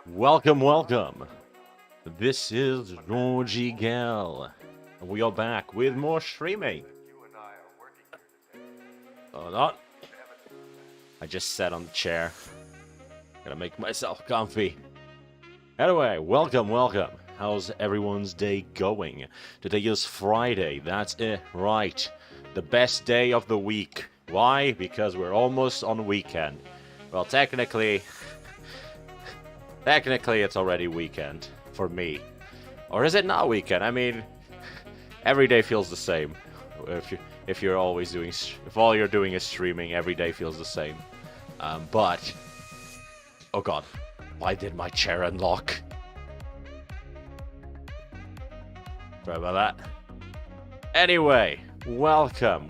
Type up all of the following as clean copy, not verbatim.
Welcome, welcome. This is jorgiguel, and we are back with more streaming. Hold on. I just sat on the chair. Gotta make myself comfy. Anyway, welcome, welcome. How's everyone's day going? Today is Friday, that's it, right. The best day of the week. Why? Because we're almost on weekend. Well, technically it's already weekend for me. Or is it not weekend? I mean, every day feels the same. If you're always doing, if all you're doing is streaming, every day feels the same. But oh god, why did my chair unlock? Sorry about that. Anyway, welcome.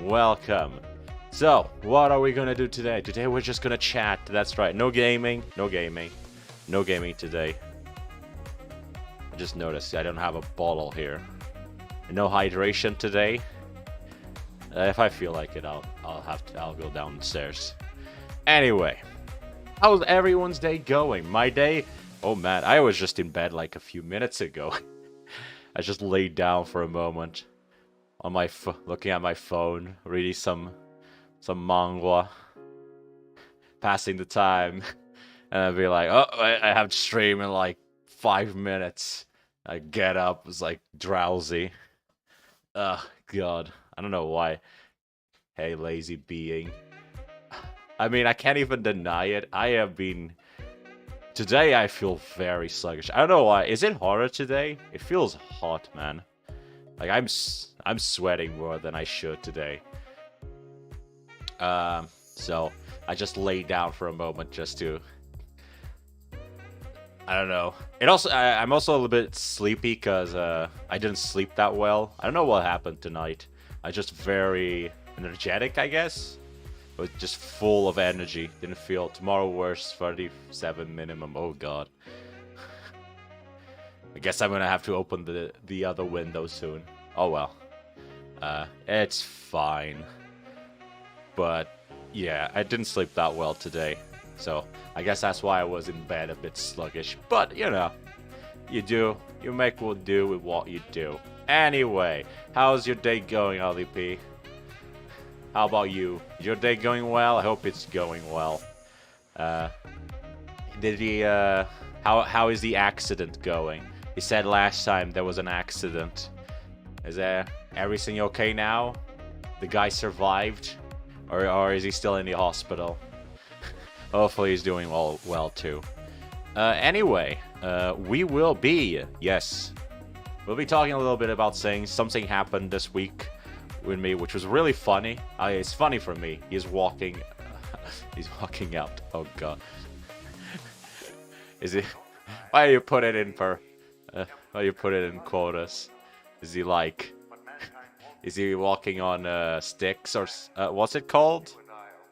So, what are we gonna do today? Today we're just gonna chat. That's right. No gaming today. I just noticed I don't have a bottle here. No hydration today. If I feel like it, I'll go downstairs. Anyway, how's everyone's day going? My day? Oh man, I was just in bed like a few minutes ago. I just laid down for a moment on my looking at my phone, reading some manga, passing the time. And I'd be like, oh, I have to stream in like 5 minutes. I get up, it's like drowsy. Ugh, God. I don't know why. Hey, lazy being. I mean, I can't even deny it. I have been... Today I feel very sluggish. I don't know why. Is it hotter today? It feels hot, man. Like, I'm sweating more than I should today. So I just laid down for a moment just to... I don't know. It also, I'm also a little bit sleepy because I didn't sleep that well. I don't know what happened tonight. I just very energetic, I guess. But just full of energy. Didn't feel tomorrow worse. 37 minimum. Oh god. I guess I'm gonna have to open the other window soon. Oh well. It's fine. But yeah, I didn't sleep that well today. So I guess that's why I was in bed a bit sluggish. But you know, you make what do with what you do. Anyway, how's your day going, LDP? How about you? Is your day going well? I hope it's going well. Did he how is the accident going? He said last time there was an accident. Is everything okay now? The guy survived? Or is he still in the hospital? Hopefully he's doing well too. Anyway, we'll be talking a little bit about something happened this week with me, which was really funny. It's funny for me. He's walking out. Oh god. Is he? Why do you put it in quotas? Is he like? Is he walking on sticks or what's it called?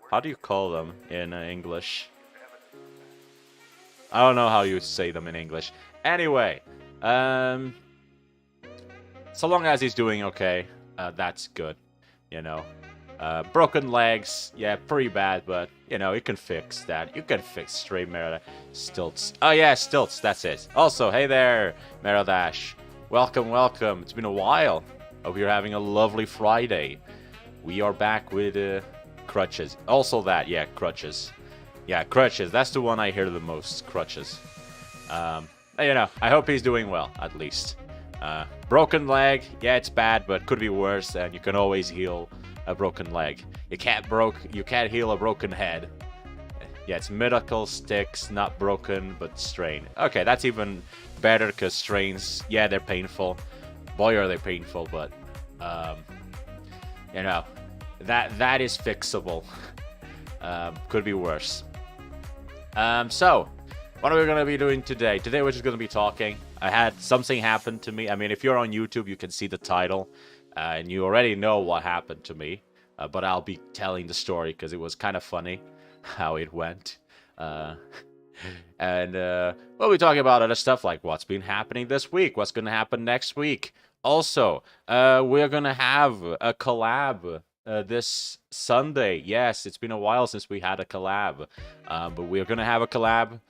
How do you call them in English? I don't know how you say them in English. Anyway, so long as he's doing okay, that's good. You know, broken legs, yeah, pretty bad, but you know, you can fix that. You can fix straight stilts. Oh yeah, stilts. That's it. Also, hey there, Meradash. Welcome. It's been a while. Hope you're having a lovely Friday. We are back with crutches. Also that, yeah, crutches. Yeah, crutches. That's the one I hear the most. Crutches. You know, I hope he's doing well, at least. Broken leg. Yeah, it's bad, but could be worse, and you can always heal a broken leg. You can't heal a broken head. Yeah, it's medical sticks, not broken, but strained. Okay, that's even better, because strains, yeah, they're painful. Boy, are they painful, but, you know, that is fixable. Could be worse. So, what are we going to be doing today? Today we're just going to be talking. I had something happen to me. I mean, if you're on YouTube, you can see the title, and you already know what happened to me. But I'll be telling the story because it was kind of funny how it went. And we'll be talking about other stuff like what's been happening this week, what's going to happen next week. Also, we're going to have a collab this Sunday. Yes, it's been a while since we had a collab. But we're going to have a collab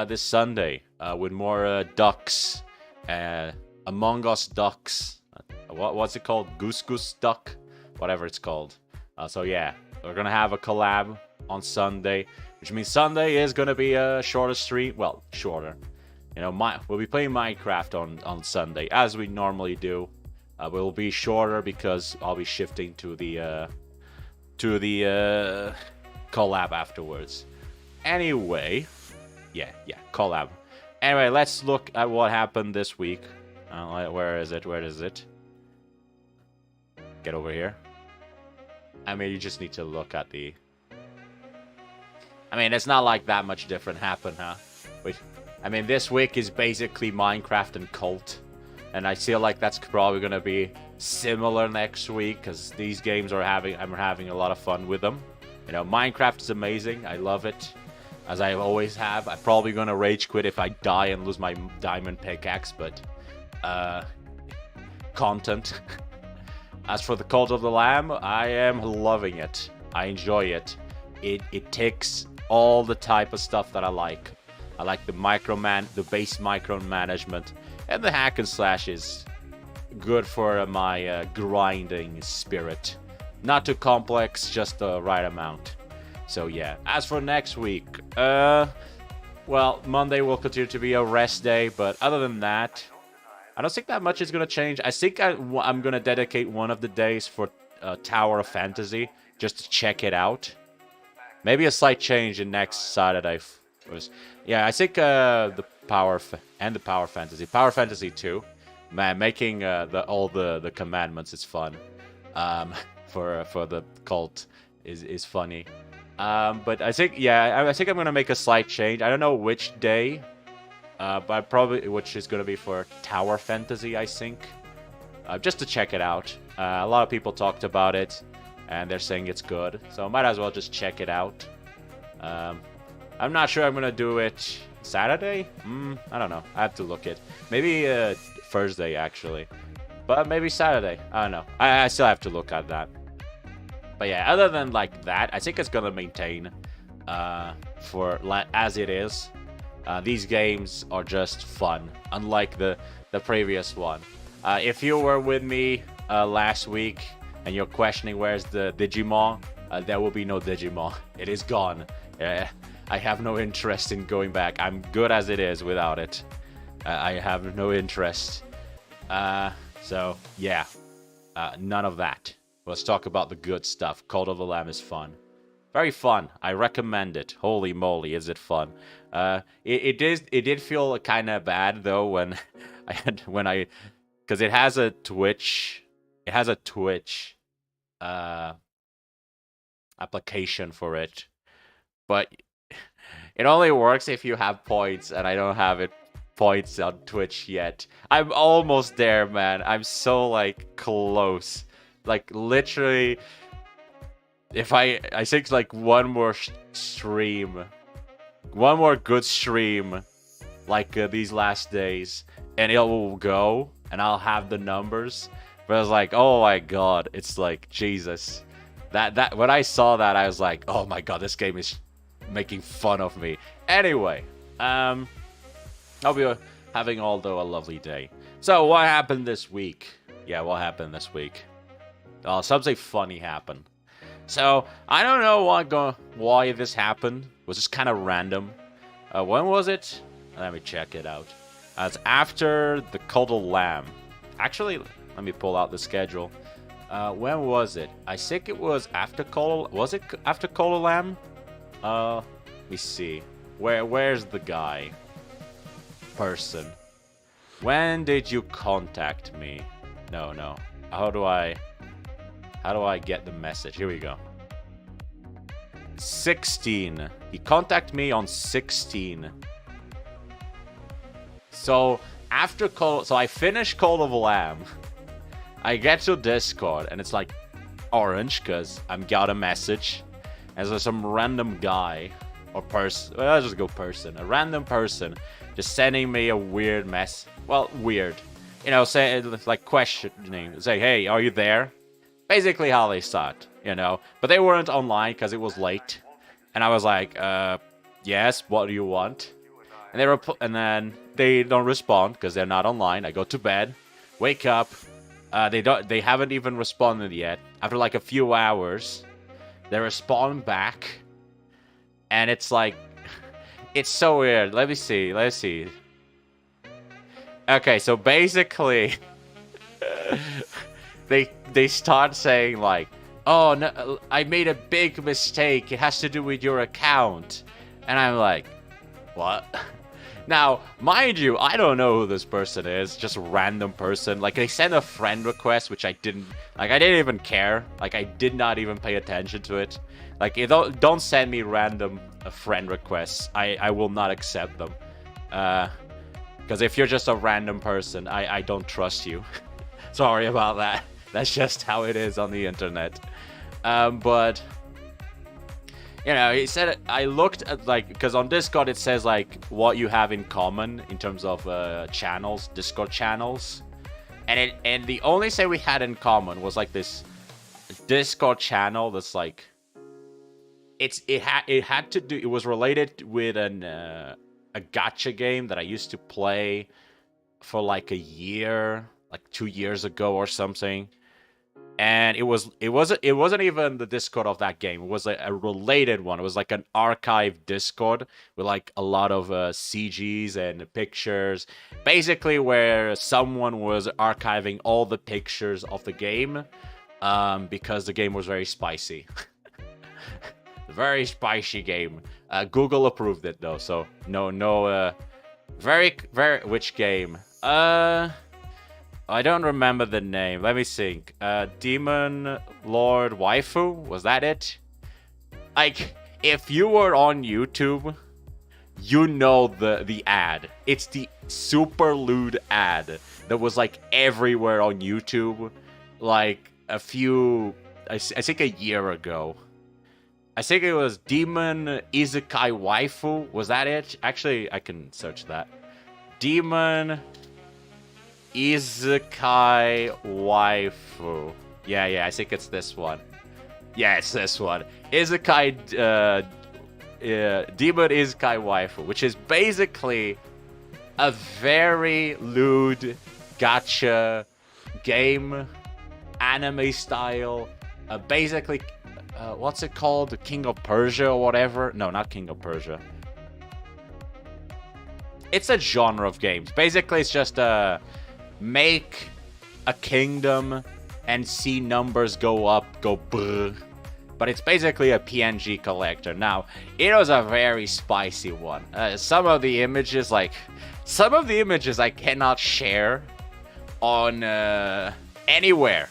this Sunday with more ducks, Among Us ducks. What's it called? Goose duck, whatever it's called. So yeah, we're gonna have a collab on Sunday, which means Sunday is gonna be a shorter stream. Well, shorter. You know, we'll be playing Minecraft on Sunday as we normally do. We'll be shorter because I'll be shifting to the collab afterwards. Anyway, yeah, collab. Anyway, let's look at what happened this week. Where is it? Where is it? Get over here. I mean, you just need to look at the... I mean, it's not like that much different happened, huh? Wait, I mean, this week is basically Minecraft and Cult. And I feel like that's probably going to be similar next week, because these games I'm having a lot of fun with them. You know, Minecraft is amazing. I love it, as I always have. I'm probably going to rage quit if I die and lose my diamond pickaxe, but content. As for the Cult of the Lamb, I am loving it. I enjoy it. It ticks all the type of stuff that I like. I like the base micromanagement, and the hack and slash is good for my grinding spirit. Not too complex, just the right amount. So yeah. As for next week, well, Monday will continue to be a rest day, but other than that, I don't think that much is going to change. I think I'm going to dedicate one of the days for Tower of Fantasy, just to check it out. Maybe a slight change in next Saturday. Yeah, I think the Power Fantasy 2, man, making all the commandments is fun. For the cult is funny. But I think, yeah, I think I'm gonna make a slight change. I don't know which day, but probably which is gonna be for Tower Fantasy, I think, just to check it out. A lot of people talked about it, and they're saying it's good, so I might as well just check it out. I'm not sure I'm gonna do it Saturday. I don't know. I have to look it. Maybe Thursday actually, but maybe Saturday. I don't know. I still have to look at that. But yeah, other than like that, I think it's gonna maintain as it is. These games are just fun, unlike the previous one. If you were with me last week and you're questioning where's the Digimon, there will be no Digimon. It is gone. I have no interest in going back. I'm good as it is without it. I have no interest. So yeah, none of that. Let's talk about the good stuff. Cult of the Lamb is fun. Very fun. I recommend it. Holy moly, is it fun. It did feel kind of bad though when because it has a Twitch application for it, but it only works if you have points, and I don't have points on Twitch yet. I'm almost there, man. I'm so like close. Like literally, if I think like one more good stream, like these last days, and it will go, and I'll have the numbers. But I was like, oh my god, it's like Jesus. That when I saw that, I was like, oh my god, this game is making fun of me. Anyway, I'll be having a lovely day. So what happened this week? Yeah, what happened this week? Something funny happened. So I don't know why this happened. It was just kind of random. When was it? Let me check it out. It's after the Cult of the Lamb. Actually, let me pull out the schedule. When was it? I think it was after Cult. Was it after Cult of the Lamb? Let me see. Where's the guy? Person. When did you contact me? No. How do I get the message? Here we go. 16. He contacted me on 16. So after so I finished Cult of the Lamb. I get to Discord and it's like orange because I got a message. And there's some random guy or person. Well, let's just go person. A random person just sending me a weird mess. Well, weird. You know, say like questioning. Say, hey, are you there? Basically how they start, you know. But they weren't online because it was late. And I was like, yes, what do you want? and then they don't respond because they're not online. I go to bed, wake up, they haven't even responded yet. After like a few hours, they respond back, and it's like, it's so weird. Let's see. Okay, so basically, they start saying like, oh no, I made a big mistake. It has to do with your account, and I'm like, what? Now, mind you, I don't know who this person is, just a random person. Like, they sent a friend request, which I didn't even care. Like, I did not even pay attention to it. Like, don't send me random friend requests. I will not accept them. Because if you're just a random person, I don't trust you. Sorry about that. That's just how it is on the internet. But... you know, he said, I looked at, like, because on Discord it says, like, what you have in common in terms of channels, Discord channels. And the only thing we had in common was, like, this Discord channel that's, like, it was related with a gacha game that I used to play for, like, a year, like 2 years ago or something. And it wasn't even the Discord of that game. It was a related one. It was like an archive Discord with like a lot of CGs and pictures. Basically, where someone was archiving all the pictures of the game, because the game was very spicy. Very spicy game. Google approved it though, so no. Very which game? I don't remember the name. Let me think. Demon Lord Waifu? Was that it? Like, if you were on YouTube, you know the ad. It's the super lewd ad that was like everywhere on YouTube. Like I think a year ago. I think it was Demon Isekai Waifu. Was that it? Actually, I can search that. Demon Isekai Waifu. Yeah, I think it's this one. Yeah, it's this one. Demon Isekai Waifu, which is basically a very lewd gacha game, anime style. Basically, what's it called? King of Persia or whatever? No, not King of Persia. It's a genre of games. Basically, it's just make a kingdom and see numbers go up, go buh. But it's basically a PNG collector. Now, it was a very spicy one. Some of the images I cannot share on anywhere.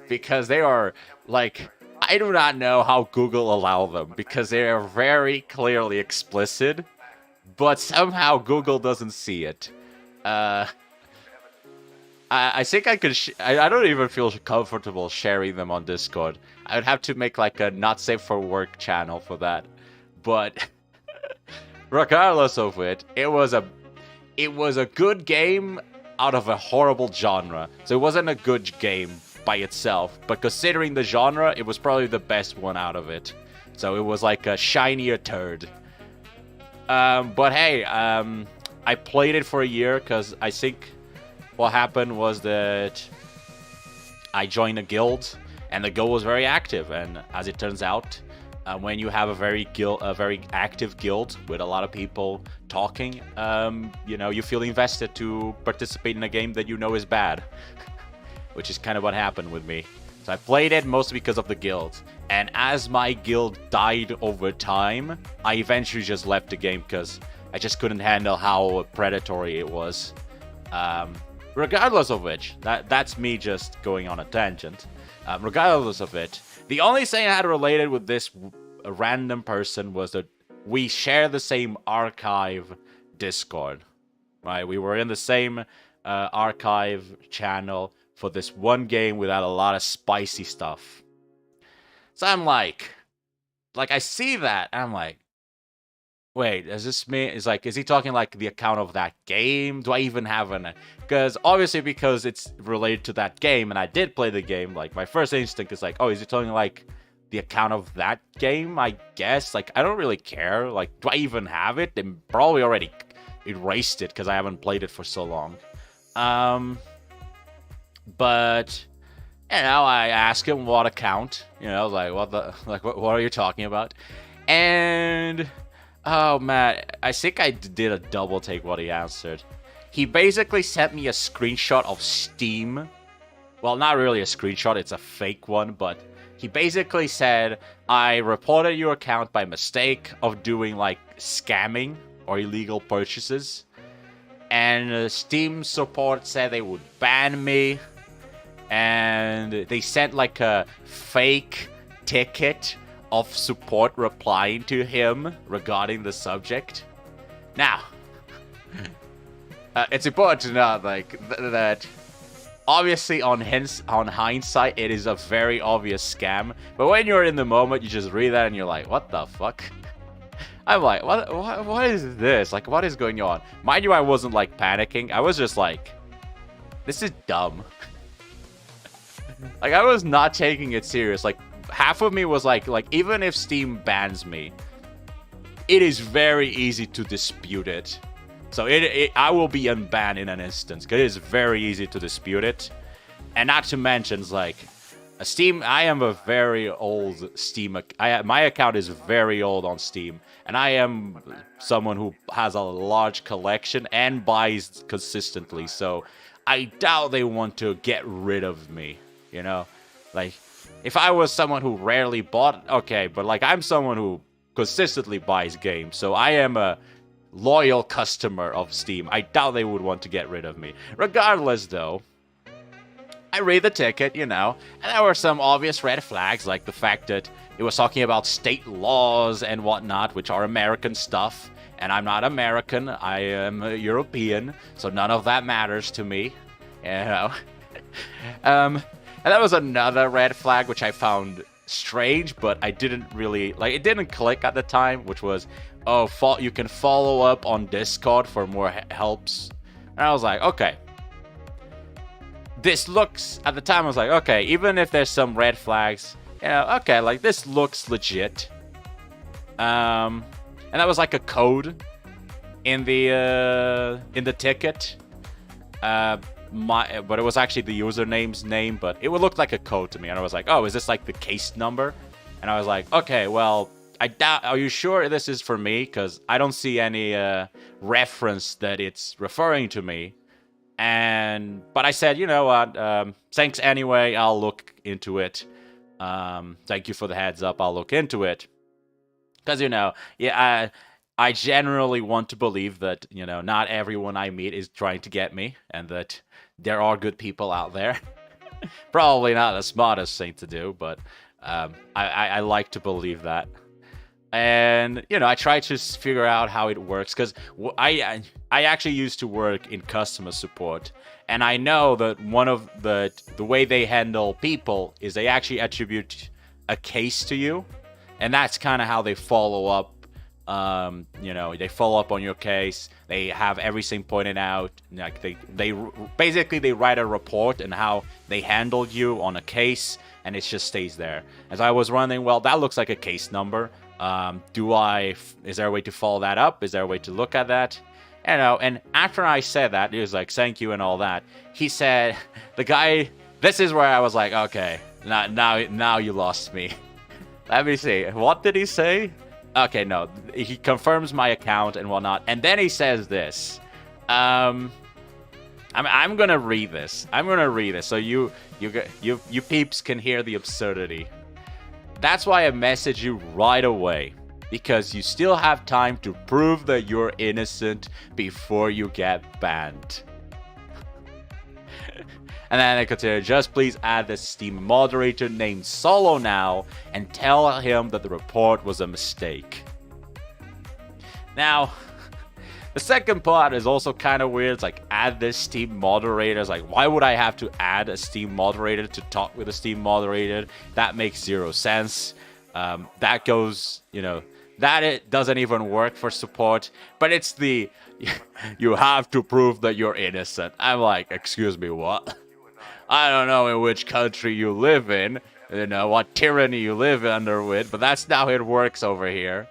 Because they are, like, I do not know how Google allow them, because they are very clearly explicit, but somehow Google doesn't see it. I think I could... I don't even feel comfortable sharing them on Discord. I would have to make like a not safe for work channel for that. But regardless of it, it was a good game out of a horrible genre. So it wasn't a good game by itself, but considering the genre, it was probably the best one out of it. So it was like a shinier turd. But hey, I played it for a year because I think what happened was that I joined a guild, and the guild was very active. And as it turns out, when you have a very active guild with a lot of people talking, you feel invested to participate in a game that you know is bad, which is kind of what happened with me. So I played it mostly because of the guild. And as my guild died over time, I eventually just left the game because I just couldn't handle how predatory it was. Regardless of which, that's me just going on a tangent. Regardless of it, the only thing I had related with this random person was that we share the same archive Discord. Right? We were in the same archive channel for this one game without a lot of spicy stuff. So I'm like I see that, and I'm like, wait, is this me? Is he talking like the account of that game? Do I even have an... Because obviously, because it's related to that game, and I did play the game, like, my first instinct is like, oh, is he talking like the account of that game, I guess. Like, I don't really care. Like, do I even have it? They probably already erased it because I haven't played it for so long. But you know, I asked him what account. You know, like what are you talking about? And oh man, I think I did a double take what he answered. He basically sent me a screenshot of Steam. Well, not really a screenshot, it's a fake one, but he basically said, I reported your account by mistake of doing like scamming or illegal purchases. And Steam support said they would ban me. And they sent like a fake ticket of support replying to him regarding the subject. Now, it's important to note like that obviously on hindsight it is a very obvious scam, but when you're in the moment you just read that and you're like, what the fuck? I'm like, what is this? Like, what is going on? Mind you, I wasn't like panicking. I was just like, this is dumb. Like, I was not taking it serious. Like, half of me was like even if Steam bans me, it is very easy to dispute it. So I will be unbanned in an instance, because it is very easy to dispute it. And not to mention, like, Steam, I am a very old Steam, my account is very old on Steam. And I am someone who has a large collection and buys consistently. So I doubt they want to get rid of me, you know? Like, if I was someone who rarely bought, okay, but like, I'm someone who consistently buys games. So I am a loyal customer of Steam. I doubt they would want to get rid of me. Regardless, though, I read the ticket, you know, and there were some obvious red flags, like the fact that it was talking about state laws and whatnot, which are American stuff, and I'm not American, I am a European, so none of that matters to me, you know. And that was another red flag, which I found strange, but I didn't really, like, it didn't click at the time, which was, oh, you can follow up on Discord for more helps. And I was like, okay. This looks, at the time I was like, okay, even if there's some red flags, you know, okay, like, this looks legit. And that was like a code in the ticket. But it was actually the username's name, but it would look like a code to me. And I was like, oh, is this like the case number? And I was like, okay, well, I doubt, are you sure this is for me? Because I don't see any reference that it's referring to me. But I said, you know what, thanks anyway, I'll look into it. Thank you for the heads up, I'll look into it. Because, you know, yeah, I generally want to believe that, you know, not everyone I meet is trying to get me, and that there are good people out there. Probably not the smartest thing to do, but I like to believe that. And, you know, I try to figure out how it works, because I actually used to work in customer support, and I know that one of the way they handle people is they actually attribute a case to you, and that's kind of how they follow up. You know, they follow up on your case. They have everything pointed out. Like they basically they write a report on how they handled you on a case, and it just stays there. As I was running, well, that looks like a case number. Is there a way to follow that up? Is there a way to look at that? You know, and after I said that, he was like, thank you and all that. He said, the guy, this is where I was like, okay, now you lost me. Let me see. What did he say? Okay, no, he confirms my account and whatnot. And then he says this. I'm gonna read this. So you peeps can hear the absurdity. That's why I message you right away, because you still have time to prove that you're innocent before you get banned. And then I continue, just please add the Steam moderator named Solo now and tell him that the report was a mistake. Now, the second part is also kind of weird. It's like, add this Steam moderator. It's like, why would I have to add a Steam moderator to talk with a Steam moderator? That makes zero sense. That goes, you know, that it doesn't even work for support. But it's the, you have to prove that you're innocent. I'm like, excuse me, what? I don't know in which country you live in, you know, what tyranny you live under with, but that's not how it works over here.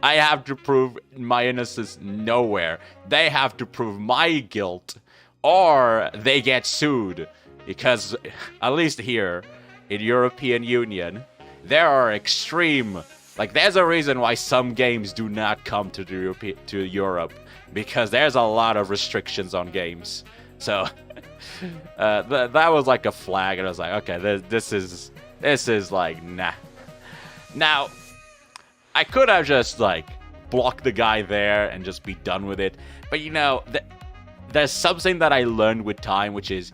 I have to prove my innocence nowhere. They have to prove my guilt, or they get sued. Because, at least here, in European Union, there are extreme... Like, there's a reason why some games do not come to Europe. Because there's a lot of restrictions on games. So, that was like a flag, and I was like, okay, this is like, nah. Now, I could have just, like, blocked the guy there and just be done with it. But, you know, there's something that I learned with time, which is,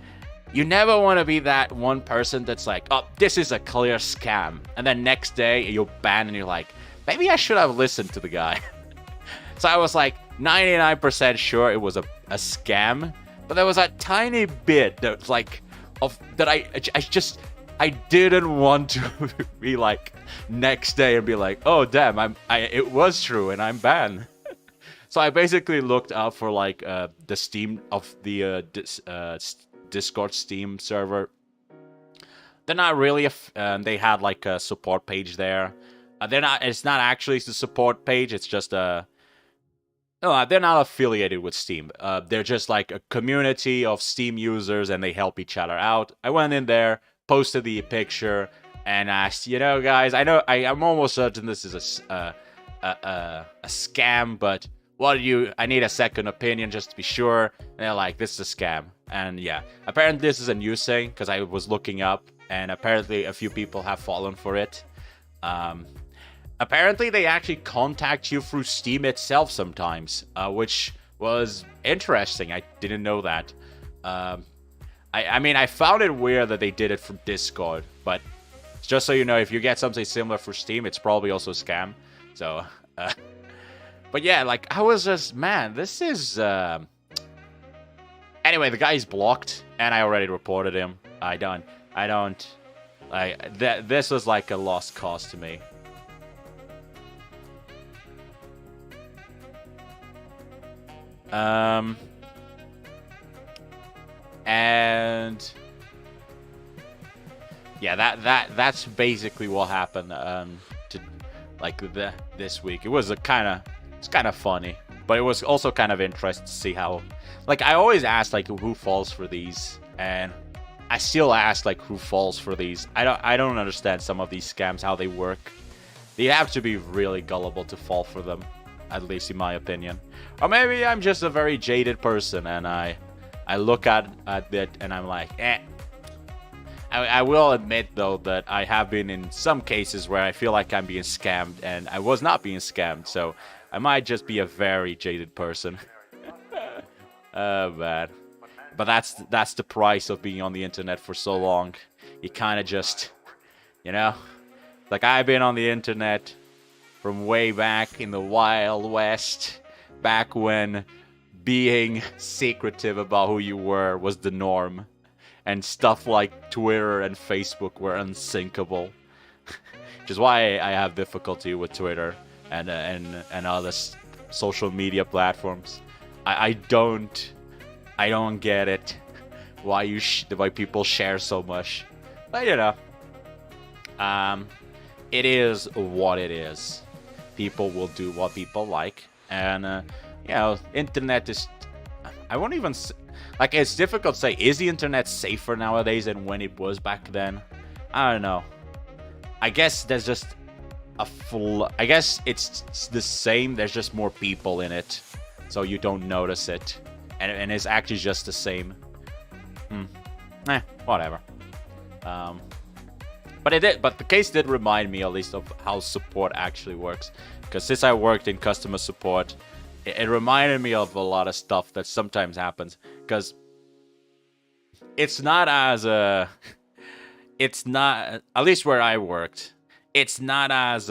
you never want to be that one person that's like, oh, this is a clear scam. And then next day, you're banned and you're like, maybe I should have listened to the guy. So I was like 99% sure it was a scam. But there was a tiny bit that was like, I didn't want to be like next day and be like, oh damn, it was true and I'm banned. So I basically looked up for like the Steam of the Discord Steam server. They're not really they had like a support page there. It's not actually the support page. It's just no, they're not affiliated with Steam. They're just like a community of Steam users, and they help each other out. I went in there, posted the picture, and asked, you know, guys, I'm almost certain this is a scam, but I need a second opinion just to be sure. And they're like, this is a scam. And yeah, apparently this is a new thing, because I was looking up, and apparently a few people have fallen for it. Apparently they actually contact you through Steam itself sometimes, which was interesting. I didn't know that. I mean, I found it weird that they did it from Discord, but just so you know, if you get something similar for Steam, it's probably also a scam. So, but yeah, like, I was just, man, this is, anyway, the guy's blocked, and I already reported him. This was like a lost cause to me. And yeah, that's basically what happened to like this week. It's kind of funny, but it was also kind of interesting to see how, like, I always ask like who falls for these, and I still ask like who falls for these. I don't understand some of these scams, how they work. You have to be really gullible to fall for them, at least in my opinion. Or maybe I'm just a very jaded person, and I look at it and I'm like, eh. I will admit, though, that I have been in some cases where I feel like I'm being scammed, and I was not being scammed, so I might just be a very jaded person. Oh, man. But that's the price of being on the internet for so long. You kind of just, you know? Like, I've been on the internet from way back in the Wild West, back when being secretive about who you were was the norm, and stuff like Twitter and Facebook were unsinkable. Which is why I have difficulty with Twitter and other social media platforms. I don't get it why why people share so much, but you know, it is what it is. People will do what people like, and you know, internet is, I won't even like, it's difficult to say, is the internet safer nowadays than when it was back then? I don't know. I guess there's just I guess it's the same, there's just more people in it, so you don't notice it, and it's actually just the same. Whatever. But the case did remind me, at least, of how support actually works, because since I worked in customer support, it reminded me of a lot of stuff that sometimes happens, because it's not as it's not, at least where I worked, it's not as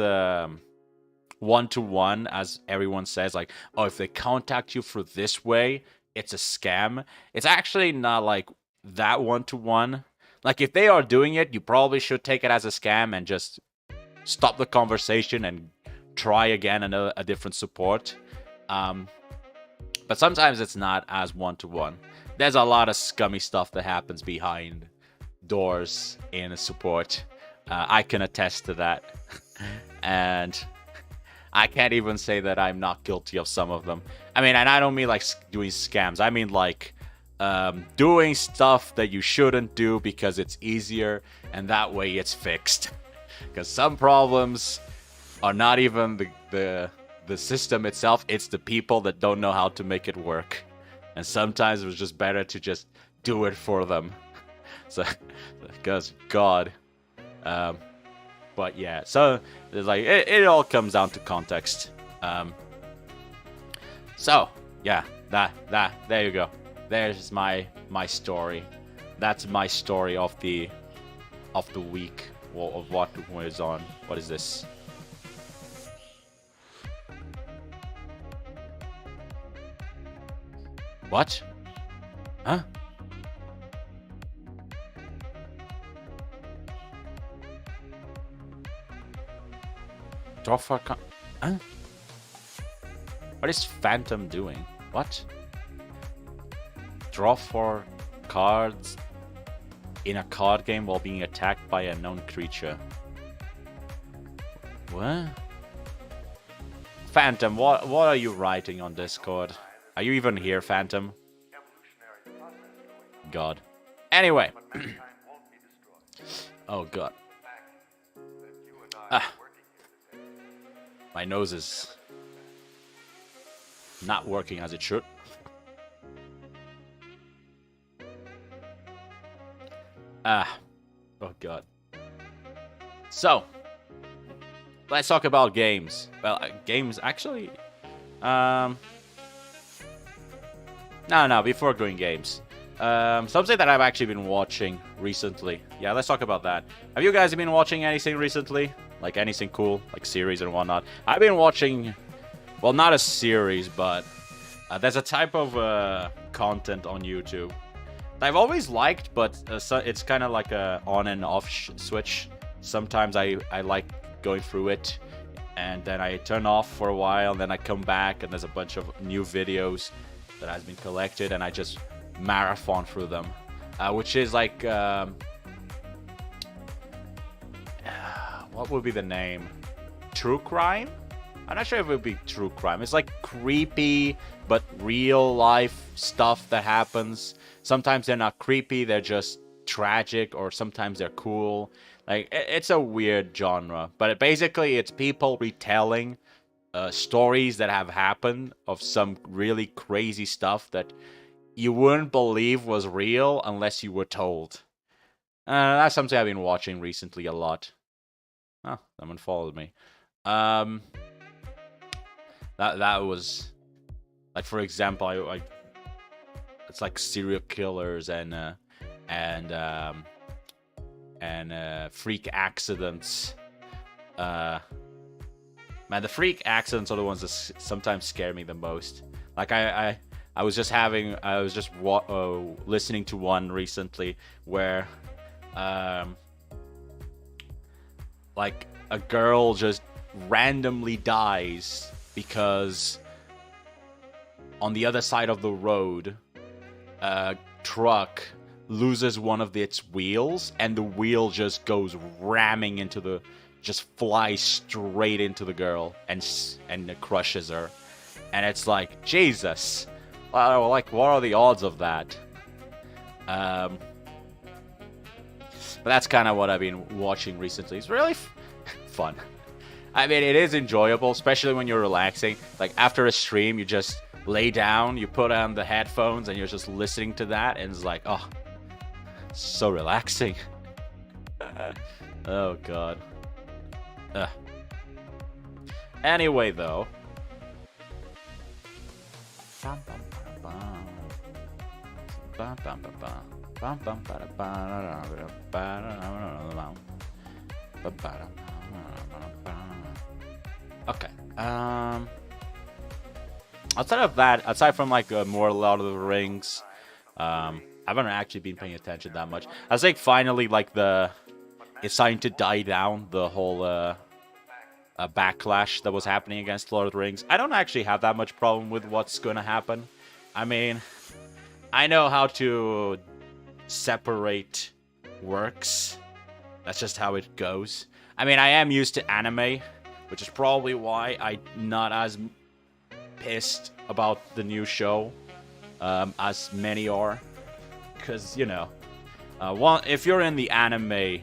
one-to-one as everyone says, like, oh, if they contact you through this way, it's a scam. It's actually not like that one-to-one. Like, if they are doing it, you probably should take it as a scam and just stop the conversation and try again a different support. But sometimes it's not as one-to-one. There's a lot of scummy stuff that happens behind doors in support, I can attest to that. And I can't even say that I'm not guilty of some of them. I mean, and I don't mean like doing scams. I mean like doing stuff that you shouldn't do because it's easier, and that way it's fixed. Because some problems are not even the system itself, it's the people that don't know how to make it work. And sometimes it was just better to just do it for them. So, because God. But yeah, so it's like it all comes down to context. So yeah, there you go. There's my story. That's my story of the week, of what was on. What is this? What? Huh? Draw for huh? What is Phantom doing? What? Draw 4 cards in a card game while being attacked by a known creature. What? Phantom, what are you writing on Discord? Are you even here, Phantom? God. Anyway. Oh God. My nose is not working as it should. Oh God. So, let's talk about games. Well, games actually. No, before doing games. Something that I've actually been watching recently. Yeah, let's talk about that. Have you guys been watching anything recently? Like anything cool, like series and whatnot? I've been watching, well, not a series, but there's a type of content on YouTube that I've always liked, but so it's kind of like a on and off switch. Sometimes I like going through it, and then I turn off for a while, and then I come back, and there's a bunch of new videos that has been collected, and I just marathon through them, which is like what would be the name? True crime? I'm not sure if it would be true crime. It's like creepy but real life stuff that happens. Sometimes they're not creepy, they're just tragic, or sometimes they're cool. Like it's a weird genre, but basically it's people retelling stories that have happened of some really crazy stuff that you wouldn't believe was real unless you were told. That's something I've been watching recently a lot. Oh, someone followed me. That was like, for example, I it's like serial killers and freak accidents. Man, the freak accidents are the ones that sometimes scare me the most. Like I was just listening to one recently where like a girl just randomly dies because on the other side of the road a truck loses one of its wheels, and the wheel just goes ramming into just flies straight into the girl and it crushes her. And it's like, Jesus, like, what are the odds of that? But that's kind of what I've been watching recently. It's really fun. I mean, it is enjoyable, especially when you're relaxing. Like, after a stream, you just lay down, you put on the headphones, and you're just listening to that, and it's like, oh, so relaxing. Oh, God. Anyway, though. Okay. Outside of that, aside from like more Lord of the Rings, I haven't actually been paying attention that much. I think finally, like, it's starting to die down, the whole backlash that was happening against Lord of the Rings. I don't actually have that much problem with what's going to happen. I mean, I know how to separate works That's just how it goes. I mean, I am used to anime, which is probably why I'm not as pissed about the new show as many are. Because, you know, if you're in the anime,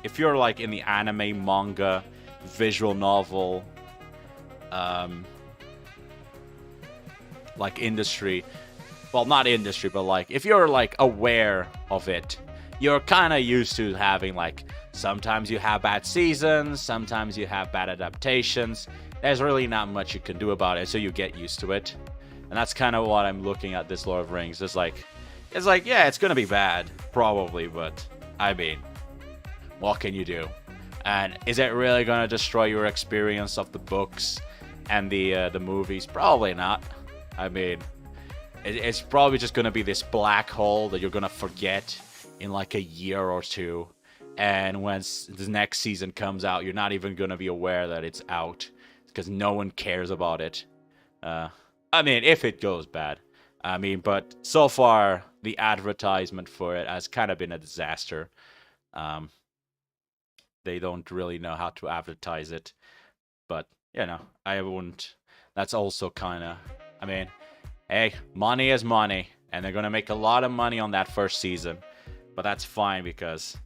if you're like in the anime, manga, visual novel, like industry, well, not industry, but like if you're like aware of it, you're kind of used to having like sometimes you have bad seasons, sometimes you have bad adaptations. There's really not much you can do about it, so you get used to it. And that's kind of what I'm looking at this Lord of Rings. It's like, yeah, it's gonna be bad, probably, but I mean, what can you do? And is it really gonna destroy your experience of the books and the movies? Probably not. I mean, it's probably just gonna be this black hole that you're gonna forget in like a year or two. And when the next season comes out, you're not even gonna be aware that it's out because no one cares about it. I mean, if it goes bad. I mean, but so far, the advertisement for it has kind of been a disaster. They don't really know how to advertise it. But, you know, I wouldn't... That's also kind of... I mean, hey, money is money. And they're going to make a lot of money on that first season. But that's fine because,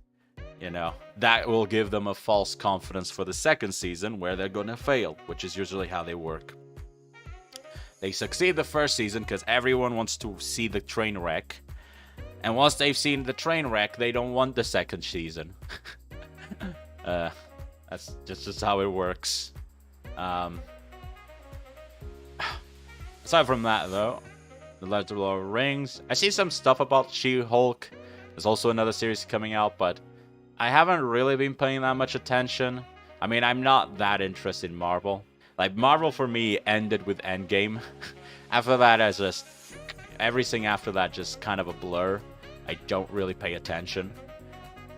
you know, that will give them a false confidence for the second season where they're going to fail, which is usually how they work. They succeed the first season because everyone wants to see the train wreck. And once they've seen the train wreck, they don't want the second season. That's just how it works. Aside from that, though, The Legend of the Lord of the Rings. I see some stuff about She-Hulk. There's also another series coming out, but I haven't really been paying that much attention. I mean, I'm not that interested in Marvel. Like, Marvel for me ended with Endgame. After that, I just... Everything after that just kind of a blur. I don't really pay attention.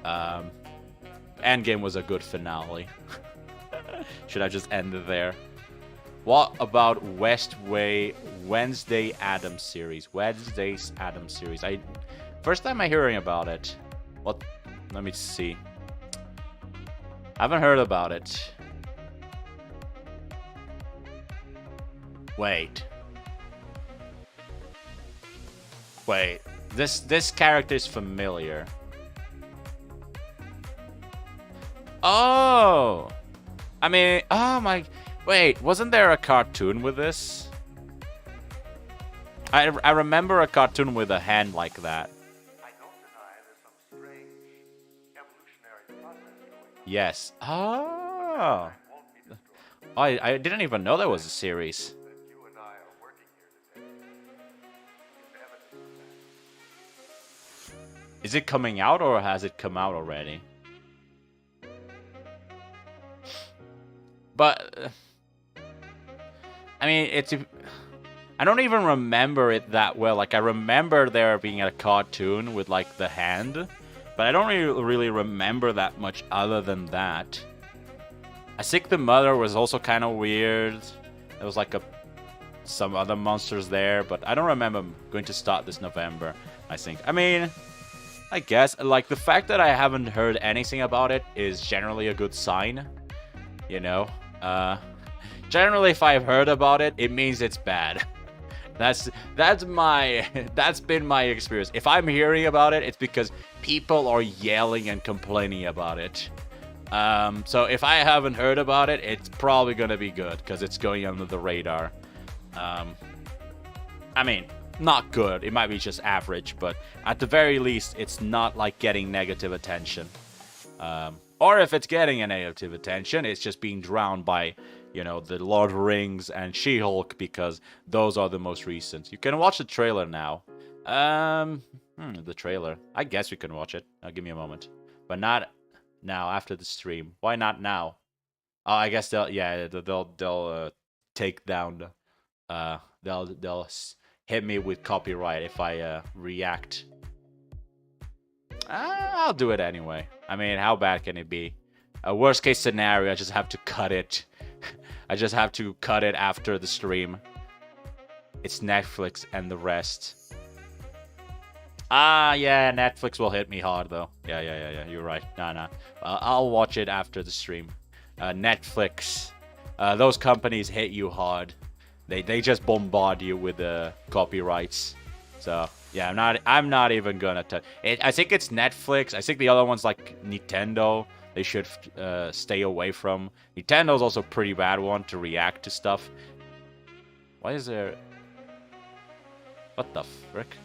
Endgame was a good finale. Should I just end it there? What about Wednesday Addams series? Wednesday's Addams series. First time I'm hearing about it. What? Let me see. I haven't heard about it. Wait. This character is familiar. Oh! I mean, oh my... Wait, wasn't there a cartoon with this? I remember a cartoon with a hand like that. I don't deny there's some strange evolutionary process going on. Yes. Oh! Won't be destroyed. I didn't even know there was a series. That you and I are working here today is evidence of that. Is it coming out or has it come out already? But... I mean, I don't even remember it that well. Like, I remember there being a cartoon with, like, the hand. But I don't really remember that much other than that. I think the mother was also kind of weird. There was, like, some other monsters there. But I don't remember going to start this November, I think. I mean, I guess, like, the fact that I haven't heard anything about it is generally a good sign. You know? Generally, if I've heard about it, it means it's bad. That's been my experience. If I'm hearing about it, it's because people are yelling and complaining about it. So if I haven't heard about it, it's probably gonna be good because it's going under the radar. I mean, not good. It might be just average, but at the very least, it's not like getting negative attention. Or if it's getting a negative attention, it's just being drowned by, you know, the Lord of the Rings and She-Hulk because those are the most recent. You can watch the trailer now. The trailer. I guess we can watch it. Give me a moment. But not now, after the stream. Why not now? Oh, I guess they'll take down the... they'll hit me with copyright if I react. I'll do it anyway. I mean, how bad can it be? Worst case scenario, I just have to cut it. I just have to cut it after the stream. It's Netflix and the rest. Yeah, Netflix will hit me hard though. Yeah. You're right. Nah. I'll watch it after the stream. Netflix, those companies hit you hard. They just bombard you with the copyrights. So yeah, I'm not even gonna touch it. I think it's Netflix. I think the other ones like Nintendo, they should stay away from. Nintendo's also a pretty bad one to react to stuff. Why is there? What the frick?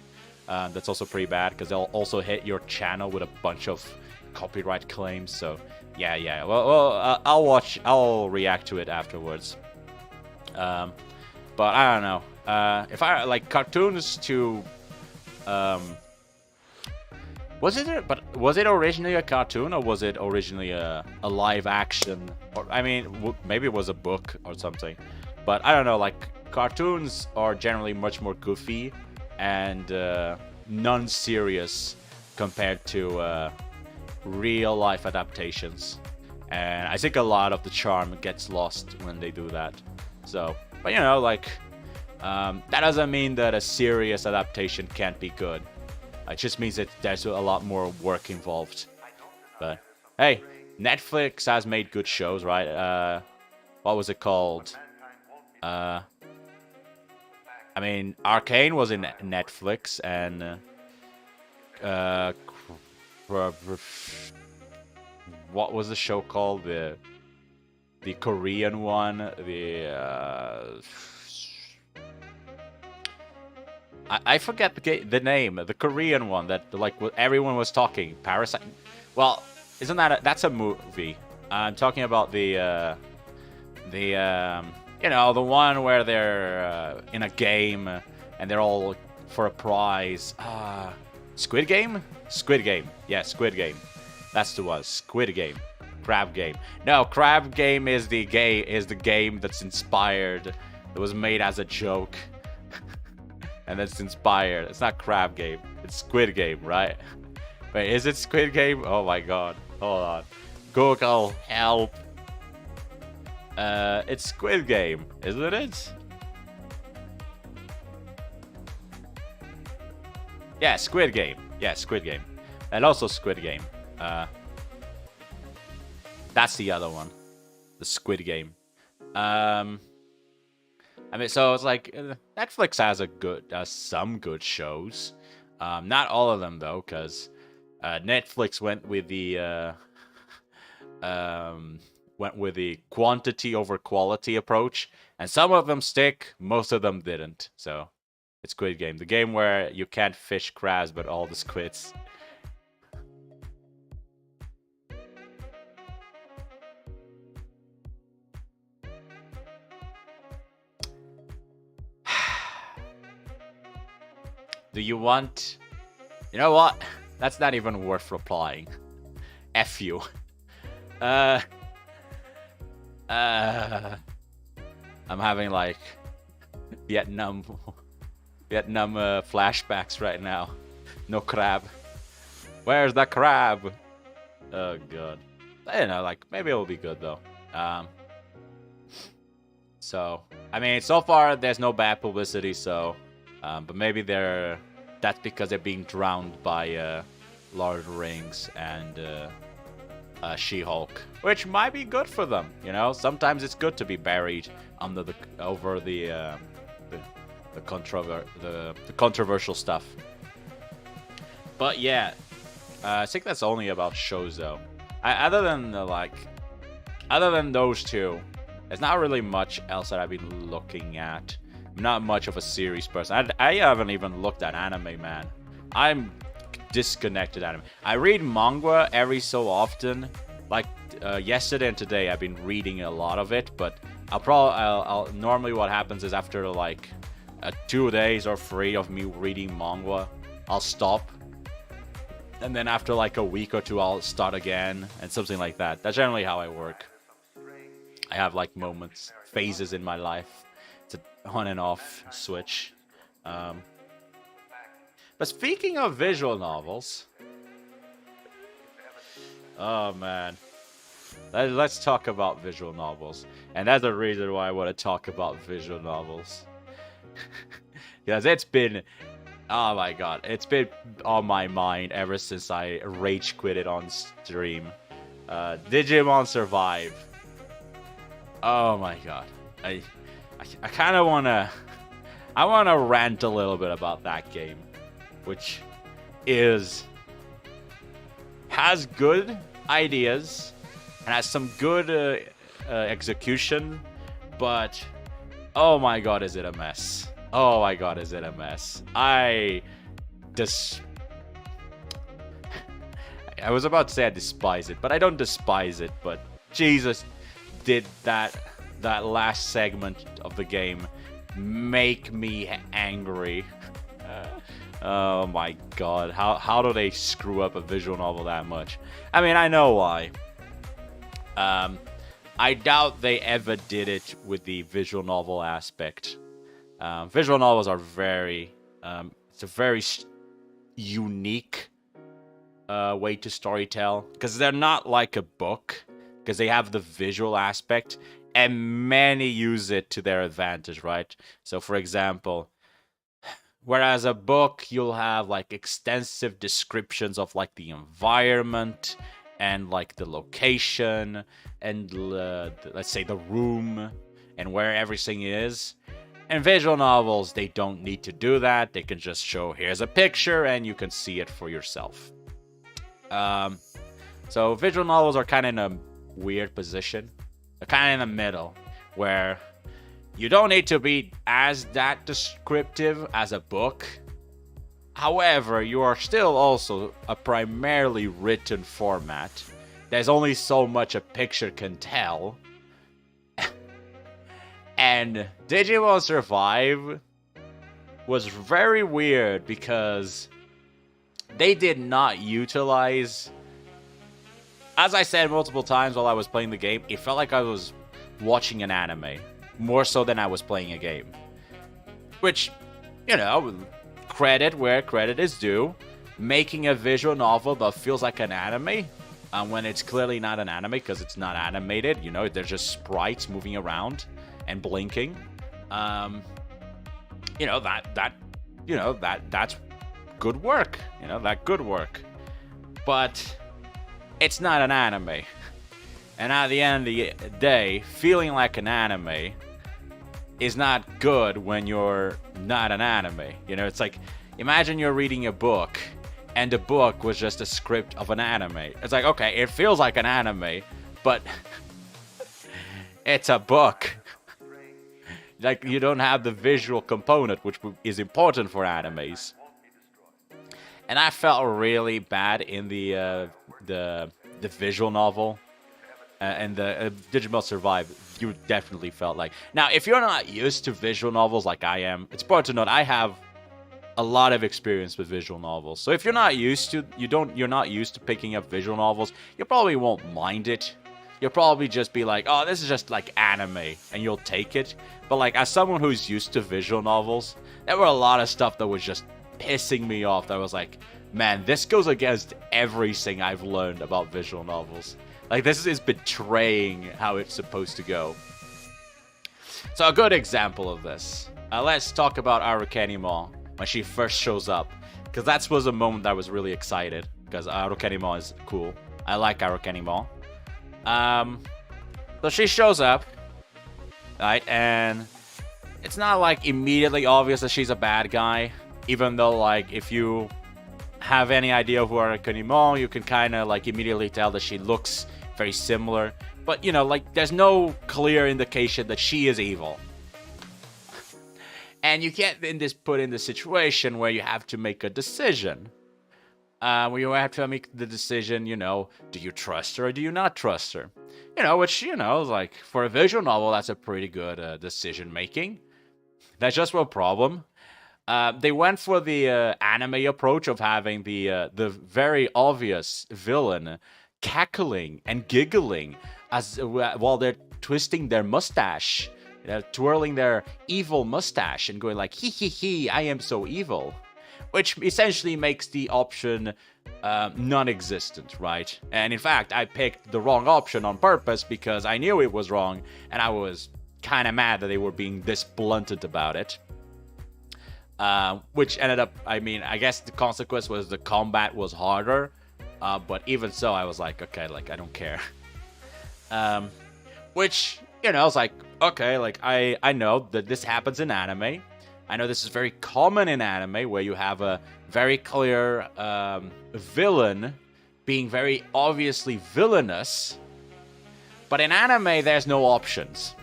That's also pretty bad because they'll also hit your channel with a bunch of copyright claims. So yeah. Well, I'll react to it afterwards. But I don't know. If I like cartoons to, was it originally a cartoon or was it originally a live action? Or I mean, maybe it was a book or something. But I don't know. Like cartoons are generally much more goofy and non-serious compared to real life adaptations. And I think a lot of the charm gets lost when they do that. So, but you know, like, that doesn't mean that a serious adaptation can't be good. It just means that there's a lot more work involved. But, hey, Netflix has made good shows, right? What was it called? I mean, Arcane was in Netflix, and what was the show called? The Korean one. I forget the name. The Korean one that like everyone was talking. Parasite. Well, isn't that's a movie? I'm talking about the you know, the one where they're in a game and they're all for a prize. Squid Game? Squid Game. Yeah, Squid Game. That's the one. Squid Game. Crab Game. No, Crab Game is the game that's inspired. It was made as a joke. And that's inspired. It's not Crab Game. It's Squid Game, right? Wait, is it Squid Game? Oh my god. Hold on. Google, help. It's Squid Game, isn't it? Yeah, Squid Game. Yeah, Squid Game. And also Squid Game. That's the other one. The Squid Game. I mean, so it's like Netflix has some good shows. Not all of them though, because Netflix went with the quantity over quality approach, and some of them stick, most of them didn't. So it's Squid Game, the game where you can't fish crabs but all the squids. Do you want... You know what? That's not even worth replying. F you. I'm having like Vietnam flashbacks right now. No crab. Where's the crab? Oh god. I don't know, like maybe it'll be good though. So I mean, so far there's no bad publicity, so but maybe that's because they're being drowned by Lord of the Rings and She-Hulk, which might be good for them. You know, sometimes it's good to be buried under the controversial stuff. But yeah, I think that's only about shows though. Other than those two, there's not really much else that I've been looking at. I'm not much of a series person. I haven't even looked at anime, man. I'm disconnected anime. I read manga every so often. Like yesterday and today, I've been reading a lot of it. But I'll normally what happens is after like 2 days or 3 of me reading manga, I'll stop. And then after like a week or 2, I'll start again and something like that. That's generally how I work. I have like moments, phases in my life. It's an on and off switch. But speaking of visual novels, oh man, let's talk about visual novels. And that's the reason why I want to talk about visual novels. Because it's been Oh my god, it's been on my mind ever since I rage quitted on stream. Digimon Survive. Oh my god, I kind of wanna, I wanna rant a little bit about that game, which has good ideas and has some good execution, but oh my god, is it a mess? Oh my god, is it a mess? I was about to say I despise it, but I don't despise it, but Jesus, did that last segment of the game make me angry. Oh my god, how do they screw up a visual novel that much? I mean, I know why. I doubt they ever did it with the visual novel aspect. Visual novels are it's a very unique way to storytell, because they're not like a book, because they have the visual aspect, and many use it to their advantage, right? So, for example, whereas a book, you'll have like extensive descriptions of like the environment and like the location and let's say the room and where everything is. In visual novels, they don't need to do that. They can just show, here's a picture, and you can see it for yourself. So visual novels are kind of in a weird position. They're kind of in the middle, where you don't need to be as that descriptive as a book. However, you are still also a primarily written format. There's only so much a picture can tell. And Digimon Survive was very weird because they did not utilize... As I said multiple times while I was playing the game, it felt like I was watching an anime, more so than I was playing a game. Which, you know, credit where credit is due. Making a visual novel that feels like an anime, when it's clearly not an anime because it's not animated, you know, they're just sprites moving around and blinking. You know, that's good work. You know, that good work. But it's not an anime. And at the end of the day, feeling like an anime is not good when you're not an anime. You know, it's like, imagine you're reading a book and the book was just a script of an anime. It's like, okay, it feels like an anime, but it's a book. Like, you don't have the visual component, which is important for animes. And I felt really bad in the visual novel. And the Digimon Survive, you definitely felt like... Now, if you're not used to visual novels like I am, it's important to note I have a lot of experience with visual novels. So if you're not used to... You're not used to picking up visual novels, you probably won't mind it. You'll probably just be like, oh, this is just like anime, and you'll take it. But like, as someone who's used to visual novels, there were a lot of stuff that was just pissing me off. That was like, man, this goes against everything I've learned about visual novels. Like, this is betraying how it's supposed to go. So a good example of this. Let's talk about Arukenimon when she first shows up. Because that was a moment that I was really excited. Because Arukenimon is cool. I like Arukenimon. So she shows up. Right? And it's not like immediately obvious that she's a bad guy. Even though, like, if you have any idea who Arukenimon, you can kind of like immediately tell that she looks very similar. But, you know, like, there's no clear indication that she is evil. And you get put in the situation where you have to make a decision. Where you have to make the decision, you know, do you trust her or do you not trust her? You know, which, you know, like, for a visual novel, that's a pretty good decision making. That's just one problem. They went for the anime approach of having the very obvious villain cackling and giggling as while they're twisting their mustache, twirling their evil mustache and going like, hee hee hee, I am so evil. Which essentially makes the option non-existent, right? And in fact, I picked the wrong option on purpose because I knew it was wrong, and I was kind of mad that they were being this blunted about it. which ended up, I mean, I guess the consequence was the combat was harder, but even so, I was like, okay, like, I don't care. Which, you know, I was like, okay, like, I know that this happens in anime. I know this is very common in anime, where you have a very clear villain being very obviously villainous, but in anime, there's no options.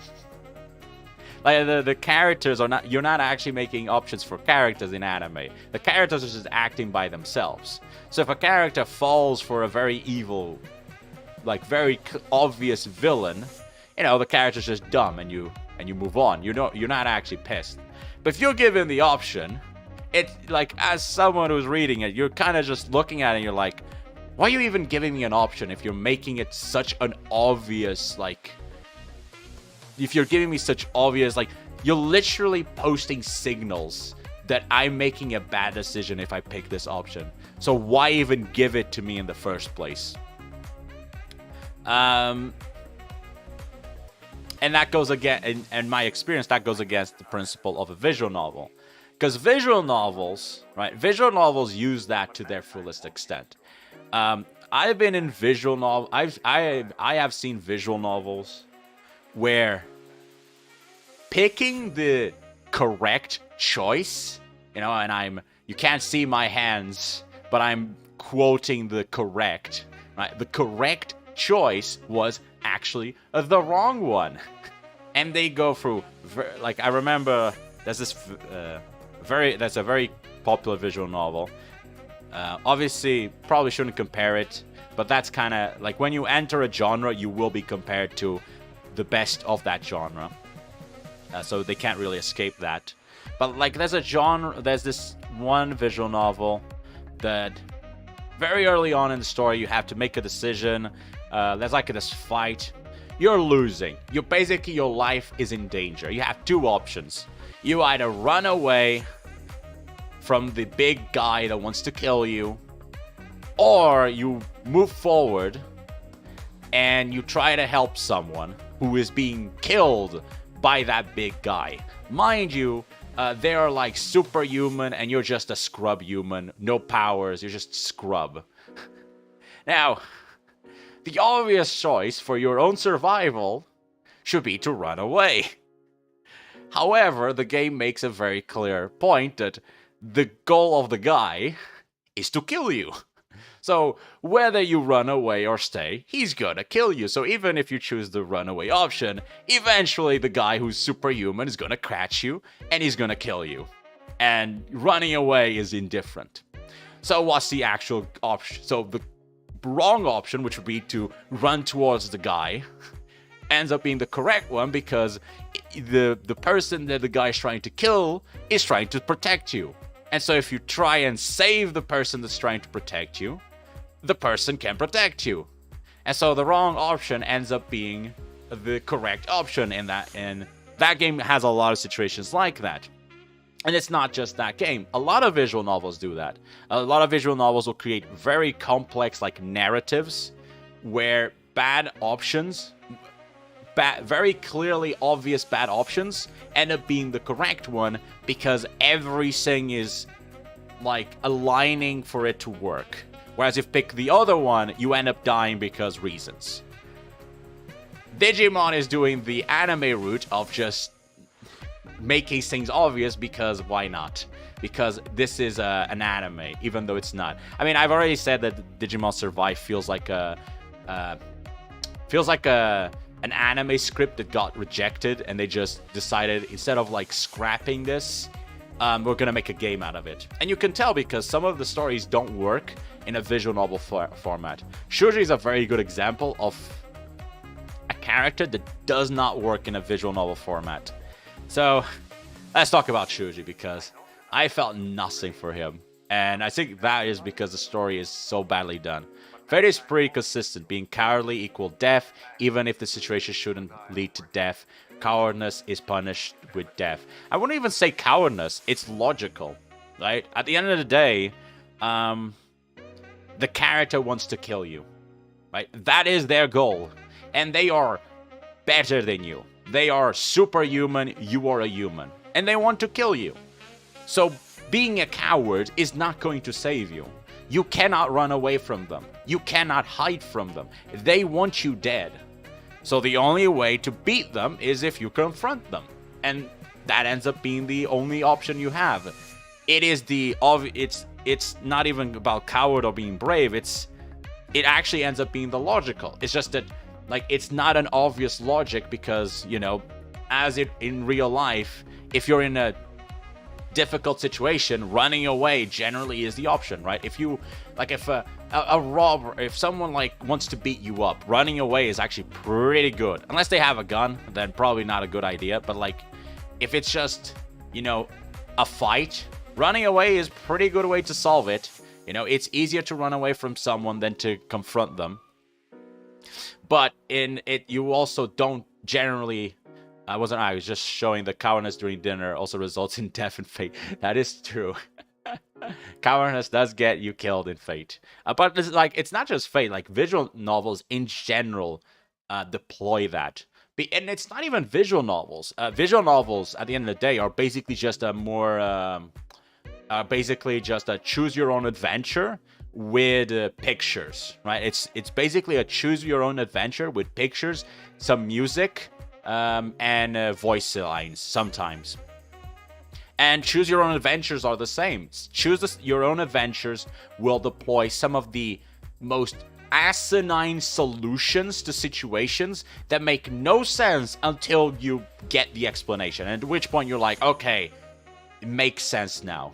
Like, the characters are not, you're not actually making options for characters in anime. The characters are just acting by themselves. So if a character falls for a very evil, like, very obvious villain, you know, the character's just dumb, and you move on. You're not actually pissed. But if you're given the option, it's like, as someone who's reading it, you're kind of just looking at it and you're like, why are you even giving me an option if you're making it such an obvious, like, if you're giving me such obvious, like, you're literally posting signals that I'm making a bad decision if I pick this option. So why even give it to me in the first place? And that goes again, in my experience, that goes against the principle of a visual novel. Because visual novels, right? Visual novels use that to their fullest extent. I've been in visual novel. I have seen visual novels where picking the correct choice, you know, and you can't see my hands, but I'm quoting the correct, right? The correct choice was actually the wrong one. And they go through, like, I remember there's this that's a very popular visual novel. Obviously, probably shouldn't compare it, but that's kind of like, when you enter a genre, you will be compared to the best of that genre. So they can't really escape that. But, like, there's this one visual novel that very early on in the story, you have to make a decision. There's like this fight. You're losing. Your life is in danger. You have two options. You either run away from the big guy that wants to kill you, or you move forward and you try to help someone who is being killed by that big guy. Mind you, they are like superhuman and you're just a scrub human. No powers, you're just scrub. Now, the obvious choice for your own survival should be to run away. However, the game makes a very clear point that the goal of the guy is to kill you. So whether you run away or stay, he's gonna kill you. So even if you choose the runaway option, eventually the guy who's superhuman is gonna catch you and he's gonna kill you. And running away is indifferent. So what's the actual option? So the wrong option, which would be to run towards the guy, ends up being the correct one, because the person that the guy is trying to kill is trying to protect you. And so if you try and save the person that's trying to protect you, the person can protect you. And so the wrong option ends up being the correct option in that. And that game has a lot of situations like that. And it's not just that game. A lot of visual novels do that. A lot of visual novels will create very complex, like, narratives where bad options, very clearly obvious bad options, end up being the correct one because everything is, like, aligning for it to work. Whereas if you pick the other one, you end up dying because reasons. Digimon is doing the anime route of just making things obvious because why not? Because this is an anime, even though it's not. I mean, I've already said that Digimon Survive feels like an anime script that got rejected, and they just decided, instead of, like, scrapping this, we're gonna make a game out of it. And you can tell because some of the stories don't work in a visual novel format. Shuji is a very good example of a character that does not work in a visual novel format. So let's talk about Shuji, because I felt nothing for him. And I think that is because the story is so badly done. Fate is pretty consistent, being cowardly equal death, even if the situation shouldn't lead to death. Cowardness is punished with death. I wouldn't even say cowardness, it's logical, right? At the end of the day, the character wants to kill you, right? That is their goal. And they are better than you. They are superhuman, you are a human. And they want to kill you. So being a coward is not going to save you. You cannot run away from them. You cannot hide from them. They want you dead. So the only way to beat them is if you confront them. And that ends up being the only option you have. It's not even about coward or being brave. It actually ends up being the logical. It's just that, like, it's not an obvious logic because, you know, as it in real life, if you're in a difficult situation, running away generally is the option, right? If you, like, if a robber, if someone like wants to beat you up, running away is actually pretty good. Unless they have a gun, then probably not a good idea. But like, if it's just, you know, a fight, running away is a pretty good way to solve it. You know, it's easier to run away from someone than to confront them. But in it, you also don't generally. I was just showing that cowardice during dinner also results in death and fate. That is true. Cowardice does get you killed in Fate. But it's not just Fate. Like, visual novels in general deploy that. And it's not even visual novels. Visual novels, at the end of the day, are basically just a more... basically just a choose-your-own-adventure with pictures, right? It's basically a choose-your-own-adventure with pictures, some music... and voice lines sometimes. And choose your own adventures are the same. Your own adventures will deploy some of the most asinine solutions to situations that make no sense until you get the explanation. And at which point you're like, okay, it makes sense now.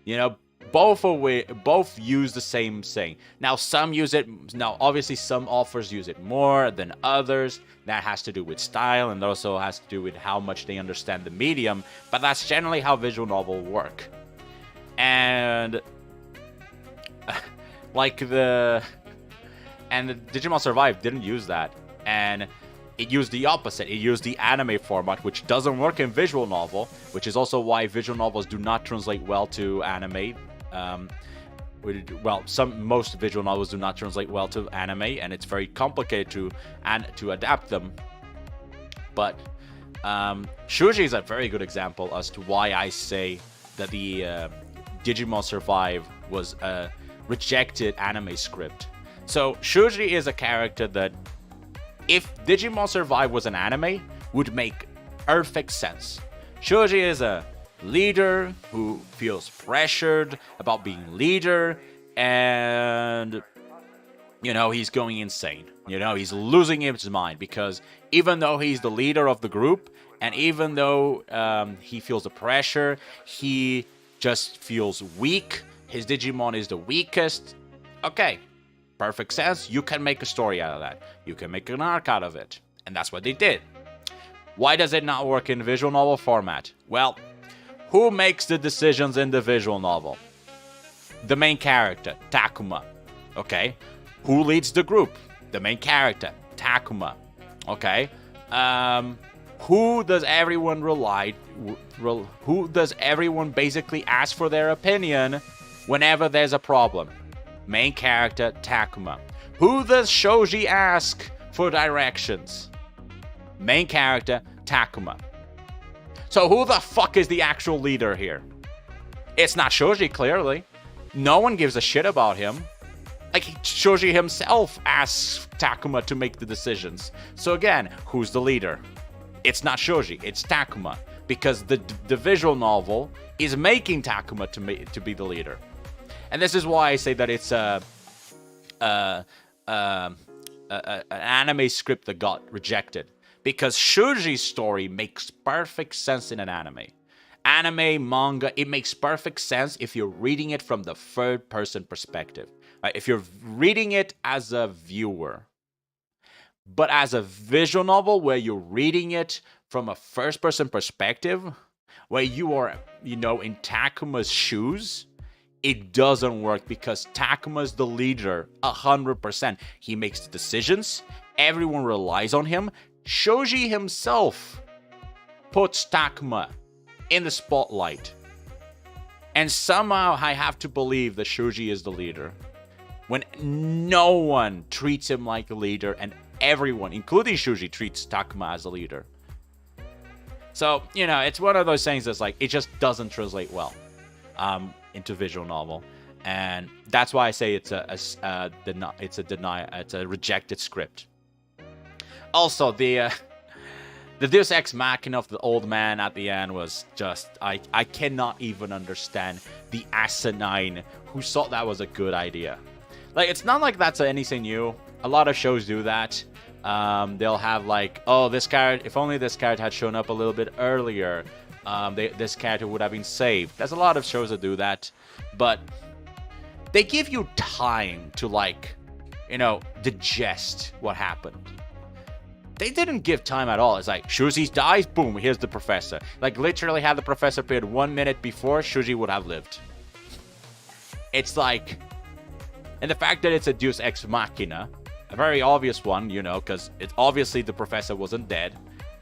You know, both use the same thing. Now, some use it. Now, obviously, some authors use it more than others. That has to do with style, and also has to do with how much they understand the medium. But that's generally how visual novels work. And the Digimon Survive didn't use that, and it used the opposite. It used the anime format, which doesn't work in visual novel, which is also why visual novels do not translate well to anime. Most visual novels do not translate well to anime, and it's very complicated to adapt them. But Shuji is a very good example as to why I say that the Digimon Survive was a rejected anime script. So Shuji is a character that, if Digimon Survive was an anime, would make perfect sense. Shuji is a leader who feels pressured about being leader, and, you know, he's going insane. You know, he's losing his mind because even though he's the leader of the group, and even though he feels the pressure, he just feels weak. His Digimon is the weakest. Okay, perfect sense. You can make a story out of that. You can make an arc out of it. And that's what they did. Why does it not work in visual novel format? Well, who makes the decisions in the visual novel? The main character, Takuma. Okay. Who leads the group? The main character, Takuma. Okay. Who does everyone who does everyone basically ask for their opinion whenever there's a problem? Main character, Takuma. Who does Shoji ask for directions? Main character, Takuma. So who the fuck is the actual leader here? It's not Shoji, clearly. No one gives a shit about him. Like, Shoji himself asks Takuma to make the decisions. So again, who's the leader? It's not Shoji, it's Takuma. Because the visual novel is making Takuma to be the leader. And this is why I say that it's an anime script that got rejected. Because Shuji's story makes perfect sense in an anime. Anime, manga, it makes perfect sense if you're reading it from the third-person perspective. Right? If you're reading it as a viewer. But as a visual novel where you're reading it from a first-person perspective, where you are, you know, in Takuma's shoes, it doesn't work because Takuma's the leader 100%. He makes the decisions. Everyone relies on him. Shoji himself puts Takuma in the spotlight. And somehow I have to believe that Shoji is the leader. When no one treats him like a leader and everyone, including Shoji, treats Takuma as a leader. So, you know, it's one of those things that's like, it just doesn't translate well into visual novel. And that's why I say it's a rejected script. Also, the Deus Ex Machina of the old man at the end was just, I cannot even understand the asinine who thought that was a good idea. Like, it's not like that's anything new. A lot of shows do that. They'll have like, oh, this character, if only this character had shown up a little bit earlier, this character would have been saved. There's a lot of shows that do that, but they give you time to, like, you know, digest what happened. They didn't give time at all. It's like, Shuji dies, boom, here's the professor. Like, literally had the professor appeared 1 minute before, Shuji would have lived. It's like, and the fact that it's a Deus Ex Machina, a very obvious one, you know, because it's obviously the professor wasn't dead.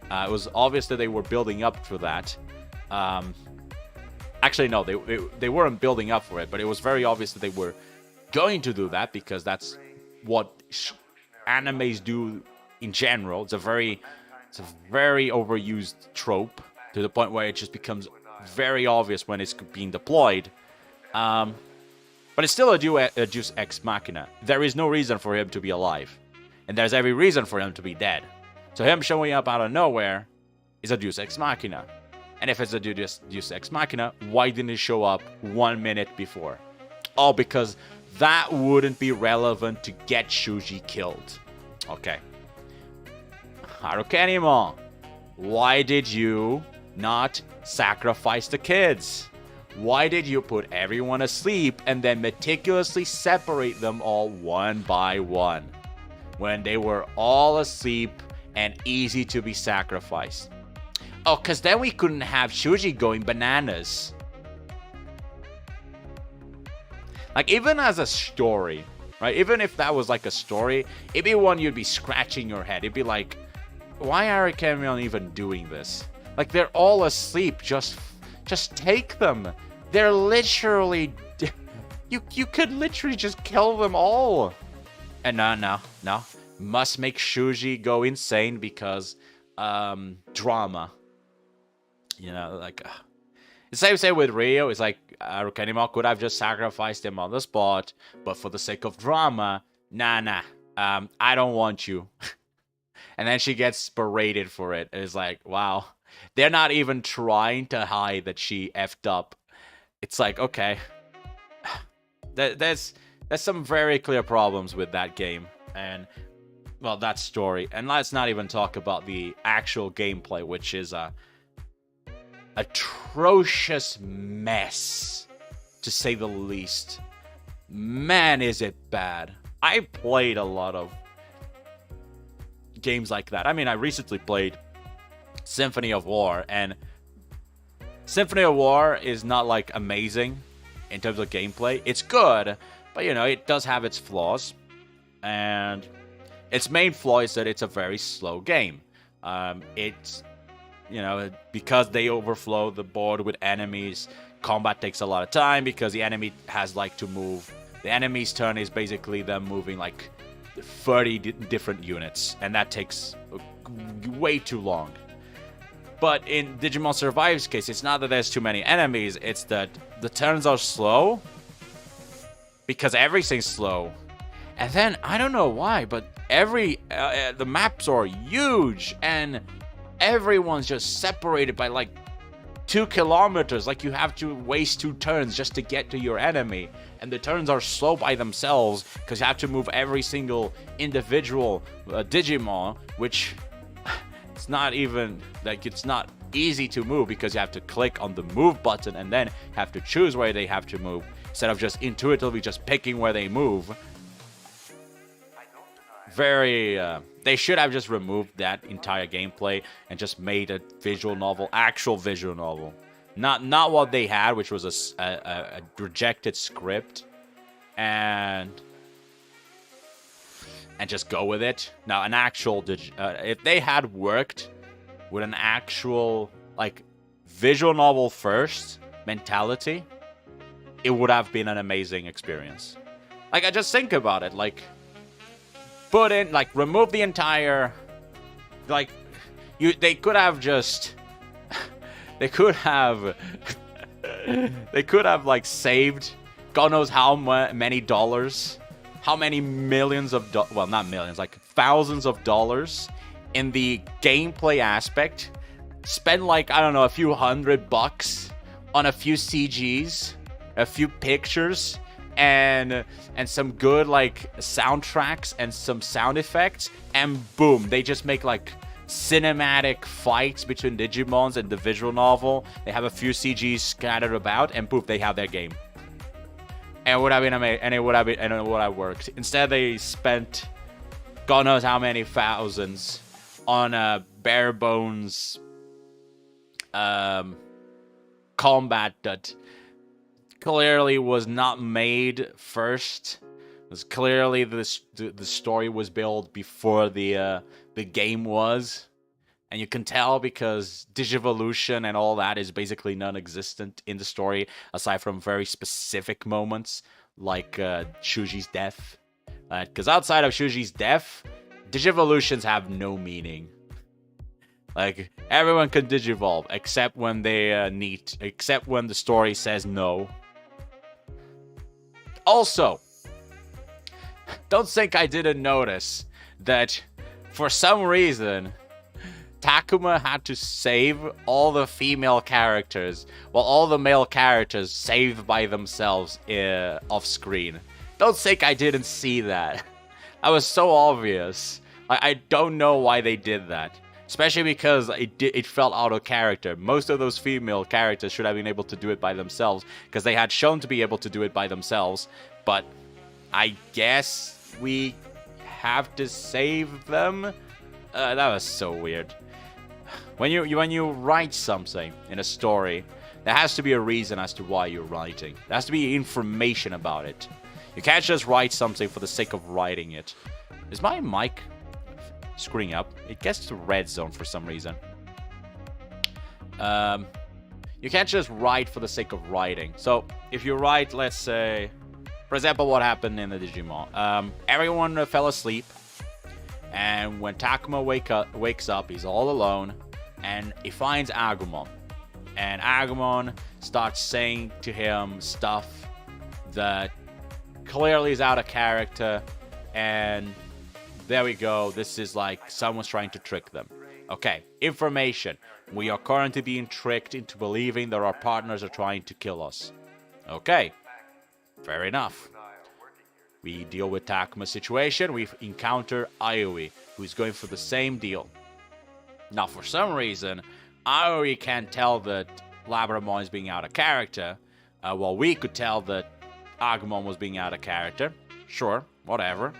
It was obvious that they were building up for that. Actually, no, they weren't building up for it, but it was very obvious that they were going to do that, because that's what animes do in general. It's a very overused trope, to the point where it just becomes very obvious when it's being deployed. But it's still a Deus Ex Machina. There is no reason for him to be alive, and there's every reason for him to be dead. So him showing up out of nowhere is a Deus Ex Machina. And if it's a Deus Ex Machina, why didn't he show up 1 minute before? Oh, because that wouldn't be relevant to get Shuji killed. Okay. Harukenimon, why did you not sacrifice the kids? Why did you put everyone asleep and then meticulously separate them all one by one, when they were all asleep and easy to be sacrificed? Oh, because then we couldn't have Shuji going bananas. Like, even as a story, right? Even if that was like a story, it'd be one you'd be scratching your head. It'd be like, why are Arikamion even doing this? Like, they're all asleep. Just take them. They're literally... You could literally just kill them all. And no. Must make Shuji go insane because drama. You know, like... the same with Rio. It's like, Arukenimon could have just sacrificed him on the spot, but for the sake of drama, nah, I don't want you. And then she gets berated for it. It's like, wow. They're not even trying to hide that she effed up. It's like, okay. There's some very clear problems with that game. And, well, that story. And let's not even talk about the actual gameplay, which is a atrocious mess, to say the least. Man, is it bad. I played a lot of games like that. I mean, I recently played Symphony of War, and Symphony of War is not like amazing in terms of gameplay. It's good, but you know, it does have its flaws, and its main flaw is that it's a very slow game. It's, you know, because they overflow the board with enemies, combat takes a lot of time because the enemy has like to move. The enemy's turn is basically them moving like 30 different units, and that takes way too long. But in Digimon Survive's case, it's not that there's too many enemies, it's that the turns are slow because everything's slow. And then, I don't know why, but the maps are huge, and everyone's just separated by like 2 kilometers. Like, you have to waste 2 turns just to get to your enemy, and the turns are slow by themselves because you have to move every single individual Digimon, which it's not even like, it's not easy to move because you have to click on the move button and then have to choose where they have to move instead of just intuitively just picking where they move. Very they should have just removed that entire gameplay and just made a visual novel, actual visual novel. Not what they had, which was a rejected script, and just go with it. Now, an actual if they had worked with an actual like visual novel first mentality, it would have been an amazing experience. Like, I just think about it, like, put in, like, remove the entire, like, they could have just They could have they could have like saved God knows how many dollars, how many millions of well, not millions, like thousands of dollars in the gameplay aspect. Spend like, I don't know, a few $100 on a few CGs, a few pictures, and some good like soundtracks and some sound effects, and boom, they just make like cinematic fights between Digimons and the visual novel. They have a few CGs scattered about, and poof, they have their game. And it would have been amazing, and it would have worked. Instead, they spent God knows how many thousands on a bare bones combat that clearly was not made first. It was clearly the story was built before the game was, and you can tell because Digivolution and all that is basically non-existent in the story, aside from very specific moments like Shuji's death. Because outside of Shuji's death, Digivolutions have no meaning. Like, everyone can Digivolve except when they except when the story says no. Also, don't think I didn't notice that for some reason Takuma had to save all the female characters while all the male characters saved by themselves off screen. Don't think I didn't see that. That was so obvious. I don't know why they did that. Especially because it felt out of character. Most of those female characters should have been able to do it by themselves, because they had shown to be able to do it by themselves. But I guess we have to save them? That was so weird. When you write something in a story, there has to be a reason as to why you're writing. There has to be information about it. You can't just write something for the sake of writing it. Is my mic screwing up? It gets to red zone for some reason. You can't just write for the sake of writing. So if you write, let's say, for example, what happened in the Digimon. Everyone fell asleep, and when Takuma wakes up, he's all alone, and he finds Agumon. And Agumon starts saying to him stuff that clearly is out of character, and there we go. This is like someone's trying to trick them. Okay, information. We are currently being tricked into believing that our partners are trying to kill us. Okay, fair enough. We deal with Takuma's situation. We encounter Aoi, who's going for the same deal. Now, for some reason, Aoi can't tell that Labramon is being out of character, while we could tell that Agumon was being out of character. Sure, whatever.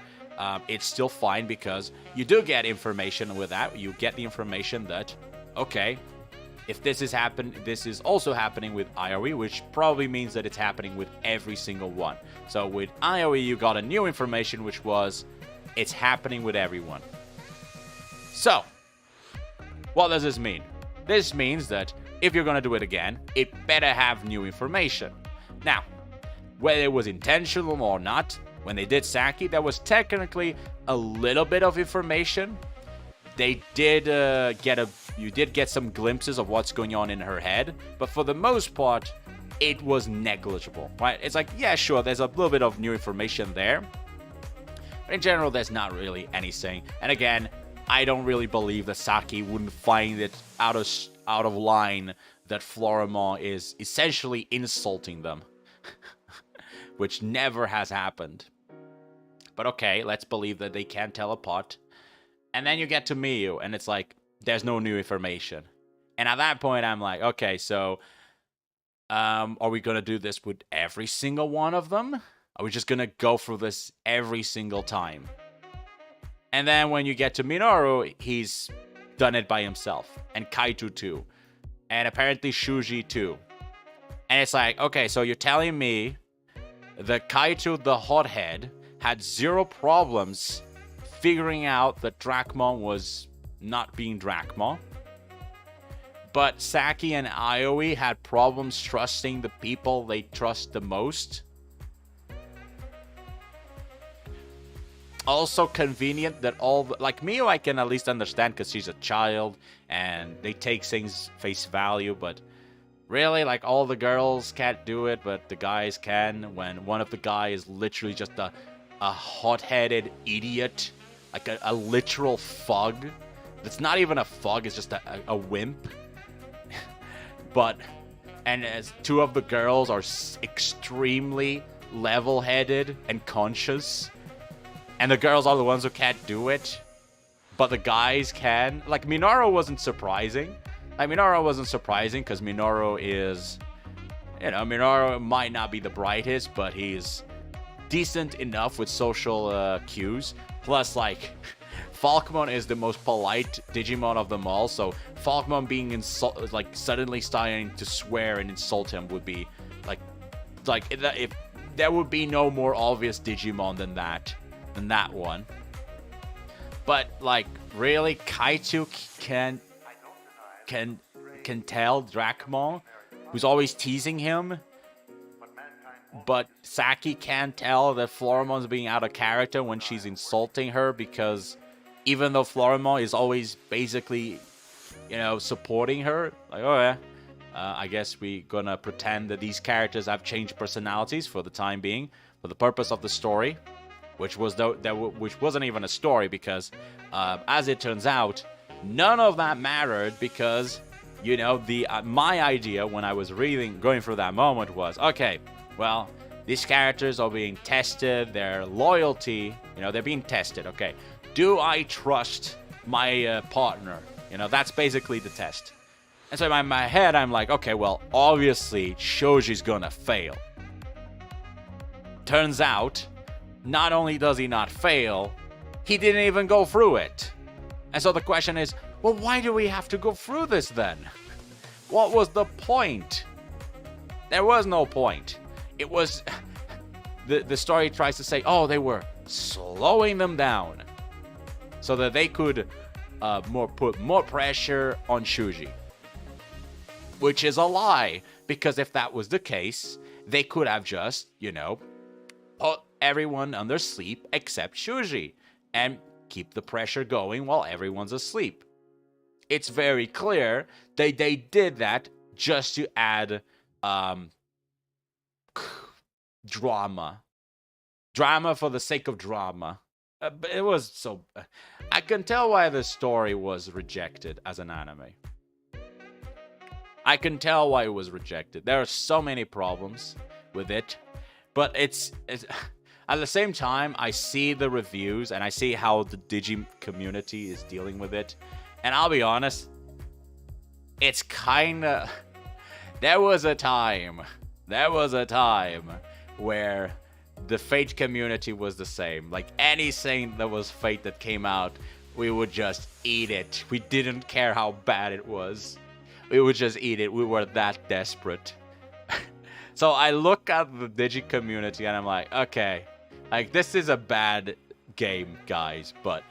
It's still fine because you do get information with that. You get the information that, okay, if this is also happening with Aoi, which probably means that it's happening with every single one. So with Aoi, you got a new information, which was it's happening with everyone. So, what does this mean? This means that if you're gonna do it again, it better have new information. Now, whether it was intentional or not, when they did Saki, there was technically a little bit of information. They did you did get some glimpses of what's going on in her head, but for the most part, it was negligible, right? It's like, yeah, sure, there's a little bit of new information there, but in general, there's not really anything. And again, I don't really believe that Saki wouldn't find it out of line that Floramon is essentially insulting them, which never has happened. But okay, let's believe that they can tell apart. And then you get to Miyu, and it's like, there's no new information. And at that point, I'm like, okay, so are we going to do this with every single one of them? Are we just going to go through this every single time? And then when you get to Minoru, he's done it by himself. And Kaito too. And apparently Shuji too. And it's like, okay, so you're telling me that Kaito the hothead had zero problems figuring out that Dracmon was not being Dracmon, but Saki and Aoi had problems trusting the people they trust the most. also convenient that like Mio I can at least understand because she's a child and they take things face value, but really, like, all the girls can't do it, but the guys can, when one of the guys is literally just a hot-headed idiot, like a literal thug. It's not even a thug, it's just a wimp. And as two of the girls are extremely level-headed and conscious, and the girls are the ones who can't do it, but the guys can. Like, Minoru wasn't surprising. Minoru wasn't surprising because Minoru is, Minoru might not be the brightest, but he's decent enough with social cues. Plus, like, Falkmon is the most polite Digimon of them all, so Falkmon being suddenly starting to swear and insult him would be if there would be no more obvious Digimon than that one. But like, really, Kaito can tell Dracmon, who's always teasing him, but Saki can't tell that Floramon's being out of character when she's insulting her, because even though Floramon is always basically, supporting her, like, oh yeah, I guess we gonna pretend that these characters have changed personalities for the time being, for the purpose of the story, which wasn't even a story, because as it turns out, none of that mattered, because my idea when I was going through that moment was, okay, well, these characters are being tested, their loyalty, they're being tested. Okay, do I trust my partner? That's basically the test. And so in my head, I'm like, okay, well, obviously Shoji's gonna fail. Turns out, not only does he not fail, he didn't even go through it. And so the question is, well, why do we have to go through this then? What was the point? There was no point. It was... The story tries to say, oh, they were slowing them down so that they could put more pressure on Shuji. Which is a lie, because if that was the case, they could have just, put everyone under sleep except Shuji and keep the pressure going while everyone's asleep. It's very clear they did that just to add drama for the sake of drama. But it was so... I can tell why the story was rejected as an anime. I can tell why it was rejected. There are so many problems with it, but it's at the same time, I see the reviews and I see how the Digi community is dealing with it, and I'll be honest, it's kinda... There was a time where the Fate community was the same. Like, anything that was Fate that came out, we would just eat it. We didn't care how bad it was. We would just eat it. We were that desperate. So I look at the Digi community and I'm like, okay, like, this is a bad game, guys, but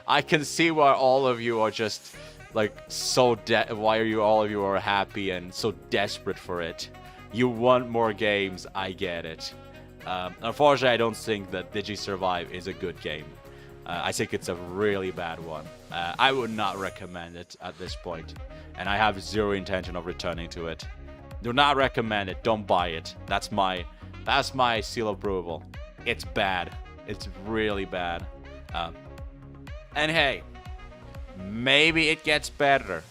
I can see why all of you are just like why all of you are happy and so desperate for it. You want more games, I get it. Unfortunately, I don't think that Digi Survive is a good game. I think it's a really bad one. I would not recommend it at this point, and I have zero intention of returning to it. Do not recommend it. Don't buy it. That's my seal of approval. It's bad. It's really bad. And hey, maybe it gets better.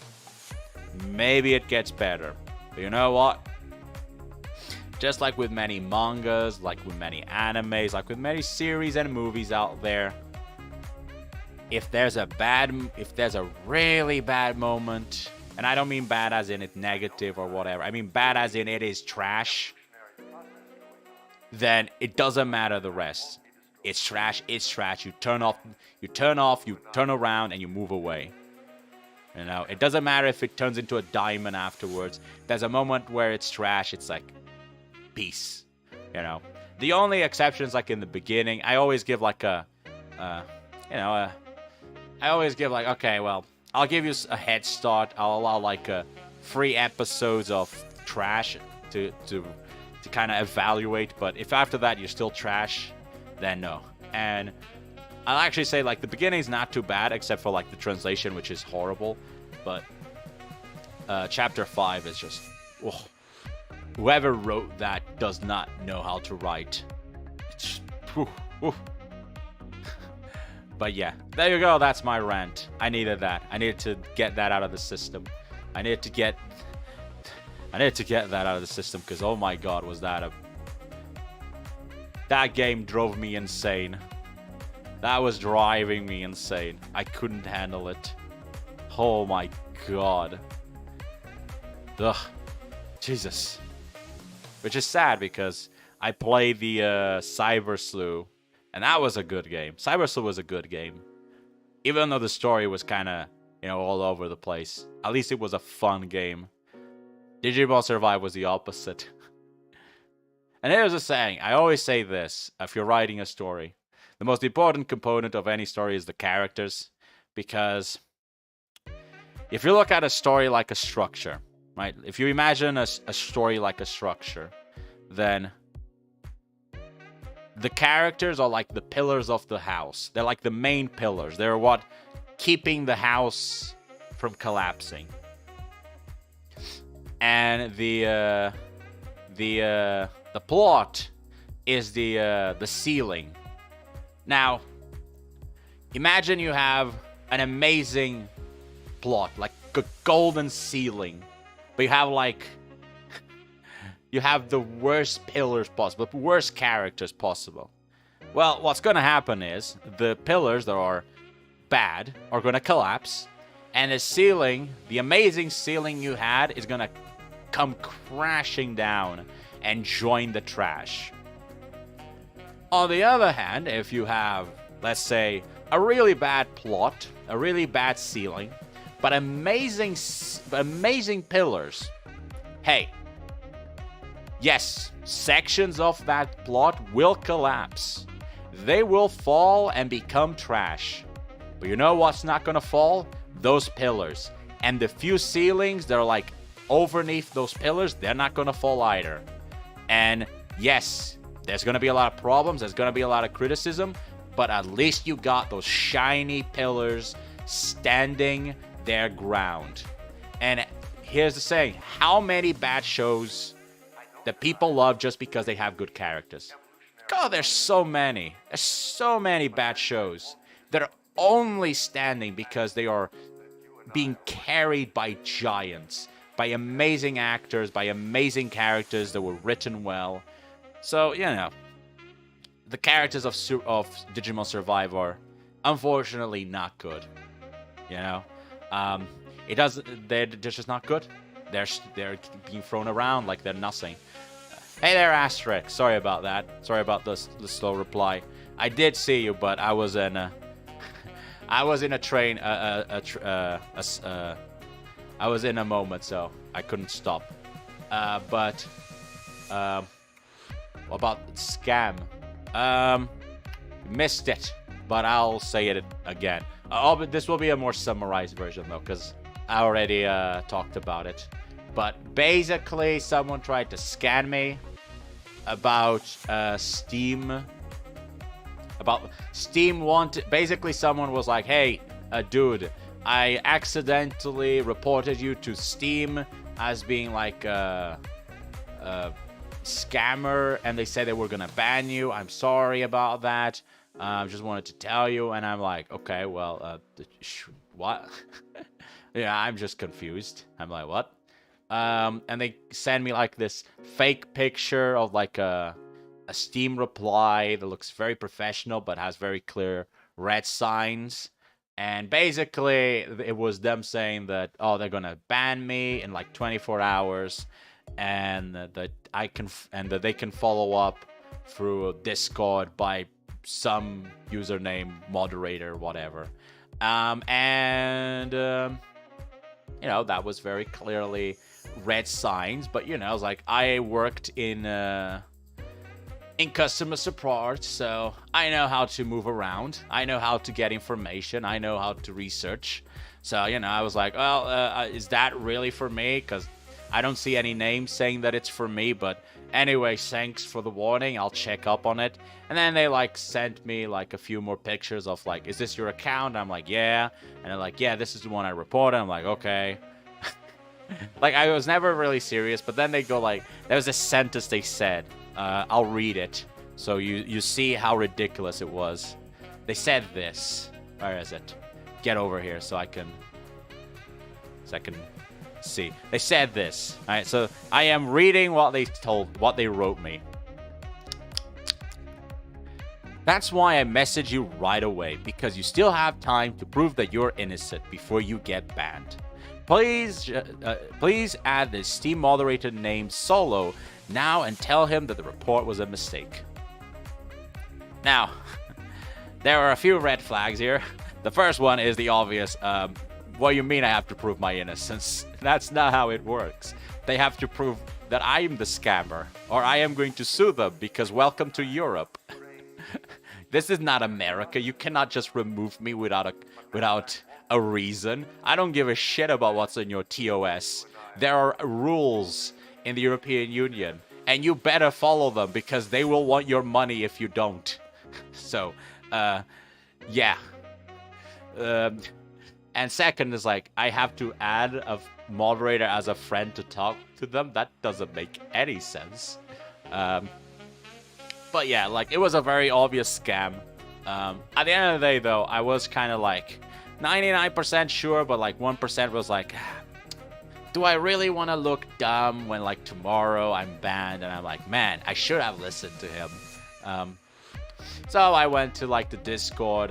Maybe it gets better. But you know what? Just like with many mangas, like with many animes, like with many series and movies out there, if there's a really bad moment, and I don't mean bad as in it's negative or whatever, I mean bad as in it is trash, then it doesn't matter the rest. It's trash, it's trash. You turn off, you turn around, and you move away. It doesn't matter if it turns into a diamond afterwards. There's a moment where it's trash, it's like, peace. The only exceptions, like in the beginning, I always give like okay, well, I'll give you a head start. I'll allow like 3 episodes of trash to kind of evaluate. But if after that you're still trash, then no. And I'll actually say, like, the beginning's not too bad, except for, like, the translation, which is horrible. But chapter 5 is just... Oh, whoever wrote that does not know how to write. It's, whew, whew. But yeah, there you go. That's my rant. I needed that. I needed to get that out of the system. I needed to get that out of the system because, oh my god, was that a... That game drove me insane. That was driving me insane. I couldn't handle it. Oh my god. Ugh. Jesus. Which is sad because I played the Cyber Slew, and that was a good game. Cyber Slew was a good game. Even though the story was kind of, you know, all over the place. At least it was a fun game. Digimon Survive was the opposite. And here's a saying. I always say this if you're writing a story. The most important component of any story is the characters. Because if you look at a story like a structure, right? If you imagine a story like a structure, then the characters are like the pillars of the house. They're like the main pillars. They're what keeping the house from collapsing. And the plot is the ceiling. Now, imagine you have an amazing plot, like a golden ceiling, but you have like you have the worst pillars possible, the worst characters possible. Well, what's gonna happen is the pillars that are bad are gonna collapse, and the ceiling, the amazing ceiling you had, is gonna come crashing down and join the trash. On the other hand, if you have, let's say, a really bad plot, a really bad ceiling, but amazing pillars, hey, yes, sections of that plot will collapse. They will fall and become trash. But you know what's not gonna fall? Those pillars. And the few ceilings that are like underneath those pillars, they're not gonna fall either. And yes, there's gonna be a lot of problems, there's gonna be a lot of criticism, but at least you got those shiny pillars standing their ground. And here's the saying, how many bad shows that people love just because they have good characters? God, there's so many. There's so many bad shows that are only standing because they are being carried by giants, by amazing actors, by amazing characters that were written well. So, you know, the characters of Digimon Survive are unfortunately not good. You know, they're just not good. They're being thrown around like they're nothing. Hey there, Asterisk. Sorry about that. Sorry about the slow reply. I did see you, but I was in a train. I was in a moment, so I couldn't stop. But what about scam? Missed it, but I'll say it again. But this will be a more summarized version though, because I already talked about it. But basically, someone tried to scam me about Steam. About Steam wanted. Basically, someone was like, "Hey, dude, I accidentally reported you to Steam as being like a scammer, and they said they were gonna ban you. I'm sorry about that. Just wanted to tell you." And I'm like, "Okay, well, what?" Yeah, I'm just confused. I'm like, "What?" And they send me like this fake picture of like a Steam reply that looks very professional but has very clear red signs. And basically, it was them saying that, oh, they're gonna ban me in like 24 hours, and that that they can follow up through Discord by some username, moderator, whatever. You know, that was very clearly red signs. But you know, I was like, I worked in customer support, so I know how to move around. I know how to get information. I know how to research. So, you know, I was like, well, is that really for me? Because I don't see any names saying that it's for me, but Anyway, thanks for the warning. I'll check up on it. And then they like sent me like a few more pictures of like, is this your account? I'm like, yeah. And they're like, yeah, this is the one I reported. I'm like, okay. Like, I was never really serious, but then they go like, there was a sentence they said. I'll read it, so you see how ridiculous it was. They said this. Where is it? Get over here so I can see. They said this. All right, so I am reading what they wrote me. That's why I message you right away, because you still have time to prove that you're innocent before you get banned. Please add the Steam moderator named Solo now and tell him that the report was a mistake. Now, there are a few red flags here. The first one is the obvious, what do you mean I have to prove my innocence? That's not how it works. They have to prove that I'm the scammer, or I am going to sue them, because welcome to Europe. This is not America. You cannot just remove me without a reason. I don't give a shit about what's in your TOS. There are rules in the European Union, and you better follow them, because they will want your money if you don't. So, yeah. And second is like, I have to add a moderator as a friend to talk to them. That doesn't make any sense. But yeah, like, it was a very obvious scam. At the end of the day, though, I was kind of like 99% sure, but like 1% was like, do I really want to look dumb when like tomorrow I'm banned? And I'm like, man, I should have listened to him. So I went to like the Discord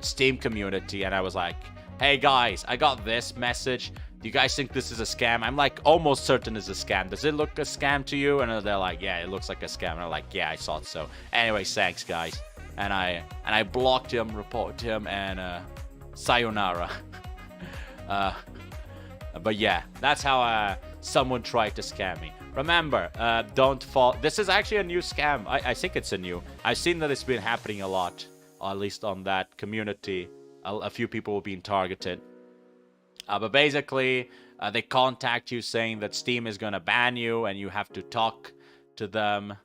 Steam community, and I was like, hey guys, I got this message. Do you guys think this is a scam? I'm like almost certain it's a scam. Does it look a scam to you? And they're like, yeah, it looks like a scam. And I'm like, yeah, I thought so. Anyway, thanks guys. And I blocked him, reported him, and sayonara. But yeah, that's how someone tried to scam me. Remember, don't fall. This is actually a new scam. I think it's a new. I've seen that it's been happening a lot, at least on that community. A few people were being targeted. But basically, they contact you saying that Steam is going to ban you, and you have to talk to them.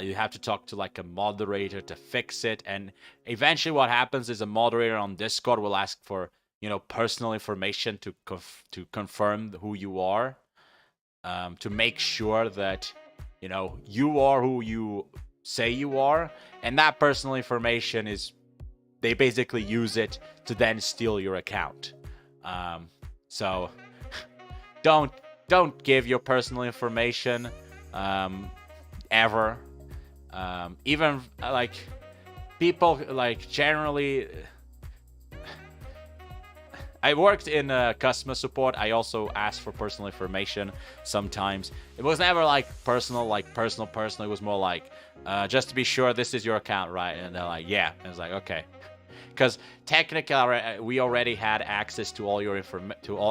You have to talk to like a moderator to fix it. And eventually what happens is a moderator on Discord will ask for, you know, personal information to confirm who you are. To make sure that, you know, you are who you say you are. And that personal information is, they basically use it to then steal your account. So don't give your personal information ever. Even like people like generally. I worked in customer support. I also asked for personal information sometimes. It was never like personal. It was more like, just to be sure this is your account, right? And they're like, yeah. And it's like, okay. Because technically, we already had access to all your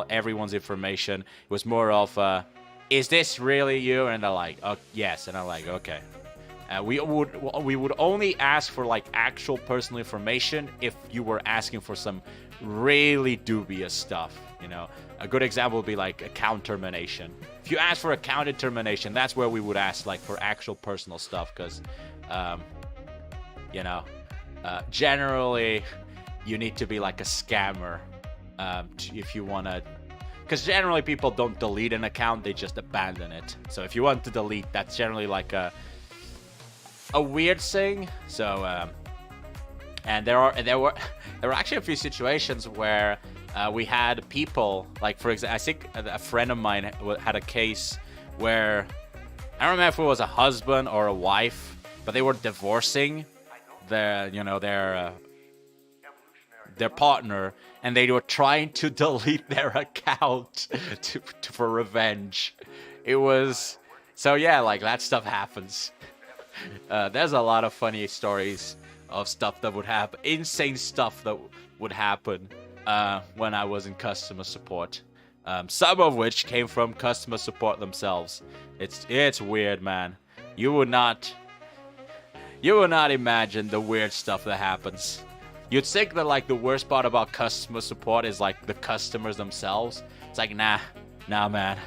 everyone's information. It was more of, is this really you? And they're like, oh, yes. And I'm like, okay. We would only ask for like actual personal information if you were asking for some really dubious stuff. You know, a good example would be like account termination. If you ask for account termination, that's where we would ask like for actual personal stuff, because you know, generally you need to be like a scammer if you want to, because generally people don't delete an account, they just abandon it. So if you want to delete, that's generally like a weird thing. So and there were actually a few situations where we had people, like for example, I think a friend of mine had a case where I don't remember if it was a husband or a wife, but they were divorcing their partner, and they were trying to delete their account for revenge. It was so, yeah, like that stuff happens. There's a lot of funny stories of stuff that would happen, insane stuff that would happen when I was in customer support. Some of which came from customer support themselves. It's weird, man. You would not imagine the weird stuff that happens. You'd think that like the worst part about customer support is like the customers themselves. It's like, nah, man.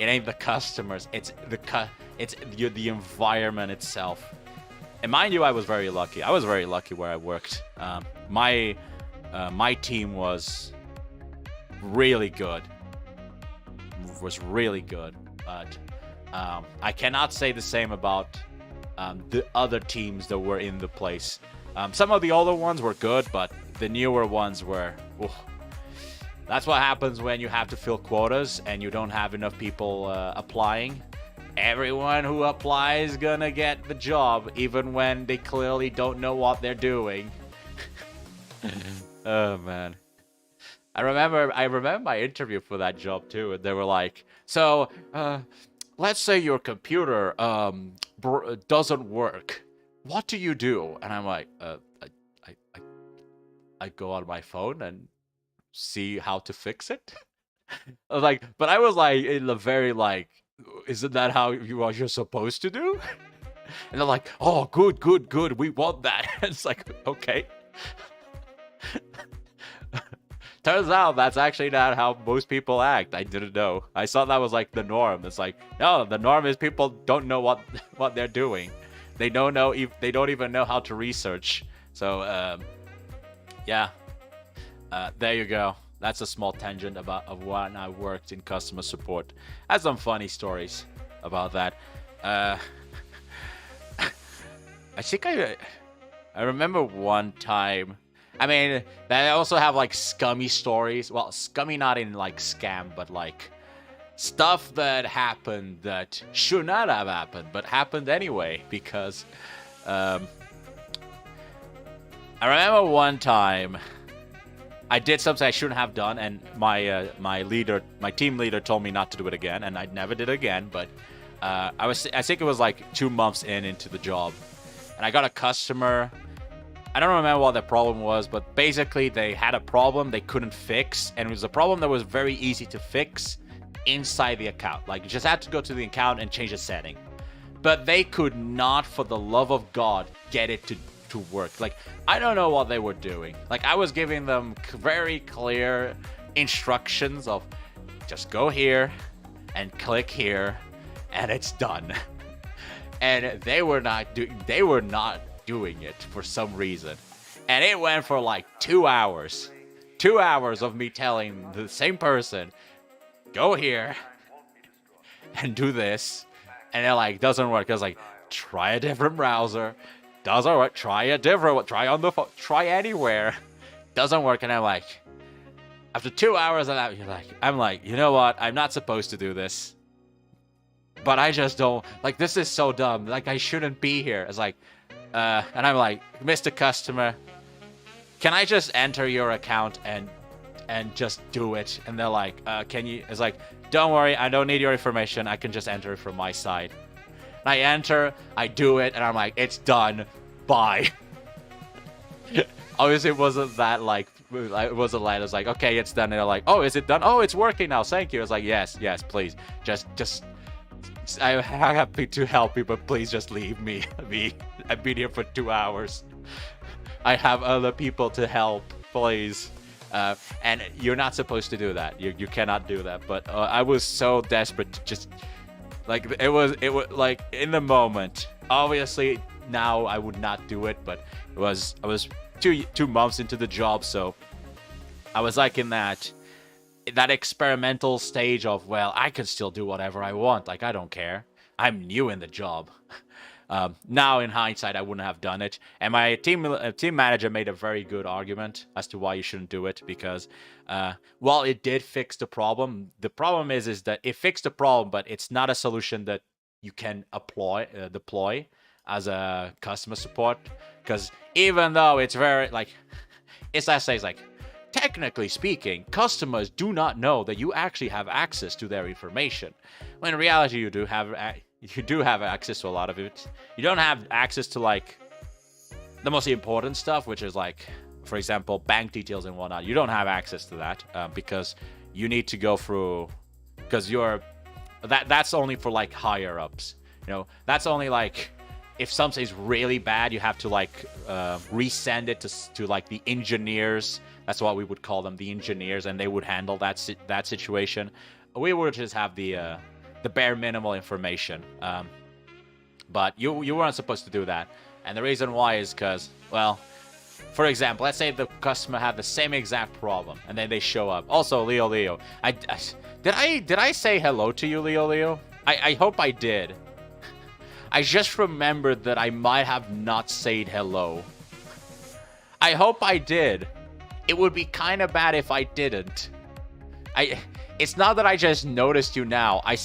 It ain't the customers. It's the environment itself. And mind you, I was very lucky. I was very lucky where I worked. My team was really good. But I cannot say the same about the other teams that were in the place. Some of the older ones were good, but the newer ones were... Ooh. That's what happens when you have to fill quotas and you don't have enough people applying. Everyone who applies gonna get the job, even when they clearly don't know what they're doing. Oh man, I remember my interview for that job too, and they were like, "So, let's say your computer doesn't work. What do you do?" And I'm like, I go on my phone and see how to fix it." I was like, but I was like in the very like, isn't that how you're supposed to do? And they're like, "Oh, good, we want that." It's like, okay. Turns out that's actually not how most people act. I didn't know. I thought that was like the norm. It's like, no, the norm is people don't know what they're doing. They don't know if they don't even know how to research. So yeah, there you go. That's a small tangent of when I worked in customer support. I had some funny stories about that. I think I remember one time. I mean, I also have like scummy stories. Well, scummy not in like scam, but like stuff that happened that should not have happened, but happened anyway. Because I remember one time I did something I shouldn't have done, and my team leader told me not to do it again, and I never did it again. But I think it was like 2 months into the job, and I got a customer. I don't remember what the problem was, but basically they had a problem they couldn't fix, and it was a problem that was very easy to fix inside the account. Like, you just had to go to the account and change the setting. But they could not, for the love of God, get it to work. Like, I don't know what they were doing. Like, I was giving them very clear instructions of just go here and click here, and it's done. And they were not doing it for some reason, and it went for like 2 hours. 2 hours of me telling the same person, go here and do this, and they're like, doesn't work. I was like, try a different browser. Doesn't work. Try a different one. Try on the phone. Try anywhere. Doesn't work. And I'm like, after 2 hours of that, I'm like, you know what? I'm not supposed to do this, but I just don't. Like, this is so dumb. Like, I shouldn't be here. It's like, and I'm like, Mr. Customer, can I just enter your account and just do it? And they're like, can you? It's like, don't worry, I don't need your information. I can just enter it from my side. And I enter, I do it, and I'm like, it's done. Bye. Obviously, it wasn't that like, it wasn't like, I was like, okay, it's done. And they're like, oh, is it done? Oh, it's working now. Thank you. I was like, yes, please. Just. I'm happy to help you, but please just leave me. I've been here for 2 hours. I have other people to help, please. And you're not supposed to do that. You cannot do that. But I was so desperate to just, like, it was like in the moment. Obviously now I would not do it, but I was 2 months into the job, so I was like in that experimental stage of, well, I can still do whatever I want. Like, I don't care. I'm new in the job. Now, in hindsight, I wouldn't have done it. And my team manager made a very good argument as to why you shouldn't do it. Because while it did fix the problem is that it fixed the problem, but it's not a solution that you can deploy as a customer support. Because even though it's very, like, it's like, technically speaking, customers do not know that you actually have access to their information. When in reality, you do have access to a lot of it. You don't have access to, like, the most important stuff, which is, like, for example, bank details and whatnot. You don't have access to that because you need to go through, because that's only for, like, higher ups. You know, that's only, like, if something's really bad, you have to, like, resend it to like the engineers. That's what we would call them, the engineers, and they would handle that situation. We would just have the the bare minimal information. But you weren't supposed to do that. And the reason why is because, well, for example, let's say the customer had the same exact problem, and then they show up. Also, Leo, did I say hello to you, Leo? I hope I did. I just remembered that I might have not said hello. I hope I did. It would be kind of bad if I didn't. It's not that I just noticed you now. I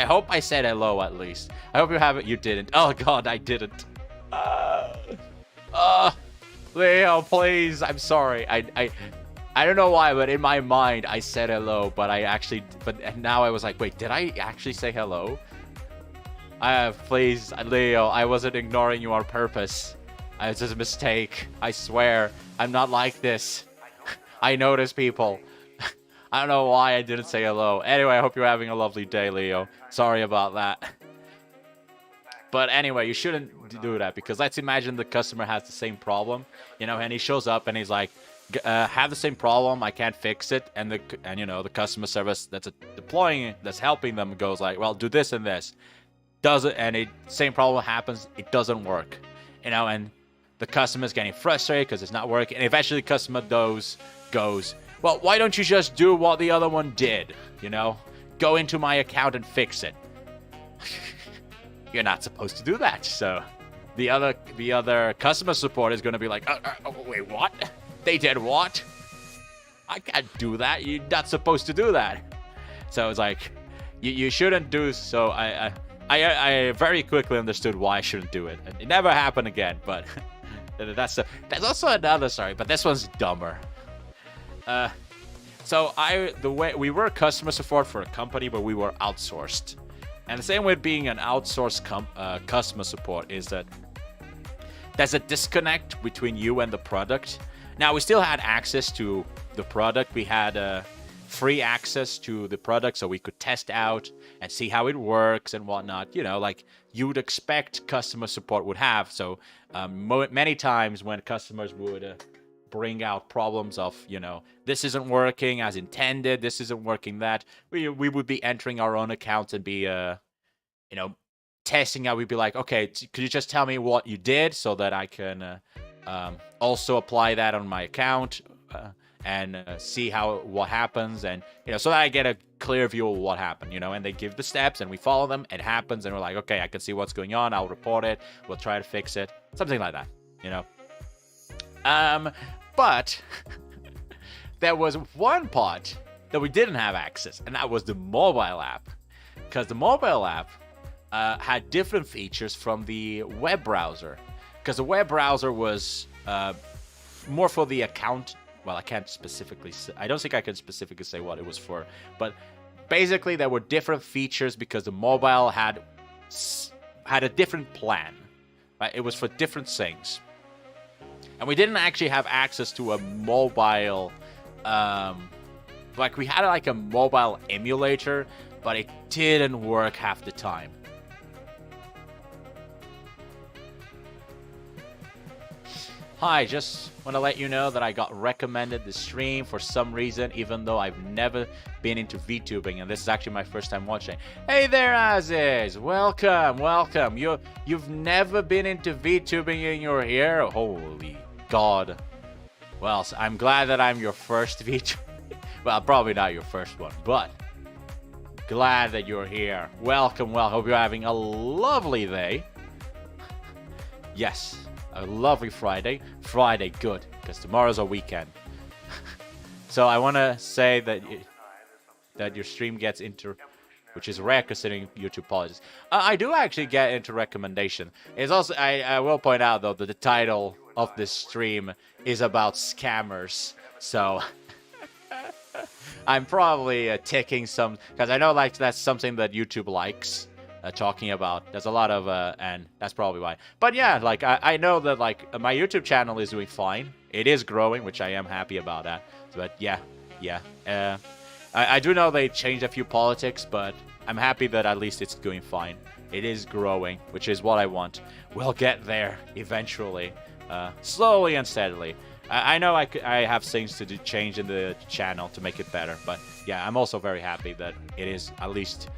hope I said hello at least. I hope you didn't. Oh god, I didn't. Leo, please. I'm sorry. I don't know why, but in my mind I said hello, but now I was like, wait, did I actually say hello? Please, Leo, I wasn't ignoring you on purpose. It was just a mistake. I swear. I'm not like this. I notice people. I don't know why I didn't say hello. Anyway, I hope you're having a lovely day, Leo. Sorry about that. But anyway, you shouldn't do that, because let's imagine the customer has the same problem, you know, and he shows up and he's like, have the same problem, I can't fix it, and the customer service that's that's helping them goes like, well, do this and this. Does it, and same problem happens, it doesn't work, you know, and the customer's getting frustrated because it's not working, and eventually the customer goes, well, why don't you just do what the other one did, you know? Go into my account and fix it. You're not supposed to do that, so the other customer support is going to be like, wait, what? They did what? I can't do that. You're not supposed to do that. So it's like, you shouldn't do so. I very quickly understood why I shouldn't do it. It never happened again, but that's also another story, but this one's dumber. So we were customer support for a company, but we were outsourced. And the same with being an outsourced customer support is that there's a disconnect between you and the product. Now, we still had access to the product. We had free access to the product, so we could test out and see how it works and whatnot, you know, like you would expect customer support would have. So many times when customers would bring out problems of, you know, this isn't working as intended, this isn't working that, we would be entering our own accounts and be, you know, testing out. We'd be like, okay, could you just tell me what you did so that I can also apply that on my account and see what happens, and, you know, so that I get a clear view of what happened, you know, and they give the steps and we follow them, it happens, and we're like, okay, I can see what's going on, I'll report it, we'll try to fix it, something like that, you know. But there was one part that we didn't have access, and that was the mobile app, because the mobile app had different features from the web browser, because the web browser was more for the account. Well, I can't specifically say, I don't think I can specifically say what it was for, but basically there were different features because the mobile had a different plan, right? It was for different things. And we didn't actually have access to a mobile, like we had like a mobile emulator, but it didn't work half the time. Hi, just want to let you know that I got recommended this stream for some reason, even though I've never been into VTubing, and this is actually my first time watching. Hey there, Aziz! Welcome. You've never been into VTubing and you're here? Holy God. Well, I'm glad that I'm your first VTuber. Well, probably not your first one, but glad that you're here. Welcome. Hope you're having a lovely day. Yes. A lovely Friday. Friday, good, because tomorrow's a weekend. So I want to say that your stream gets into, which is rare considering YouTube policies. I do actually get into recommendation. It's also, I will point out though that the title of this stream is about scammers. So I'm probably ticking some, because I know like that's something that YouTube likes. Talking about, there's a lot of and that's probably why, but yeah, like I know that like my YouTube channel is doing fine, it is growing, which I am happy about that, but yeah, I do know they changed a few politics, but I'm happy that at least it's doing fine. It is growing, which is what I want. We'll get there eventually, slowly and steadily. I know I have things to change in the channel to make it better, but yeah, I'm also very happy that it is at least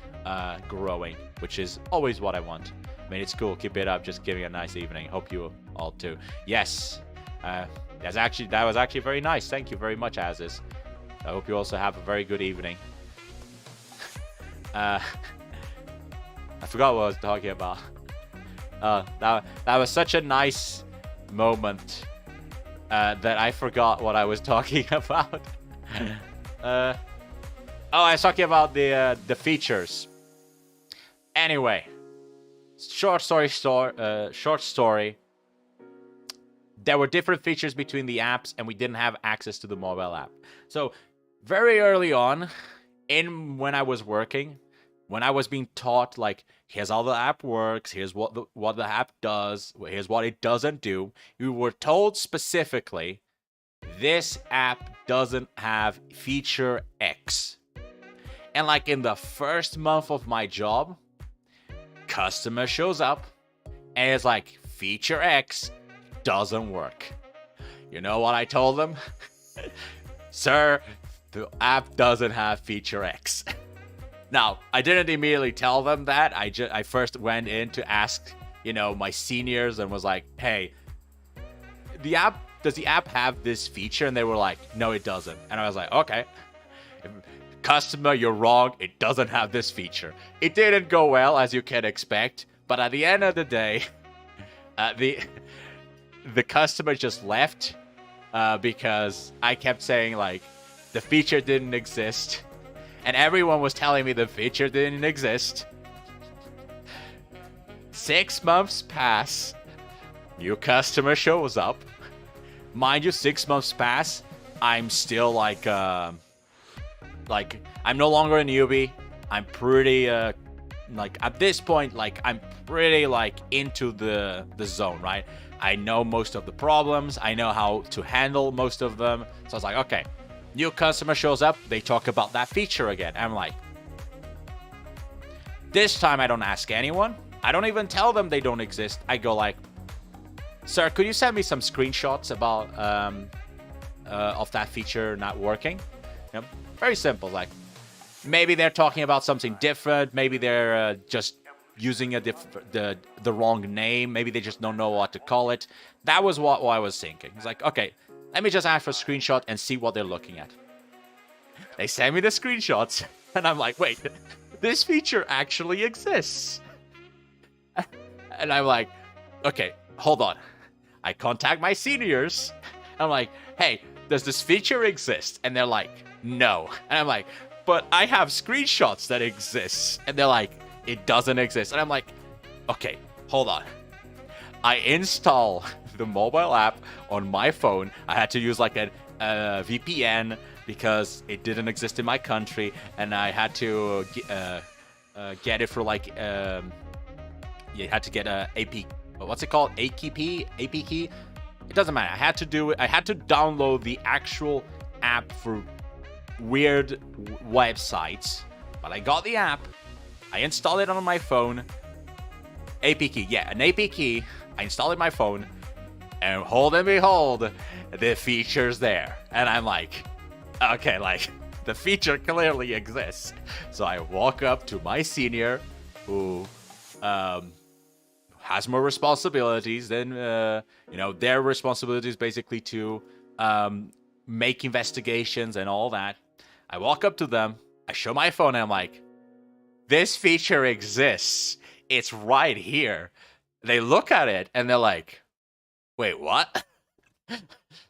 growing, which is always what I want. I mean, it's cool. Keep it up. Just give me a nice evening. Hope you all too. Yes, that was actually very nice. Thank you very much, Aziz. I hope you also have a very good evening. I forgot what I was talking about. That was such a nice moment that I forgot what I was talking about. I was talking about the features. Anyway, short story. There were different features between the apps, and we didn't have access to the mobile app. So very early on, when I was working, when I was being taught, like, here's how the app works, here's what the app does, here's what it doesn't do, we were told specifically, this app doesn't have feature X. And like in the first month of my job, customer shows up and it's like, feature X doesn't work. You know what I told them? Sir, the app doesn't have feature X. Now, I didn't immediately tell them that. I first went in to ask, my seniors and was like, hey, does the app have this feature? And they were like, no, it doesn't. And I was like, okay. Customer, you're wrong. It doesn't have this feature. It didn't go well, as you can expect. But at the end of the day, the customer just left because I kept saying, like, the feature didn't exist. And everyone was telling me the feature didn't exist. 6 months pass. New customer shows up. Mind you, 6 months pass. I'm still like I'm no longer a newbie. I'm pretty at this point, like, I'm pretty like into the zone, right? I know most of the problems. I know how to handle most of them. So I was like, okay. New customer shows up, they talk about that feature again. I'm like, this time I don't ask anyone. I don't even tell them they don't exist. I go like, sir, could you send me some screenshots about of that feature not working? Very simple. Like, maybe they're talking about something different. Maybe they're just using the wrong name. Maybe they just don't know what to call it. That was what I was thinking. It's like, okay, let me just ask for a screenshot and see what they're looking at. They send me the screenshots, and I'm like, wait, this feature actually exists. And I'm like, okay, hold on. I contact my seniors. I'm like, hey, does this feature exist? And they're like, no. And I'm like, but I have screenshots that exist. And they're like, it doesn't exist. And I'm like, okay, hold on. I install the mobile app on my phone. I had to use like a VPN because it didn't exist in my country, and I had to get it for like you had to get a AP. What's it called? AP key? It doesn't matter. I had to do it. I had to download the actual app for weird websites, but I got the app. I installed it on my phone. AP key, yeah, an AP key. I installed it on my phone. And hold and behold, the feature's there. And I'm like, okay, like, the feature clearly exists. So I walk up to my senior, who has more responsibilities than, their responsibilities basically to make investigations and all that. I walk up to them, I show my phone, and I'm like, this feature exists. It's right here. They look at it, and they're like, wait, what?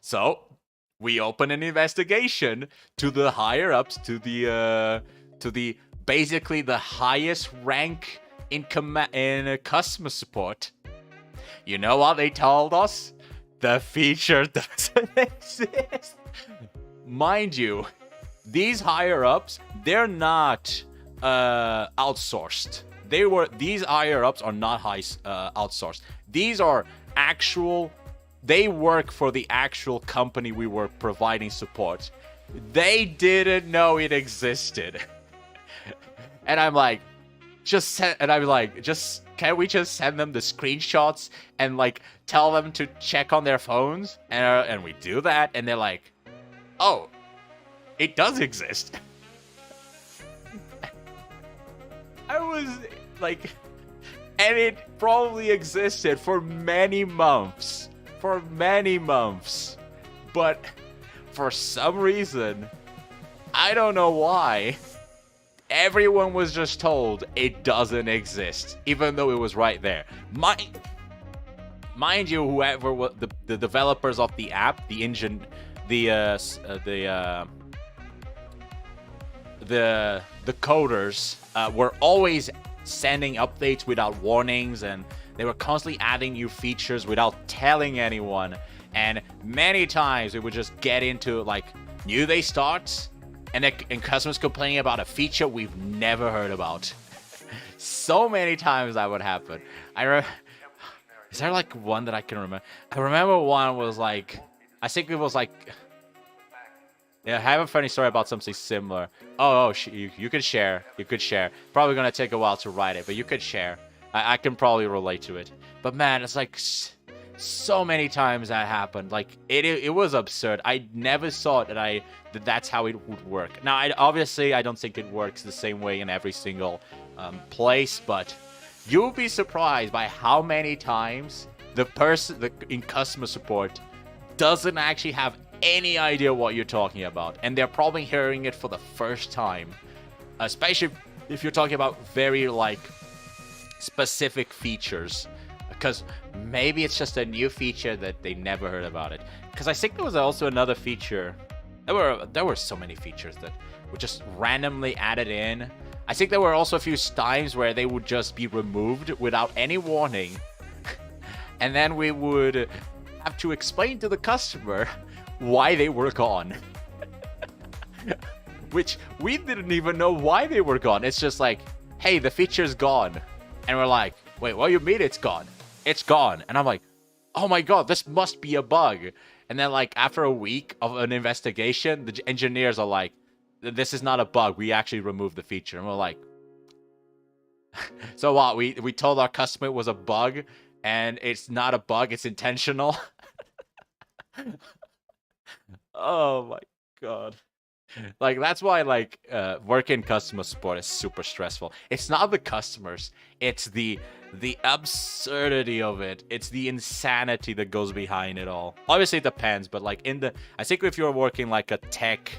So we open an investigation to the higher ups, to the basically the highest rank in customer support. You know what they told us? The feature doesn't exist. Mind you, these higher ups, they're not outsourced. These higher ups are not outsourced. These are actual. They work for the actual company we were providing support. They didn't know it existed. And I'm like, just send, and I'm like, just can we just send them the screenshots and like tell them to check on their phones, and we do that, and they're like, oh, it does exist. I was like, and it probably existed for many months, but for some reason, I don't know why, everyone was just told it doesn't exist, even though it was right there. Mind you, whoever was the developers of the app, the engine, the coders were always sending updates without warnings, and they were constantly adding new features without telling anyone. And many times we would just get into like new day starts, and customers complaining about a feature we've never heard about. So many times that would happen. Is there like one that I can remember? I remember one was like, I think it was like, yeah, I have a funny story about something similar. You could share. You could share. Probably gonna take a while to write it, but you could share. I can probably relate to it. But man, it's like so many times that happened. Like it was absurd. I never thought that that's how it would work. Now, obviously I don't think it works the same way in every single place, but you'll be surprised by how many times the person in customer support doesn't actually have any idea what you're talking about, and they're probably hearing it for the first time, especially if you're talking about very like specific features, because maybe it's just a new feature that they never heard about it. Because I think there was also another feature. There were so many features that were just randomly added in. I think there were also a few times where they would just be removed without any warning, and then we would have to explain to the customer why they were gone. Which we didn't even know why they were gone. It's just like, hey, the feature's gone. And we're like, wait, what do you mean it's gone? It's gone. And I'm like, oh my god, this must be a bug. And then like after a week of an investigation, the engineers are like, this is not a bug, we actually removed the feature. And we're like, so what, we told our customer it was a bug, and it's not a bug, it's intentional? Oh my god. Like, that's why like working customer support is super stressful. It's not the customers, it's the absurdity of it. It's the insanity that goes behind it all. Obviously it depends, but like I think if you're working like a tech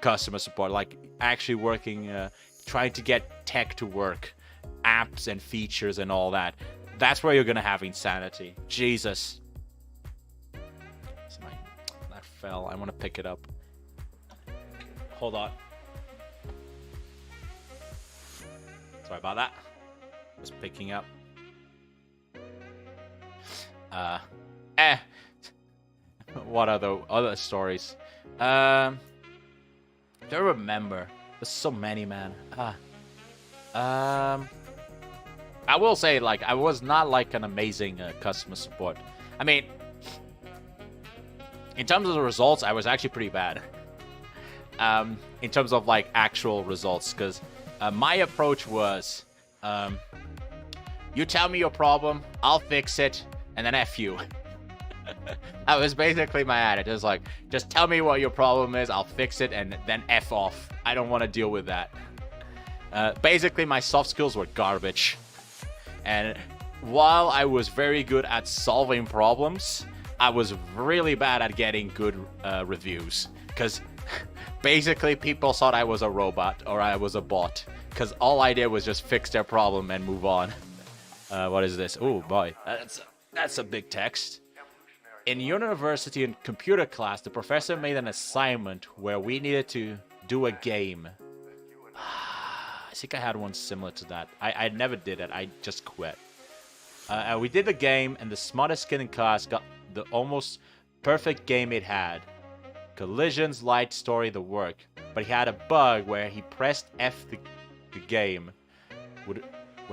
customer support, like actually working trying to get tech to work, apps and features and all that, that's where you're gonna have insanity. Jesus. That fell. I want to pick it up. Hold on. Sorry about that. Just picking up. What other stories? Don't remember. There's so many, man. I will say, like, I was not like an amazing customer support. I mean, in terms of the results, I was actually pretty bad. In terms of like actual results, because my approach was, you tell me your problem, I'll fix it, and then F you. That was basically my attitude. It was like, just tell me what your problem is, I'll fix it, and then F off. I don't want to deal with that. Basically, my soft skills were garbage. And while I was very good at solving problems, I was really bad at getting good reviews. Because basically, people thought I was a robot or I was a bot. Because all I did was just fix their problem and move on. What is this? Oh boy, that's a big text. In university and computer class, the professor made an assignment where we needed to do a game. I think I had one similar to that. I never did it. I just quit. We did the game, and the smartest kid in class got the almost perfect game it had. Collisions, light, story, the work. But he had a bug where he pressed F the game. When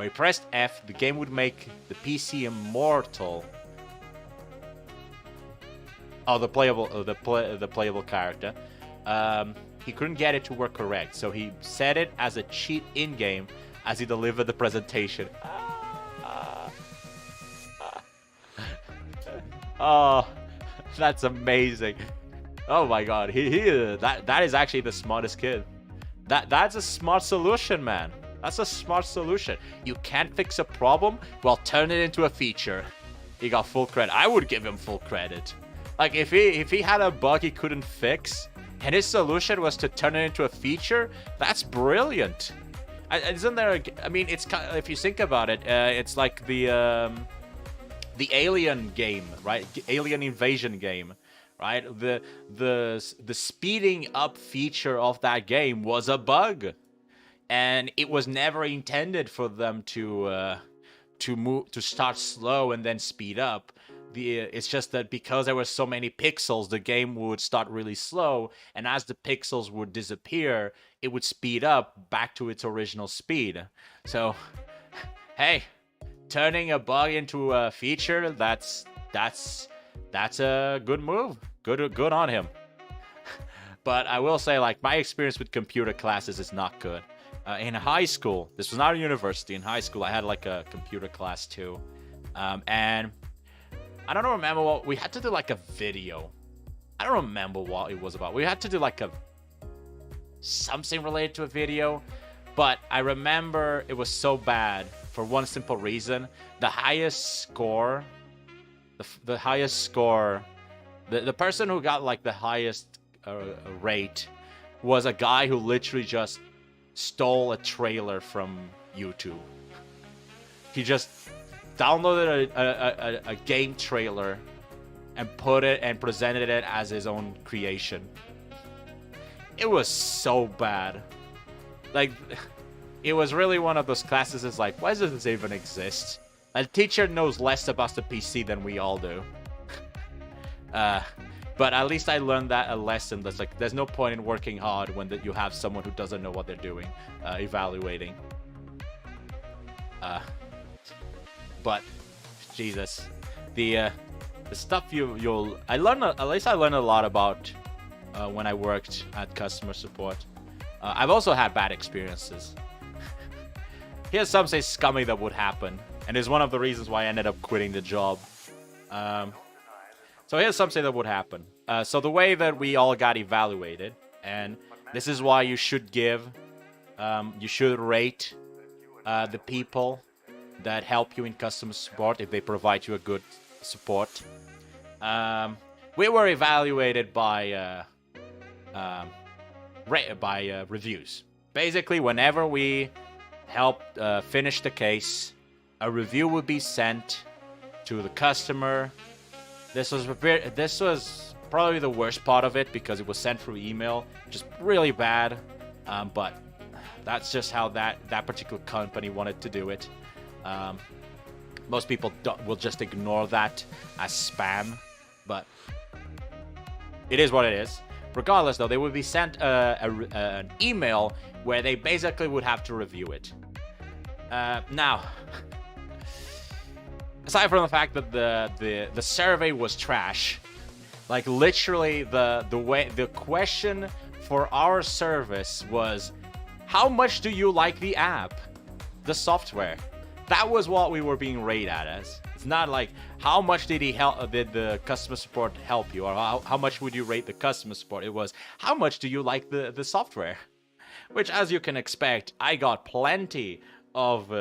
he pressed F, the game would make the PC immortal. Oh, the playable character. He couldn't get it to work correct, so he set it as a cheat in-game as he delivered the presentation. Oh, that's amazing. Oh my god, that is actually the smartest kid. That's a smart solution, man. That's a smart solution. You can't fix a problem, well, turn it into a feature. He got full credit. I would give him full credit. Like, if he had a bug he couldn't fix, and his solution was to turn it into a feature, that's brilliant. Isn't there? I mean, it's kind of, if you think about it, it's like the Alien game, right? Alien Invasion game, right? The speeding up feature of that game was a bug, and it was never intended for them to start slow and then speed up. It's just that because there were so many pixels, the game would start really slow, and as the pixels would disappear, it would speed up back to its original speed. So, hey, turning a bug into a feature, that's a good move. Good on him. But I will say, like, my experience with computer classes is not good. In high school, this was not a university. In high school, I had like a computer class too, and I don't remember what we had to do. Like a video. I don't remember what it was about. We had to do like something related to a video, but I remember it was so bad for one simple reason: the highest score, the person who got like the highest rate was a guy who literally just stole a trailer from YouTube. He just downloaded a game trailer and presented it as his own creation. It was so bad. Like, it was really one of those classes that's like, why does this even exist? A teacher knows less about the PC than we all do. But at least I learned that a lesson that's like, there's no point in working hard when you have someone who doesn't know what they're doing, evaluating. But Jesus, the stuff I learned at least I learned a lot about when I worked at customer support. I've also had bad experiences. Here's something scummy that would happen, and is one of the reasons why I ended up quitting the job. So here's something that would happen. So the way that we all got evaluated, and this is why you should rate the people that help you in customer support if they provide you a good support. We were evaluated by reviews. Basically, whenever we helped finish the case, a review would be sent to the customer. This was probably the worst part of it because it was sent through email, which is really bad. But that's just how that particular company wanted to do it. Most people will just ignore that as spam, but it is what it is. Regardless, though, they would be sent an email where they basically would have to review it. Now, aside from the fact that the survey was trash, like literally the question for our service was, how much do you like the app, the software? That was what we were being rated as. It's not like how much did the customer support help you, or how much would you rate the customer support. It was, how much do you like the software? Which, as you can expect, I got plenty of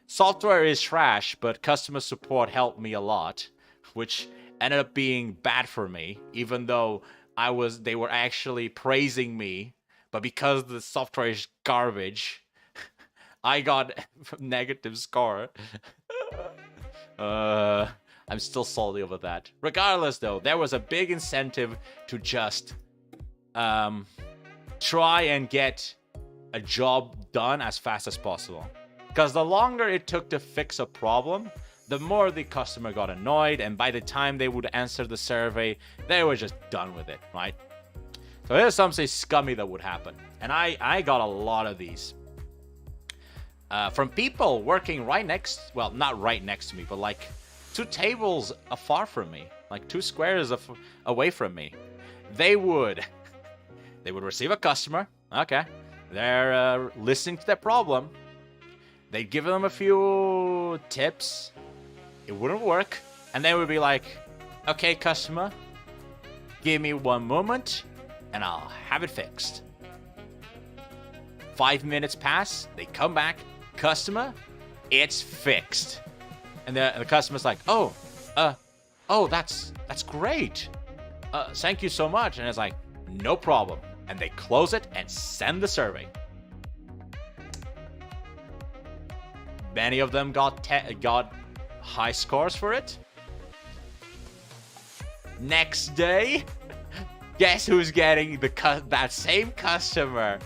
software is trash, but customer support helped me a lot, which ended up being bad for me, even though they were actually praising me, but because the software is garbage, I got a negative score. I'm still salty over that. Regardless, though, there was a big incentive to just try and get a job done as fast as possible. Because the longer it took to fix a problem, the more the customer got annoyed, and by the time they would answer the survey, they were just done with it, right? So here's something scummy that would happen. And I got a lot of these. From people working not right next to me, but like 2 tables afar from me, like 2 squares away from me. They would receive a customer. Okay, they're listening to their problem. they'd give them a few tips. It wouldn't work. And they would be like, okay, customer, give me 1 moment and I'll have it fixed. 5 minutes pass, they come back, customer, it's fixed. And the customer's like, oh, that's great. Thank you so much. And it's like, no problem. And they close it and send the survey. Many of them got high scores for it. Next day, guess who's getting that same customer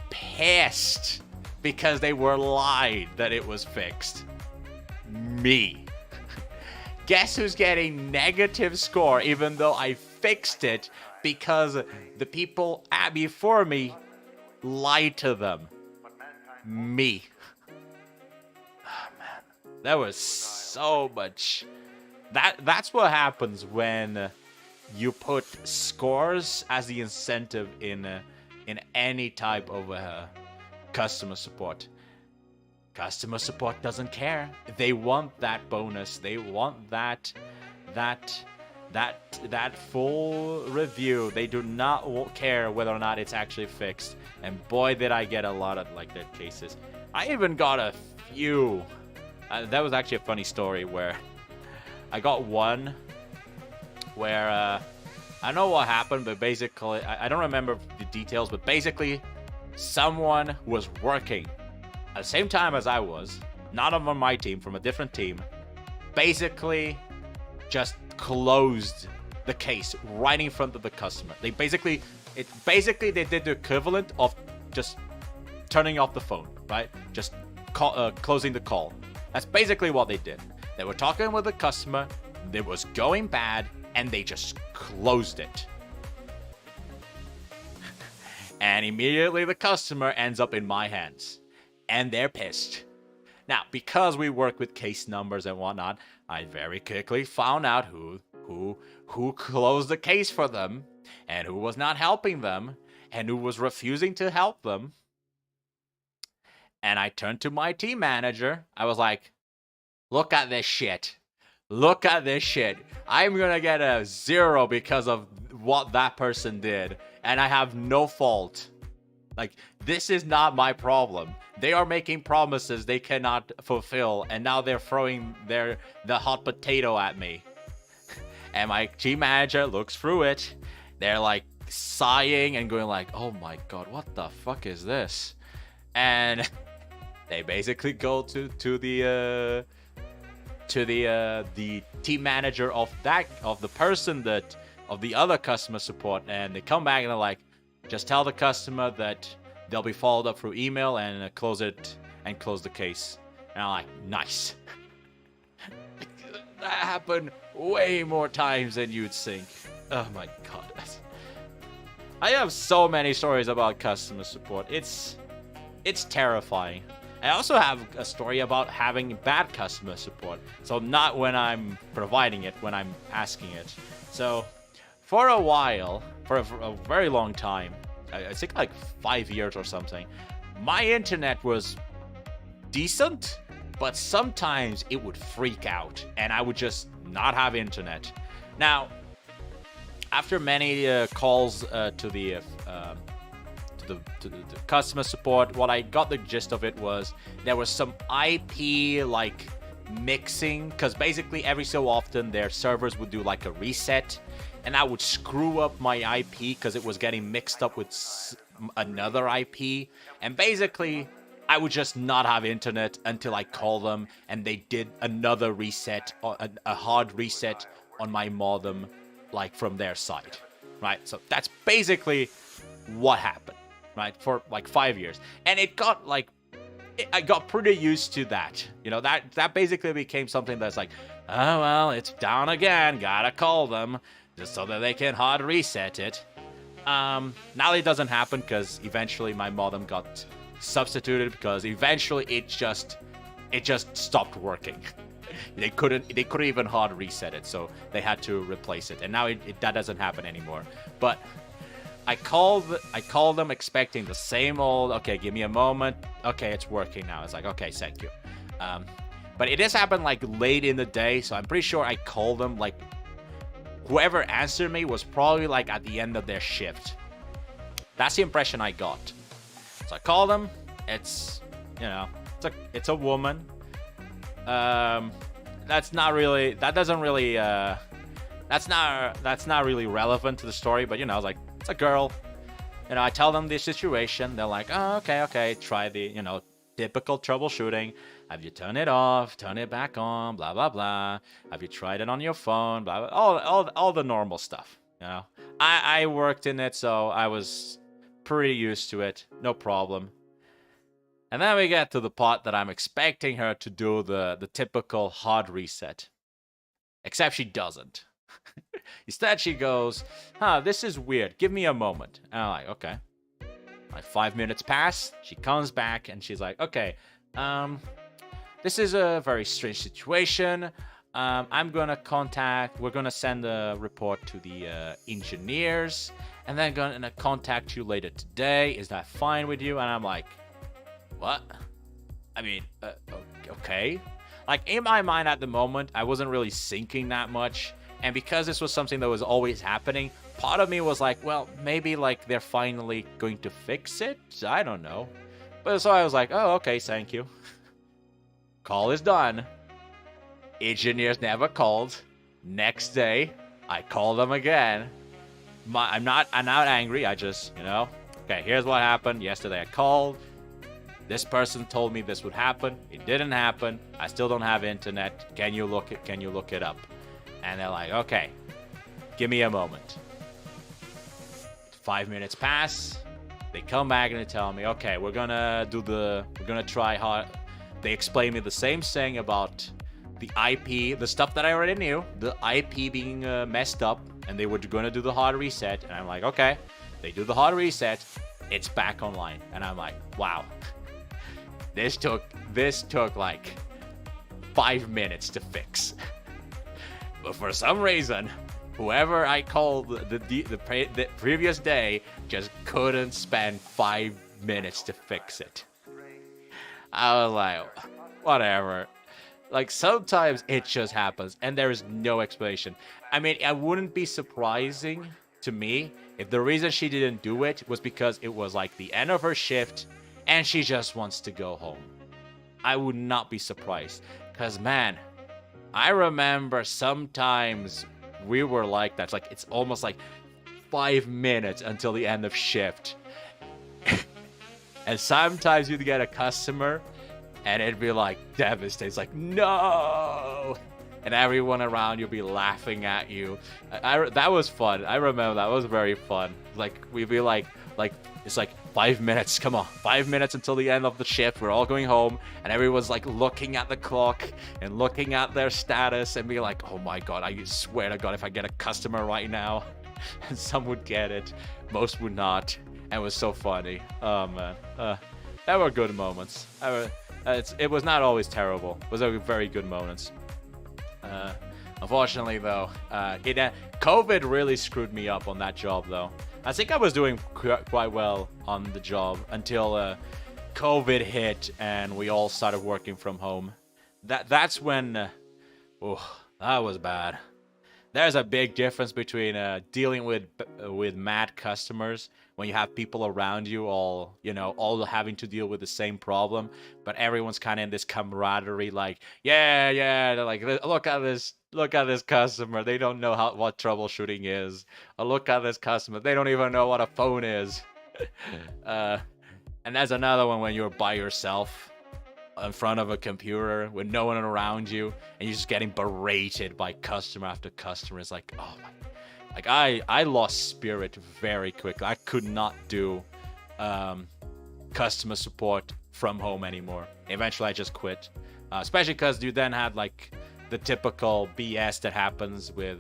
pissed because they were lied that it was fixed? Me. Guess who's getting negative score even though I fixed it because the people before me lied to them? Me. Oh, man. That was so much. That's what happens when you put scores as the incentive in any type of customer support. Customer support doesn't care. They want that bonus. They want that full review. They do not care whether or not it's actually fixed. And boy, did I get a lot of like that cases. I even got a few. That was actually a funny story where I got one where I don't know what happened, but basically I don't remember the details, but basically someone was working at the same time as I was, not on my team, from a different team, basically just closed the case right in front of the customer. They basically did the equivalent of just turning off the phone, right? Just closing the call. That's basically what they did. They were talking with the customer, it was going bad, and they just closed it. And immediately the customer ends up in my hands. And they're pissed. Now, because we work with case numbers and whatnot, I very quickly found out who closed the case for them, and who was not helping them, and who was refusing to help them. And I turned to my team manager. I was like, look at this shit. Look at this shit. I'm gonna get a 0 because of what that person did, and I have no fault. Like, this is not my problem. They are making promises they cannot fulfill, and now they're throwing the hot potato at me. And my team manager looks through it. They're like sighing and going like, oh my god, what the fuck is this? And they basically go to the team manager of the other customer support, and they come back and they're like, just tell the customer that they'll be followed up through email and close the case. And I'm like, nice. That happened way more times than you'd think. Oh my god. I have so many stories about customer support. It's terrifying. I also have a story about having bad customer support. So not when I'm providing it, when I'm asking it. So for a while, for a very long time, I think like 5 years or something, my internet was decent, but sometimes it would freak out and I would just not have internet. Now, after many calls to the customer support, what I got the gist of it was there was some IP like mixing, because basically every so often their servers would do like a reset, and I would screw up my IP because it was getting mixed up with another IP, and basically I would just not have internet until I call them and they did another reset, a hard reset on my modem, like from their side, right? So that's basically what happened, right, for like 5 years. And it got like, I got pretty used to that. You know, that basically became something that's like, oh, well, it's down again, gotta call them just so that they can hard reset it. Now it doesn't happen because eventually my modem got substituted, because eventually it just stopped working. They couldn't even hard reset it, so they had to replace it, and now that doesn't happen anymore. But I called them expecting the same old, okay, give me a moment. Okay, it's working now. It's like, okay, thank you. But it has happened like late in the day, so I'm pretty sure I called them like whoever answered me was probably like at the end of their shift. That's the impression I got. So I called them. It's, you know, it's a woman. That's not really relevant to the story, but you know, I was like, it's a girl. You know, I tell them the situation. They're like, oh, okay, try the, you know, typical troubleshooting. Have you turned it off, turn it back on, blah, blah, blah. Have you tried it on your phone, blah, blah, all the normal stuff, you know. I worked in it, so I was pretty used to it, no problem. And then we get to the part that I'm expecting her to do the typical hard reset. Except she doesn't. Instead, she goes, this is weird. Give me a moment. And I'm like, okay. Like 5 minutes pass. She comes back and she's like, okay, this is a very strange situation. We're gonna send a report to the engineers, and then gonna contact you later today. Is that fine with you? And I'm like, what? I mean, okay. Like, in my mind at the moment, I wasn't really thinking that much. And because this was something that was always happening, part of me was like, well, maybe, like, they're finally going to fix it? I don't know. But so I was like, oh, okay, thank you. Call is done. Engineers never called. Next day, I call them again. I'm not angry. I just, you know, okay, here's what happened. Yesterday I called. This person told me this would happen. It didn't happen. I still don't have internet. Can you look it up? And they're like, okay, give me a moment. 5 minutes pass. They come back and they tell me, okay, we're gonna try hard. They explain me the same thing about the IP, the stuff that I already knew, the IP being messed up, and they were gonna do the hard reset. And I'm like, okay. They do the hard reset. It's back online, and I'm like, wow. This took like 5 minutes to fix. But for some reason, whoever I called the previous day just couldn't spend 5 minutes to fix it. I was like, whatever. Like, sometimes it just happens, and there is no explanation. I mean, it wouldn't be surprising to me if the reason she didn't do it was because it was like the end of her shift, and she just wants to go home. I would not be surprised. Because, man, I remember sometimes we were like that. It's like, it's almost like 5 minutes until the end of shift. And sometimes you'd get a customer, and it'd be like devastated. It's like, no! And everyone around you'd be laughing at you. That was fun. I remember that was very fun. Like, we'd be like, it's like 5 minutes. Come on, 5 minutes until the end of the shift. We're all going home, and everyone's like looking at the clock and looking at their status and be like, oh my god, I swear to god, if I get a customer right now. And some would get it, most would not. And it was so funny. Oh man, there were good moments. It was not always terrible. It was very good moments. Unfortunately, though, COVID really screwed me up on that job, though. I think I was doing quite well on the job until COVID hit and we all started working from home. That's when, that was bad. There's a big difference between dealing with mad customers when you have people around you all having to deal with the same problem, but everyone's kind of in this camaraderie, like, yeah, they're like, look at this customer, they don't know what troubleshooting is. Or look at this customer, they don't even know what a phone is. And there's another one when you're by yourself in front of a computer with no one around you, and you're just getting berated by customer after customer. It's like, oh my. Like, I lost spirit very quickly. I could not do customer support from home anymore. Eventually, I just quit. Especially because you then had, like, the typical BS that happens with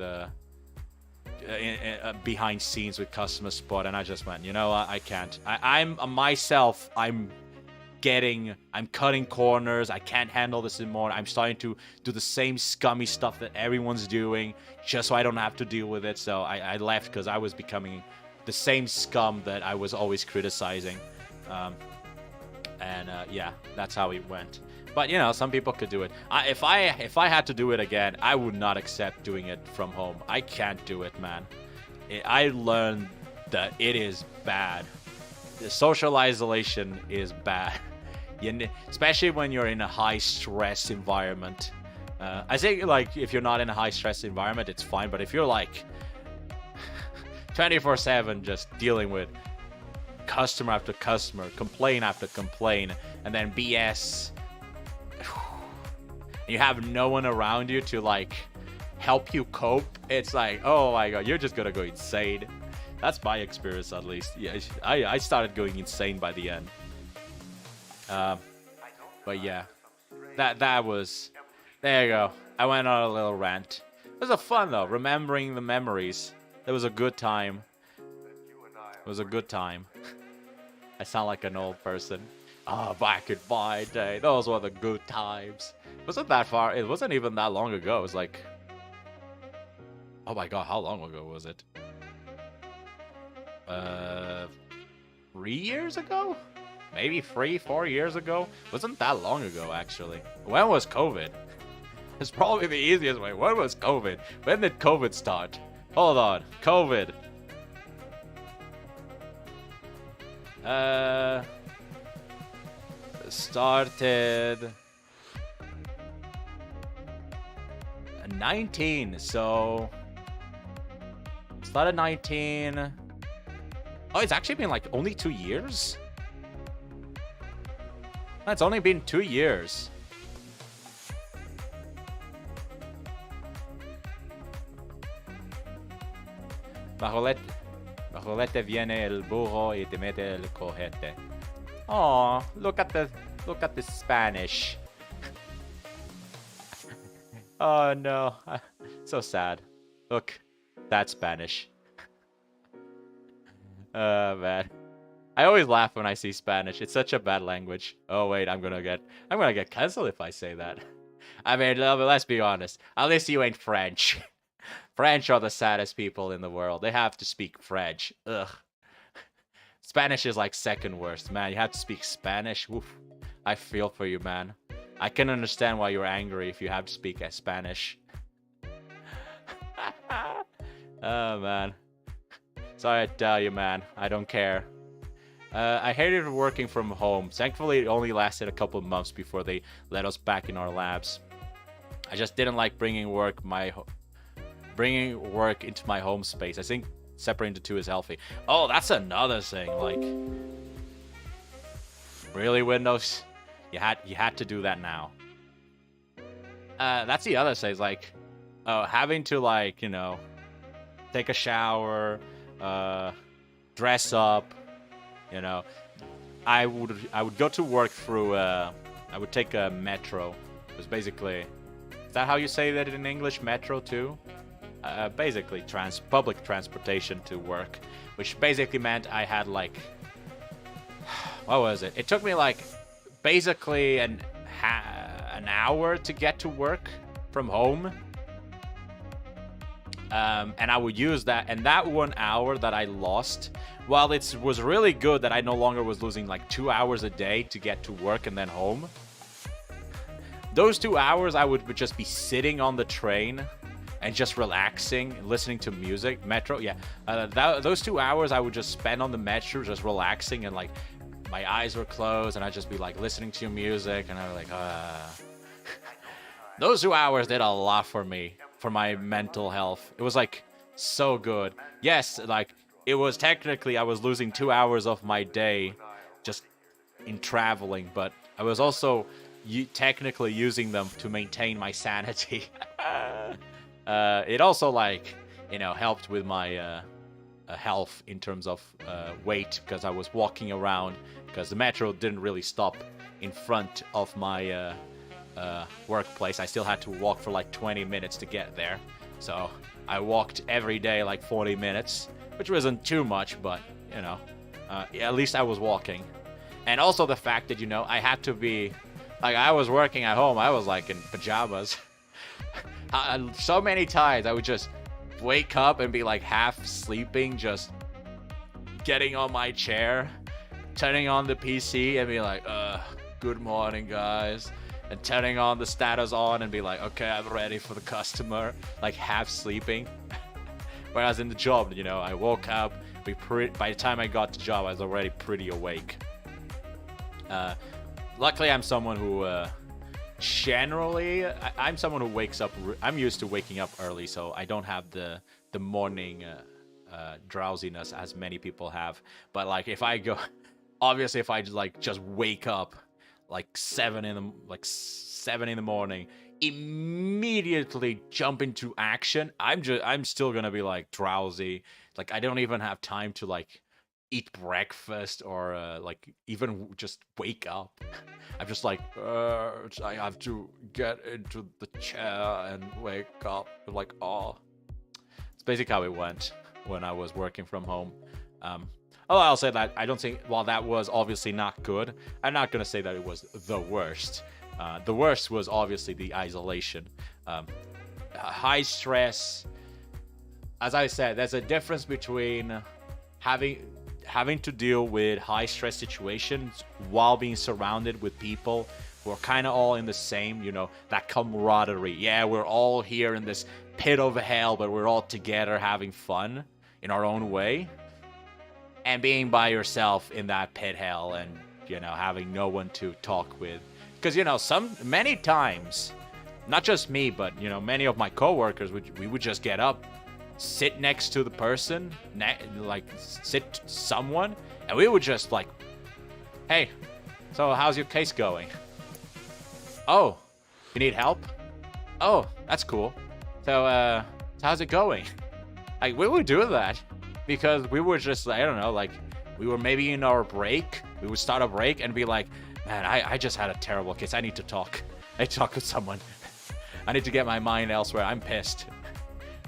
behind scenes with customer support. And I just went, I can't. I'm cutting corners. I can't handle this anymore. I'm starting to do the same scummy stuff that everyone's doing just so I don't have to deal with it. So I left because I was becoming the same scum that I was always criticizing. Yeah, that's how it went. But you know, some people could do it. If I had to do it again, I would not accept doing it from home. I can't do it, man. I learned that it is bad. The social isolation is bad. Especially when you're in a high stress environment. I think like if you're not in a high stress environment, it's fine. But if you're like 24/7 just dealing with customer after customer, complaint after complaint, and then BS, you have no one around you to like help you cope, it's like, oh my god, you're just gonna go insane. That's my experience, at least. Yeah, I started going insane by the end. But yeah, that was, there you go. I went on a little rant. It was a fun though, remembering the memories. It was a good time. It was a good time. I sound like an old person. Oh, back in my day, those were the good times. It wasn't that far. It wasn't even that long ago. It was like, oh my god, how long ago was it? 3 years ago? Maybe 3-4 years ago? Wasn't that long ago, actually. When was COVID? It's probably the easiest way. When was COVID? When did COVID start? Hold on. COVID. Started 19, so started 19. Oh, it's actually been like only 2 years. It's only been 2 years. Bajolete viene el burro y te mete el cojete. Oh, look at the Spanish. Oh no, so sad. Look, that's Spanish. Man, I always laugh when I see Spanish. It's such a bad language. Oh wait, I'm gonna get canceled if I say that. I mean, let's be honest. At least you ain't French. French are the saddest people in the world. They have to speak French. Ugh. Spanish is like second worst, man. You have to speak Spanish. Oof. I feel for you, man. I can understand why you're angry if you have to speak Spanish. Oh, man. Sorry to tell you, man. I don't care. I hated working from home. Thankfully, it only lasted a couple of months before they let us back in our labs. I just didn't like bringing work into my home space. I think separating the two is healthy. Oh, that's another thing. Like, really, Windows? You had to do that now. That's the other thing. Is like, having to, like, you know, take a shower, dress up. You know, I would go to work through. I would take a metro. It was basically, is that how you say that in English? Metro too. Basically public transportation to work, which basically meant I had like, what was it? It took me like basically an hour to get to work from home. And I would use that, and that 1 hour that I lost, while it was really good that I no longer was losing like 2 hours a day to get to work and then home, those 2 hours I would just be sitting on the train and just relaxing, listening to music. Metro, yeah. Those 2 hours I would just spend on the metro, just relaxing, and like my eyes were closed, and I'd just be like listening to music, and I was like, Those 2 hours did a lot for me, for my mental health. It was like so good. Yes, like it was technically I was losing 2 hours of my day just in traveling, but I was also technically using them to maintain my sanity. It also, like, you know, helped with my health in terms of weight, because I was walking around, because the metro didn't really stop in front of my workplace. I still had to walk for like 20 minutes to get there. So I walked every day like 40 minutes, which wasn't too much, but, you know, at least I was walking. And also the fact that, you know, I had to be, like, I was working at home. I was like in pajamas. So many times I would just wake up and be like half sleeping, just getting on my chair, turning on the PC and be like, good morning, guys. And turning on the status on and be like, okay, I'm ready for the customer. Like, half sleeping. Whereas in the job, you know, I woke up. By the time I got to the job, I was already pretty awake. Luckily, I'm someone who... generally, I'm someone who wakes up... I'm used to waking up early, so I don't have the morning drowsiness as many people have. But, like, if I go... Obviously, if I, like, just wake up, like, 7 in the morning, immediately jump into action, I'm still gonna be, like, drowsy. Like, I don't even have time to, like, eat breakfast or, like, even just wake up. I'm just like, I have to get into the chair and wake up. Like, oh. It's basically how it went when I was working from home. I'll say that I don't think, while that was obviously not good, I'm not going to say that it was the worst. The worst was obviously the isolation. High stress. As I said, there's a difference between having to deal with high stress situations while being surrounded with people who are kind of all in the same, you know, that camaraderie. Yeah, we're all here in this pit of hell, but we're all together having fun in our own way. And being by yourself in that pit hell and, you know, having no one to talk with. Because, you know, many times, not just me, but, you know, many of my coworkers, we would just get up, sit next to the person, sit someone, and we would just like, hey, so how's your case going? Oh, you need help? Oh, that's cool. So how's it going? Like, we would do that because we were just, I don't know, like, we were maybe in our break. We would start a break and be like, man, I just had a terrible case. I need to talk. I need to talk with someone. I need to get my mind elsewhere. I'm pissed.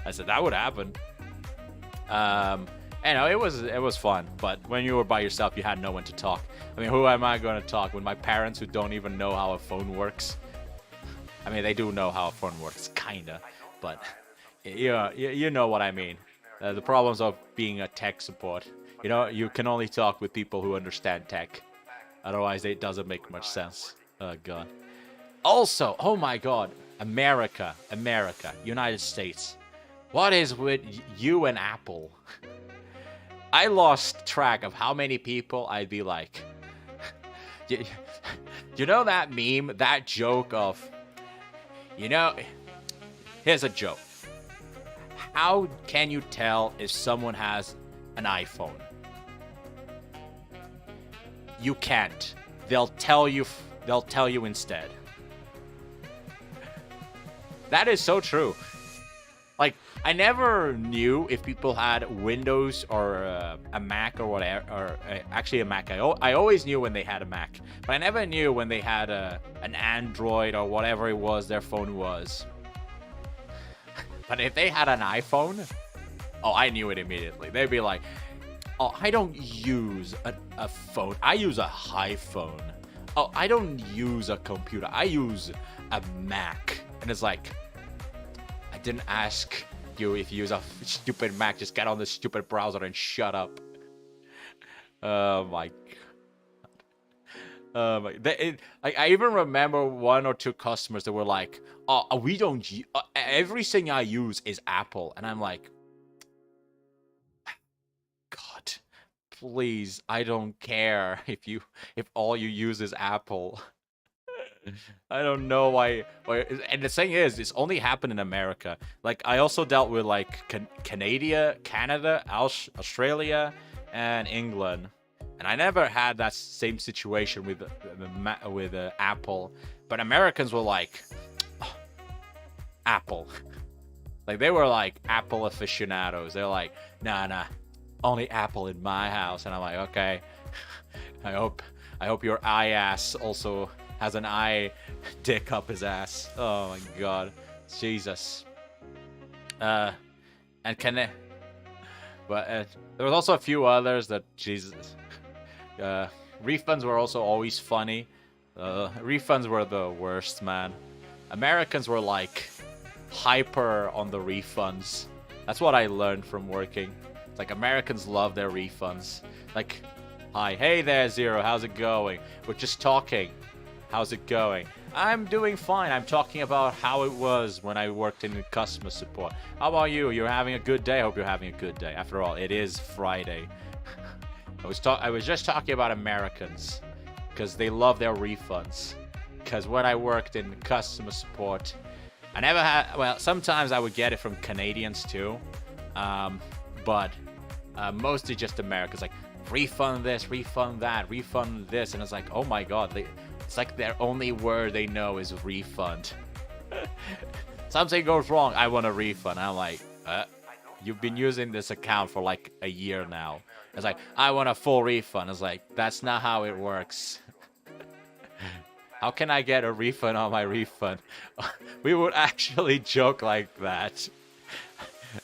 I said that would happen. You know, it was fun, but when you were by yourself, you had no one to talk. I mean, who am I going to talk with? My parents who don't even know how a phone works? I mean, they do know how a phone works, kinda, but you know what I mean. The problems of being a tech support. You know, you can only talk with people who understand tech. Otherwise, it doesn't make much sense. Oh, God. Also, oh my God, America, United States. What is with you and Apple? I lost track of how many people I'd be like. You know that meme, that joke of, you know, here's a joke. How can you tell if someone has an iPhone? You can't. They'll tell you instead. That is so true. Like, I never knew if people had Windows or a Mac or whatever, or actually a Mac. I always knew when they had a Mac, but I never knew when they had an Android or whatever it was their phone was. But if they had an iPhone, oh, I knew it immediately. They'd be like, oh, I don't use a phone. I use a high phone. Oh, I don't use a computer. I use a Mac. And it's like, I didn't ask you if you use a stupid Mac. Just get on the stupid browser and shut up. Oh my God. I even remember one or two customers that were like, "Oh, we don't. Everything I use is Apple," and I'm like, "God, please, I don't care if all you use is Apple." I don't know why. And the thing is, it's only happened in America. Like, I also dealt with like Canada, Australia, and England. And I never had that same situation with Apple, but Americans were like, oh, Apple. Like, they were like Apple aficionados. They're like, nah, only Apple in my house. And I'm like, okay, I hope your ass also has an eye dick up his ass. Oh my God, Jesus. And but there was also a few others that, Jesus. Refunds were also always funny. Refunds were the worst, man. Americans were like hyper on the refunds. That's what I learned from working. It's like Americans love their refunds. Like, hi, hey there, Zero, how's it going? We're just talking. How's it going? I'm doing fine. I'm talking about how it was when I worked in customer support. How about you? You're having a good day? I hope you're having a good day. After all, it is Friday. I was just talking about Americans because they love their refunds. Because when I worked in customer support, I never had, well, sometimes I would get it from Canadians too, but mostly just Americans, like, refund this, refund that, refund this, and it's like, oh my god, it's like their only word they know is refund. Something goes wrong, I want a refund. I'm like, you've been using this account for like a year now. It's like, I want a full refund. It's like, that's not how it works. How can I get a refund on my refund? We would actually joke like that.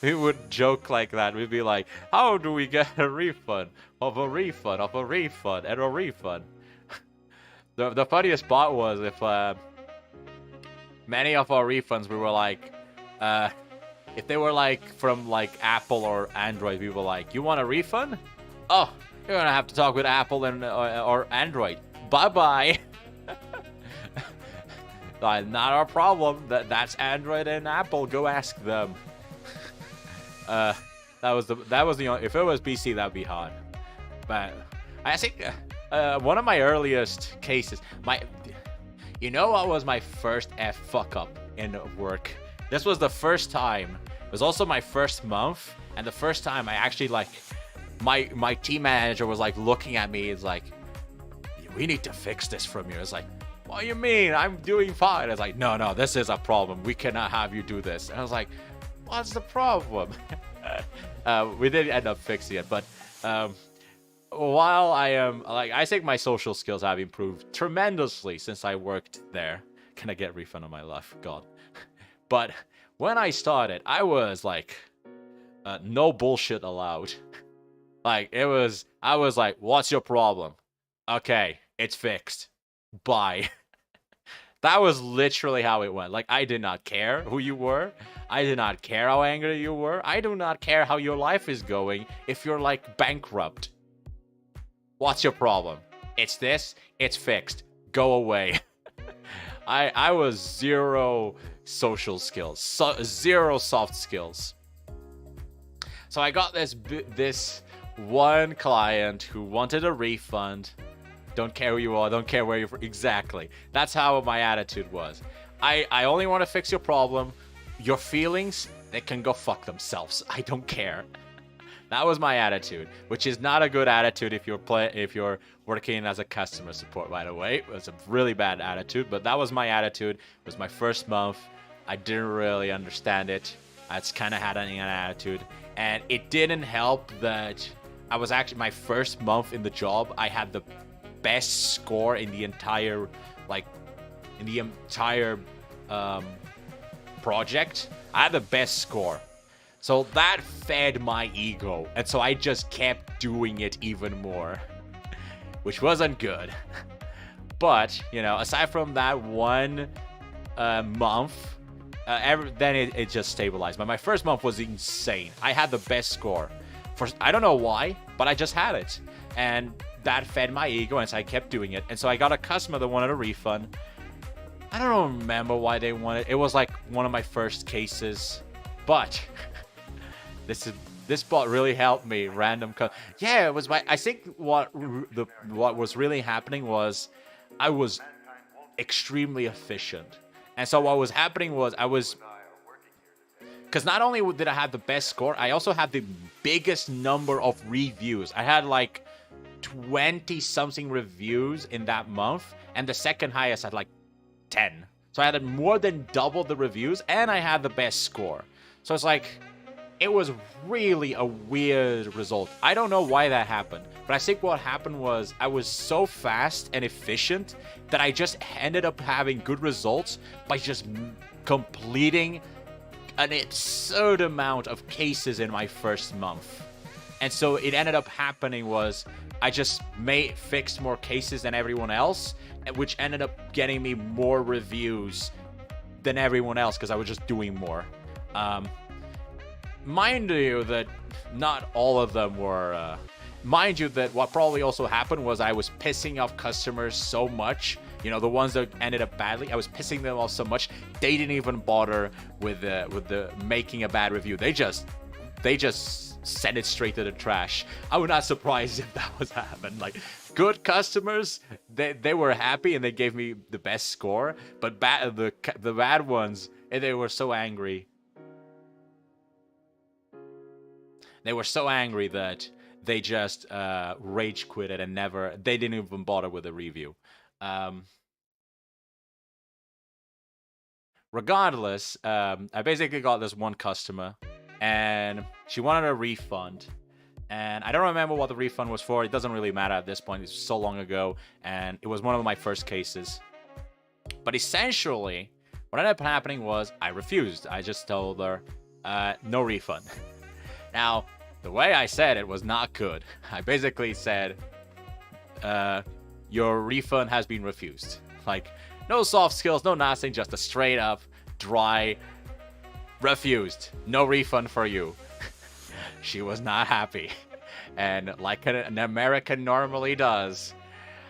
We would joke like that. We'd be like, how do we get a refund of a refund of a refund and a refund? The funniest part was if many of our refunds, we were like, if they were like from like Apple or Android, we were like, you want a refund? Oh, you're gonna have to talk with Apple and or Android. Bye-bye. Not our problem. That's Android and Apple. Go ask them. That was the only, if it was PC, that'd be hard. But I think one of my earliest cases, you know what was my first fuck up in work? This was the first time. It was also my first month, and the first time I actually like my team manager was like looking at me. It's like, we need to fix this from you. It's like, what do you mean? I'm doing fine. It's like, no, this is a problem. We cannot have you do this. And I was like, what's the problem? We didn't end up fixing it, but while I think my social skills have improved tremendously since I worked there. Can I get refund on my life? God. But when I started, I was like, no bullshit allowed. Like, I was like, what's your problem? Okay, it's fixed. Bye. That was literally how it went. Like, I did not care who you were. I did not care how angry you were. I do not care how your life is going if you're, like, bankrupt. What's your problem? It's this. It's fixed. Go away. I was zero social skills. Zero soft skills. So I got this one client who wanted a refund. Don't care who you are, don't care where you're from. Exactly. That's how my attitude was. I only want to fix your problem. Your feelings, they can go fuck themselves. I don't care. That was my attitude, which is not a good attitude if you're working as a customer support, by the way. It was a really bad attitude, but that was my attitude. It was my first month. I didn't really understand it. I just kind of had an attitude, and it didn't help that I was actually, my first month in the job, I had the best score in the entire project. I had the best score, so that fed my ego, and so I just kept doing it even more, which wasn't good. But you know, aside from that one month, then it just stabilized. But my first month was insane. I had the best score. I don't know why, but I just had it, and that fed my ego, and so I kept doing it. And so I got a customer that wanted a refund. I don't remember why they wanted. It was like one of my first cases, but this bot really helped me. Yeah, it was I think what was really happening was I was extremely efficient, and so what was happening was because not only did I have the best score, I also had the biggest number of reviews. I had like 20 something reviews in that month, and the second highest had like 10. So I had more than double the reviews, and I had the best score. So it's like, it was really a weird result. I don't know why that happened, but I think what happened was I was so fast and efficient that I just ended up having good results by just completing an absurd amount of cases in my first month. And so it ended up happening was I just fixed more cases than everyone else, which ended up getting me more reviews than everyone else because I was just doing more. mind you that not all of them were. Mind you that what probably also happened was I was pissing off customers so much. You know, the ones that ended up badly, I was pissing them off so much they didn't even bother with the making a bad review. They just sent it straight to the trash. I would not surprised if that was happened. Like, good customers, they were happy and they gave me the best score, but the bad ones, and they were so angry. They were so angry that they just rage quitted and they didn't even bother with a review. Regardless, I basically got this one customer and she wanted a refund. And I don't remember what the refund was for. It doesn't really matter at this point. It's so long ago and it was one of my first cases. But essentially, what ended up happening was I refused. I just told her, no refund. Now, the way I said it was not good. I basically said, your refund has been refused. Like, no soft skills, no nothing, just a straight up, dry, refused. No refund for you. She was not happy. And like an American normally does,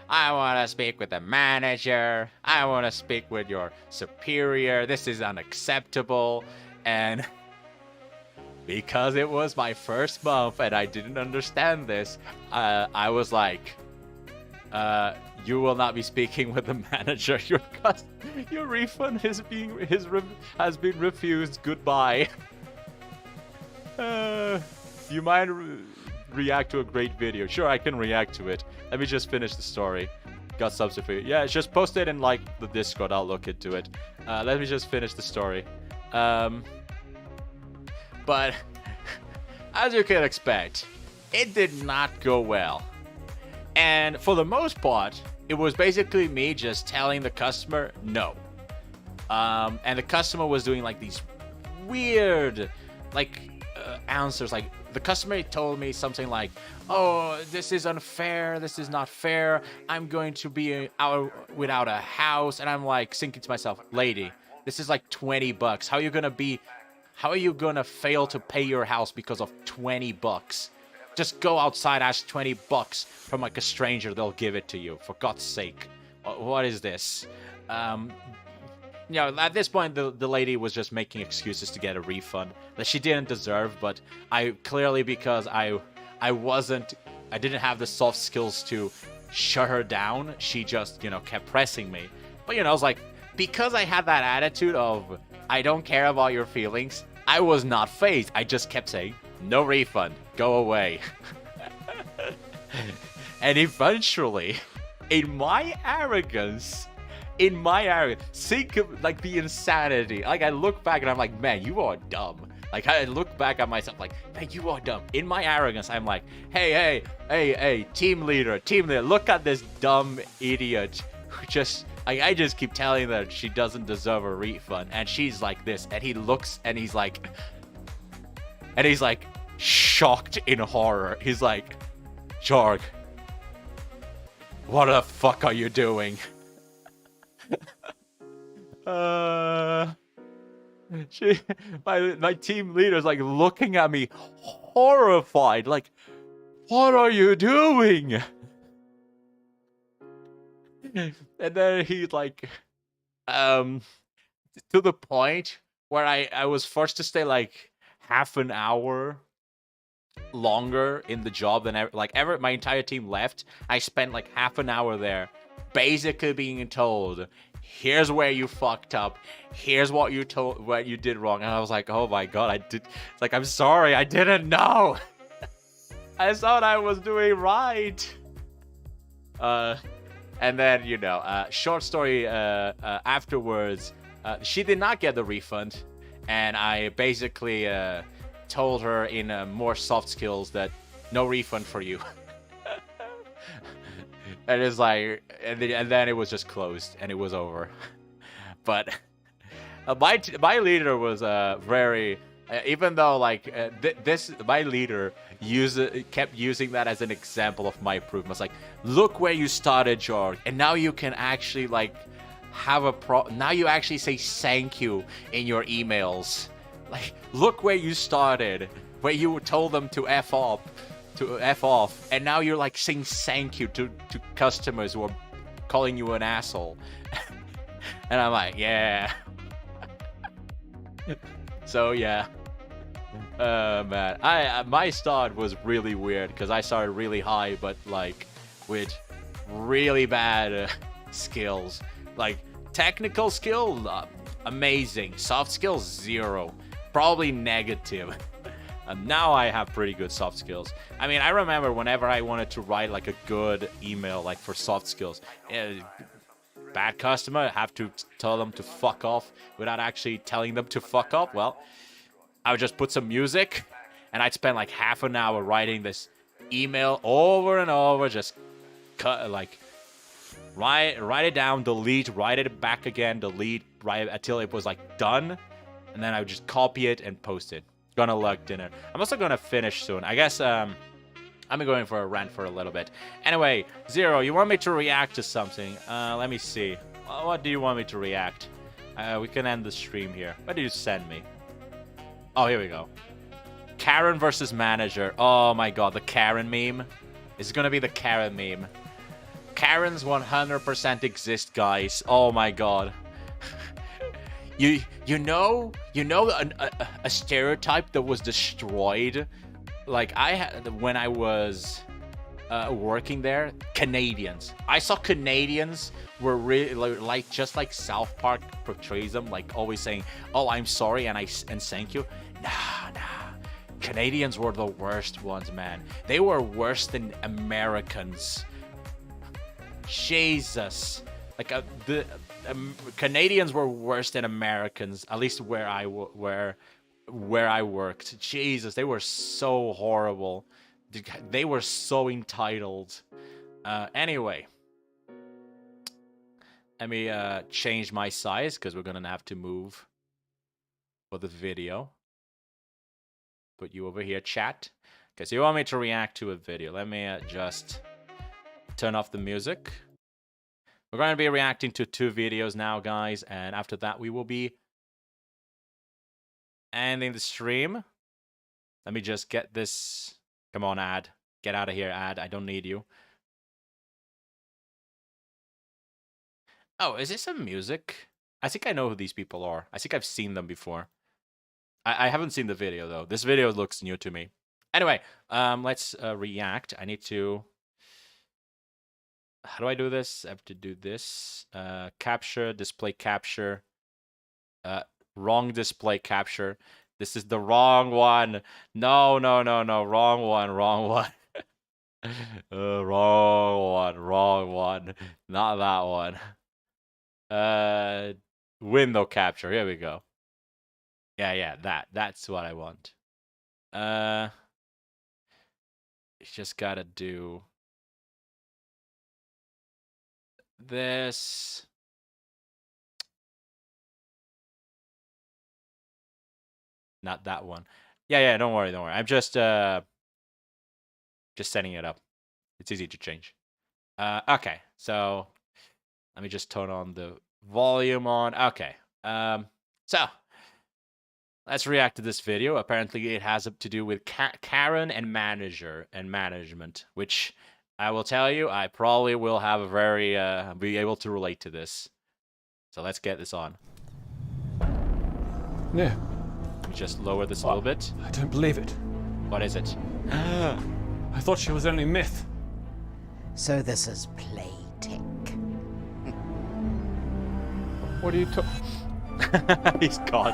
I want to speak with the manager. I want to speak with your superior. This is unacceptable. And because it was my first month and I didn't understand this, I was like, you will not be speaking with the manager. Your refund has been refused. Goodbye. You might react to a great video. Sure, I can react to it. Let me just finish the story. Got substitute. Yeah, just post it in like the Discord. I'll look into it. Let me just finish the story. But as you can expect, it did not go well. And for the most part, it was basically me just telling the customer no. And the customer was doing like these weird answers. Like, the customer told me something like, oh, this is unfair, this is not fair, I'm going to be out without a house. And I'm like thinking to myself, lady, this is like $20. How are you gonna fail to pay your house because of $20? Just go outside, ask $20 from like a stranger, they'll give it to you. For God's sake, what is this? You know, at this point, the lady was just making excuses to get a refund that she didn't deserve. But I clearly, because I didn't have the soft skills to shut her down. She just, you know, kept pressing me. But you know, I was like, because I had that attitude of I don't care about your feelings, I was not fazed. I just kept saying, no refund, go away. And eventually, in my arrogance, think of like the insanity. Like, I look back and I'm like, man, you are dumb. Like, I look back at myself like, man, you are dumb. In my arrogance, I'm like, hey, team leader, look at this dumb idiot who just, I just keep telling her she doesn't deserve a refund. And she's like this, and he looks and he's like shocked in horror. He's like, Jorg, what the fuck are you doing? My team leader's like looking at me horrified, like, what are you doing? And then he's like, to the point where I was forced to stay like half an hour longer in the job than ever. My entire team left. I spent like half an hour there, basically being told, here's where you fucked up, here's what you did wrong. And I was like, oh my god, it's like, I'm sorry, I didn't know. I thought I was doing right. And then, you know, short story, afterwards, she did not get the refund, and I basically told her in more soft skills that no refund for you. And it's like, and then it was just closed and it was over. But my leader was very, even though like my leader kept using that as an example of my improvement. It's like, look where you started, Jorg, and now you can actually like have now you actually say thank you in your emails. Like, look where you started, where you told them to F off, and now you're like saying thank you to customers who are calling you an asshole. And I'm like, yeah. So yeah. Man, my start was really weird because I started really high, but like with really bad skills. Like technical skill, amazing. Soft skills, 0. Probably negative. Now I have pretty good soft skills. I mean, I remember whenever I wanted to write like a good email, like for soft skills, bad customer, have to tell them to fuck off without actually telling them to fuck off. Well, I would just put some music, and I'd spend like half an hour writing this email over and over, just write it down, delete, write it back again, delete, write until it was like done, and then I would just copy it and post it. Gonna lug dinner. I'm also gonna finish soon. I guess I'm going for a rant for a little bit. Anyway, Zero, you want me to react to something? Let me see. What do you want me to react? We can end the stream here. What did you send me? Oh, here we go. Karen versus manager. Oh my god, the Karen meme. It's gonna be the Karen meme. Karens 100% exist, guys. Oh my god. You know a stereotype that was destroyed. Like I had when I was working there, Canadians. I saw Canadians were really like just like South Park portrays them, like always saying, "Oh, I'm sorry," and thank you. Nah. Canadians were the worst ones, man. They were worse than Americans. Jesus. Like the Canadians were worse than Americans, at least where I worked. Jesus, they were so horrible. They were so entitled. Anyway, let me change my size because we're gonna have to move for the video. Put you over here, chat. Okay, so you want me to react to a video. Let me just turn off the music. We're going to be reacting to 2 videos now, guys, and after that we will be ending the stream. Let me just get this. Come on, ad. Get out of here, ad. I don't need you. Oh, is this some music? I think I know who these people are. I think I've seen them before. I haven't seen the video, though. This video looks new to me. Anyway, let's react. I need to... How do I do this? I have to do this. Capture, display capture. Wrong display capture. This is the wrong one. No. Wrong one. Wrong one. Not that one. Window capture. Here we go. Yeah, that's what I want. You just gotta do this. Not that one. Yeah, don't worry. I'm just setting it up. It's easy to change. Okay, so let me just turn on the volume on. Okay. So let's react to this video. Apparently, it has to do with Karen and manager and management, which I will tell you, I probably will have a very be able to relate to this. So let's get this on. Yeah. Let me just lower this a little bit. I don't believe it. What is it? I thought she was only myth. So this is play tech. What are you talking? He's gone.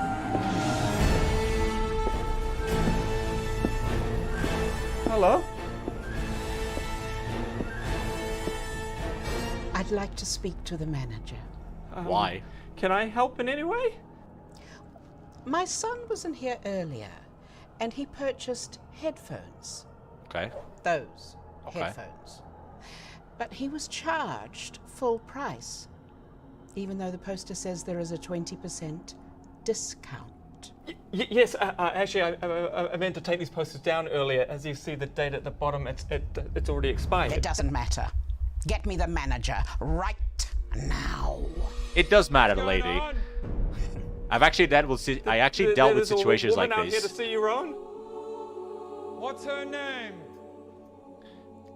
Hello? I'd like to speak to the manager. Why? Can I help in any way? My son was in here earlier, and he purchased headphones. Okay. Those Okay. headphones. But he was charged full price, even though the poster says there is a 20% discount. Yes, actually, I meant to take these posters down earlier. As you see, the date at the bottom, it's already expired. It doesn't matter. Get me the manager right now. It does matter, lady. I've actually dealt with situations like There's a woman out here to this. see you, Rowan. What's her name?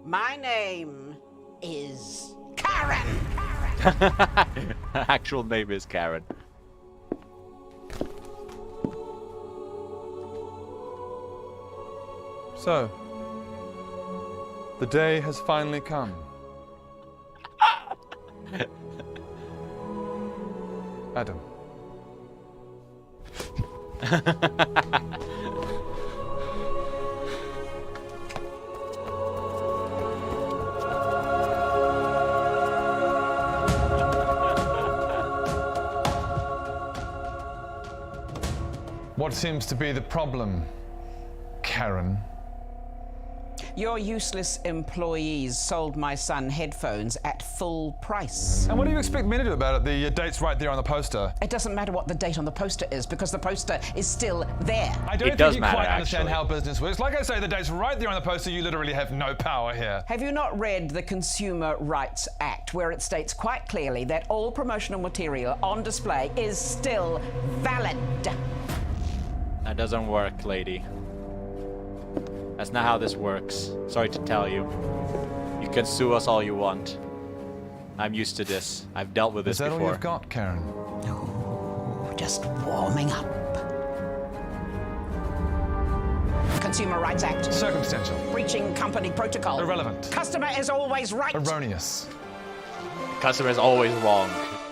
My name is Karen. Her actual name is Karen. So, the day has finally come. Adam. What seems to be the problem, Karen? Your useless employees sold my son headphones at full price. And what do you expect me to do about it? The date's right there on the poster. It doesn't matter what the date on the poster is because the poster is still there. I don't It does think you matter, quite understand actually. how business works. Like I say, the date's right there on the poster. You literally have no power here. Have you not read the Consumer Rights Act, where it states quite clearly that all promotional material on display is still valid? That doesn't work, lady. That's not how this works. Sorry to tell you. You can sue us all you want. I'm used to this. I've dealt with this Is that all before. you've got, Karen? No, just warming up. Consumer Rights Act. Circumstantial. Breaching company protocol. Irrelevant. Customer is always right. Erroneous. Customer is always wrong.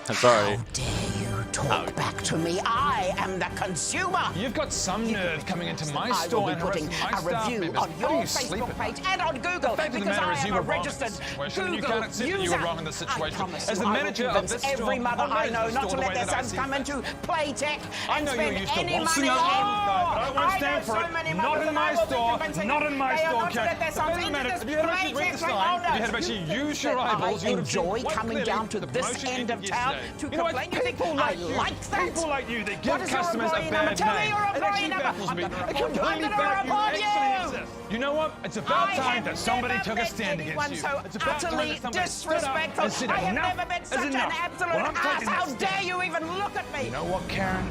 I'm sorry. How dare you talk back to me? I am the consumer. You've got some nerve coming into my I store will be and putting harassing my a staff review members. on How your do you sleep Facebook at night? page and on Google The fact of the because matter I is you am a were wrong in this registered situation, and you Google can't accept that you user. were wrong in this I situation. promise As you, the I manager will of convince this store, every mother I'll I manage know the not to store the let way their that I sons see come fit. into Playtech I and know you're spend used to any waltzing money those on. little guys, but I won't stand for know it. so many Not mothers in and my I will be store. convincing Not in my they are store, not to Karen. let their sons into this If you had actually read the Playtech sign, if you had like actually owners. used your eyeballs, you would have seen enjoy quite coming clearly down to the this promotion end you of did town yesterday. to You know what? complain. You think People I like you, like that? people like you, they What give is your customers a employee number? bad Tell me name. your It employee actually number. baffles I'm me. gonna It report you. I'm completely gonna baffles you. report Actually you. exists. You know what? It's about I time have that somebody never took a met stand anyone against you. so It's about time utterly that somebody stood up disrespectful. and said I have enough never met is such an enough. absolute Well, I'm ass. taking How that dare stand. you even look at me? You know what, Karen?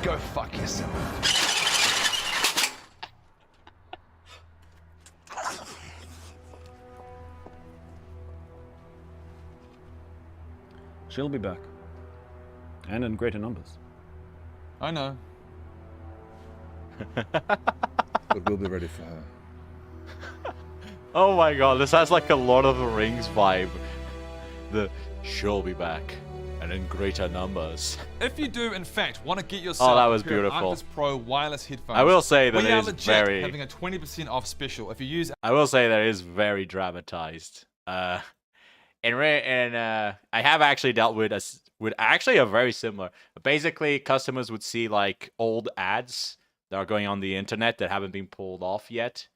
Go fuck yourself. She'll be back. And in greater numbers. I know. But we'll be ready for her. Oh my god, this has like a Lord of the Rings vibe. She'll be back. And in greater numbers. If you do, in fact, want to get yourself that was a pair of beautiful. Arctis Pro wireless headphones, I will say that we it are is legit very- having a 20% off special. If you use I will say that it is very dramatized. I have actually dealt with actually a very similar. Basically, customers would see like old ads that are going on the internet that haven't been pulled off yet,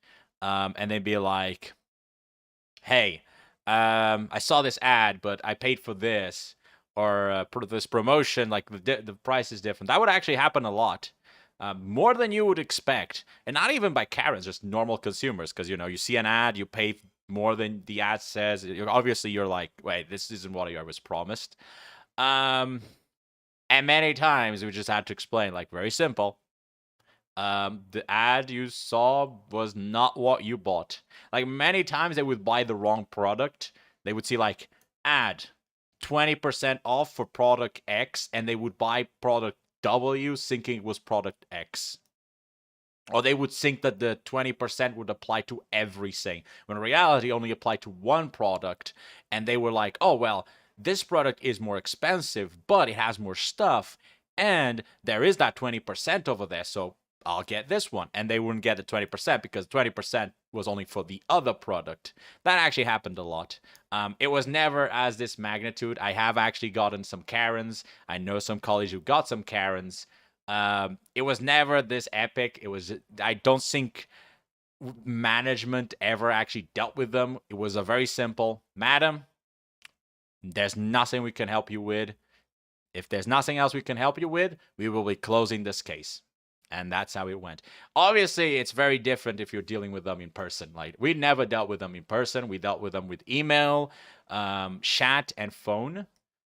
and they'd be like, "Hey, I saw this ad, but I paid for this, or this promotion. Like the price is different." That would actually happen a lot. More than you would expect, and not even by Karens, just normal consumers, because you see an ad, you pay more than the ad says. Obviously, you're like, wait, this isn't what I was promised. And many times we just had to explain, like, very simple. The ad you saw was not what you bought. Like, many times they would buy the wrong product. They would see, like, ad 20% off for product X, and they would buy product W thinking it was product X. Or they would think that the 20% would apply to everything, when in reality only applied to one product. And they were like, oh, well, this product is more expensive, but it has more stuff. And there is that 20% over there, so I'll get this one. And they wouldn't get the 20% because 20% was only for the other product. That actually happened a lot. It was never as this magnitude. I have actually gotten some Karens. I know some colleagues who got some Karens. It was never this epic. I don't think management ever actually dealt with them. It was a very simple, madam, there's nothing we can help you with. If there's nothing else we can help you with, we will be closing this case. And that's how it went. Obviously, it's very different if you're dealing with them in person. Like, we never dealt with them in person. We dealt with them with email, chat, and phone.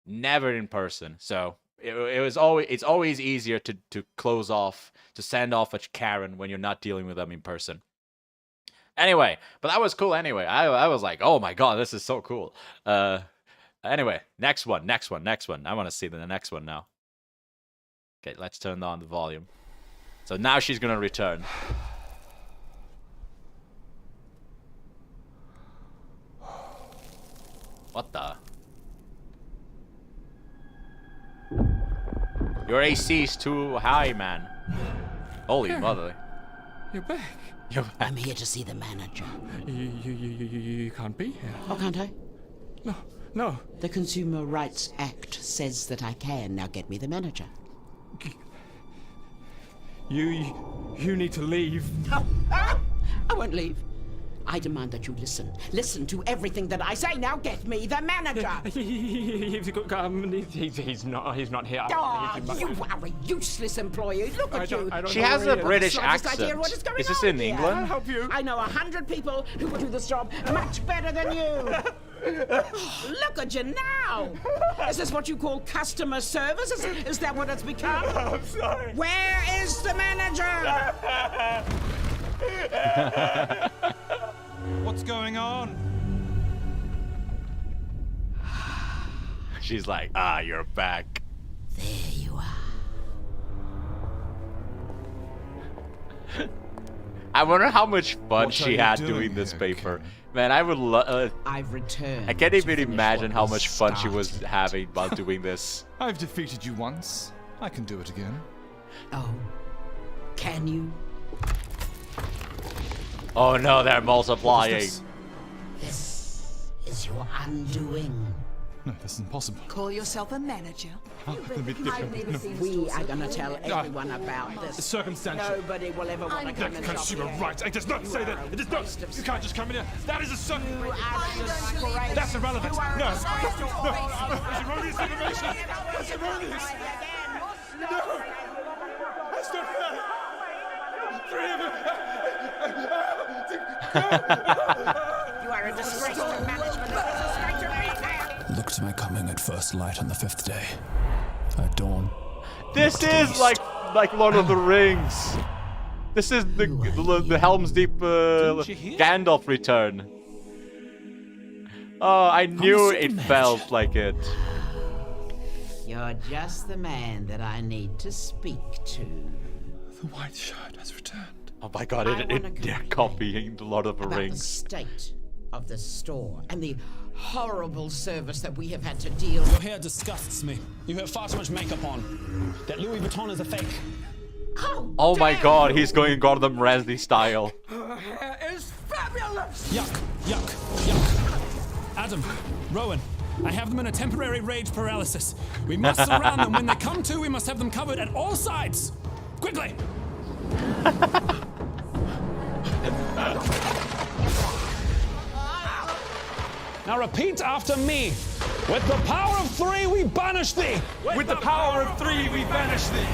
Never in person. So it's always easier to close off, to send off a Karen when you're not dealing with them in person. Anyway, but that was cool anyway. I was like, oh my god, this is so cool. Anyway, next one. I want to see the next one now. Okay, let's turn on the volume. So now she's gonna return. What the? Your AC's too high, man. Holy mother. You're back. You're back. I'm here to see the manager. You can't be here. Oh, can't I? No. The Consumer Rights Act says that I can. Now get me the manager. You need to leave. I won't leave. I demand that you listen. Listen to everything that I say. Now get me the manager. He's not here. Oh, you are a useless employee. Look at you. She has a British Slightest accent. idea what is going Is this on in here. England? I'll help you. I know 100 people who would do this job much better than you. Look at you now. Is this what you call customer service? Is that what it's become? I'm sorry. Where is the manager? What's going on? She's like, you're back. There you are. I wonder how much fun What are she you had doing doing this here, paper. Karen? Man, I would love. I've returned. I can't to even finish imagine what how was much fun she was started. having while doing this. I've defeated you once. I can do it again. Oh, can you? Oh no, they're multiplying. This is your undoing. No, that's impossible. Call yourself a manager? We are going to tell everyone about this. Circumstantial. Nobody will ever want to come and stop Consumer you. rights. It does not say that. It does not. You can't just come in here. That is a You are a disgrace. That's irrelevant. You are a No. disgrace to all It's erroneous information. It's erroneous. No. That's not fair. Three of them. You are a disgrace to management. A disgrace to retail. Look to my coming at first light on the 5th day. At dawn. This is like Lord of the Rings. This is the Helm's Deep Gandalf return. Oh, I knew it felt like it. You're just the man that I need to speak to. The white shirt has returned. Oh my god, I wanna they're complain copying the Lord of the about the Rings. state of the store and the horrible service that we have had to deal with. Your hair disgusts me. You have far too much makeup on. That Louis Vuitton is a fake. Oh my god, he's going Gordon Ramsay style. It's fabulous! Yuck, yuck, yuck. Adam, Rowan, I have them in a temporary rage paralysis. We must surround them. When they come to, we must have them covered at all sides. Quickly! Now repeat after me. With the power of 3, we banish thee. With the power of 3, we banish thee.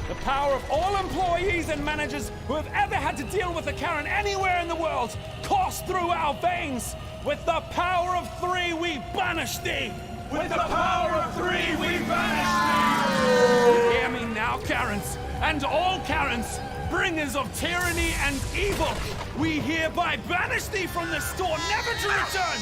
The power of all employees and managers who have ever had to deal with a Karen anywhere in the world course through our veins. With the power of 3, we banish thee. With the power of 3, we banish Hear me now, Karens, and all Karens, bringers of tyranny and evil. We hereby banish thee from this store, never to return.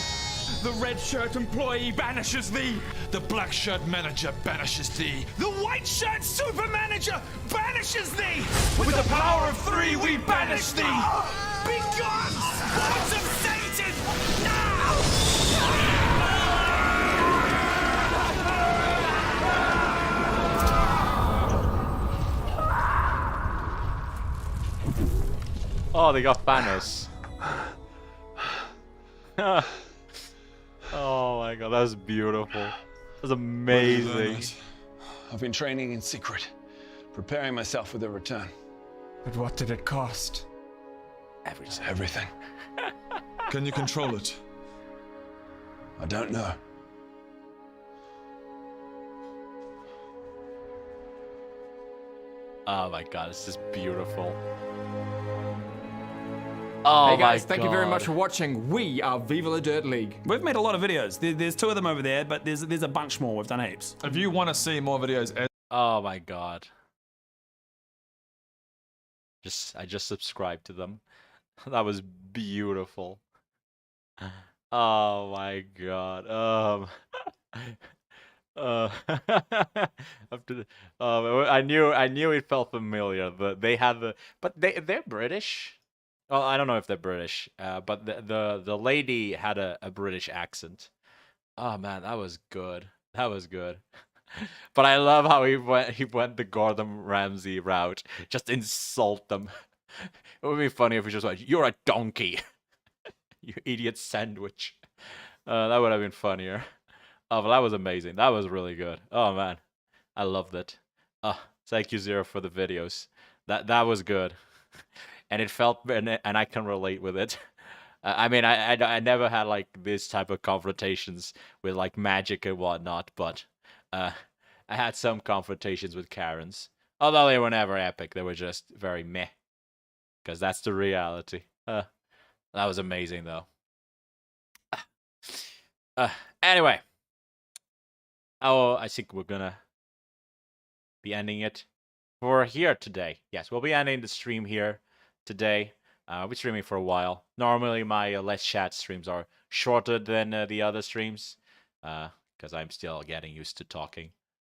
The red shirt employee banishes thee. The black shirt manager banishes thee. The white shirt super manager banishes thee. With the power of 3, we banish thee. Begone, sons of Satan, now! Oh, they got Thanos. Oh my god, that was beautiful. That was amazing. I've been training in secret, preparing myself for their return. But what did it cost? Everything. Can you control it? I don't know. Oh my god, this is beautiful. Oh Hey guys, my thank you very much God. for watching. We are Viva La Dirt League. We've made a lot of videos. There's 2 of them over there, but there's a bunch more. We've done heaps. If you want to see more videos as Oh my God. I just subscribed to them. That was beautiful. Oh my God. After the, I knew it felt familiar. They had but they're British. Well, I don't know if they're British. But the lady had a British accent. Oh man, that was good. That was good. But I love how he went the Gordon Ramsay route. Just insult them. It would be funny if he just went, "You're a donkey, you idiot sandwich." That would have been funnier. Oh, but that was amazing. That was really good. Oh man, I loved it. Thank you, Zero, for the videos. That was good, and it felt and I can relate with it. I mean, I never had like this type of confrontations with like magic and whatnot, but I had some confrontations with Karens. Although they were never epic, they were just very meh. Because that's the reality. That was amazing, though. Anyway. Oh, I think we're gonna be ending it for here today. Yes, we'll be ending the stream here today. I'll be streaming for a while. Normally, my Let's Chat streams are shorter than the other streams. Because I'm still getting used to talking.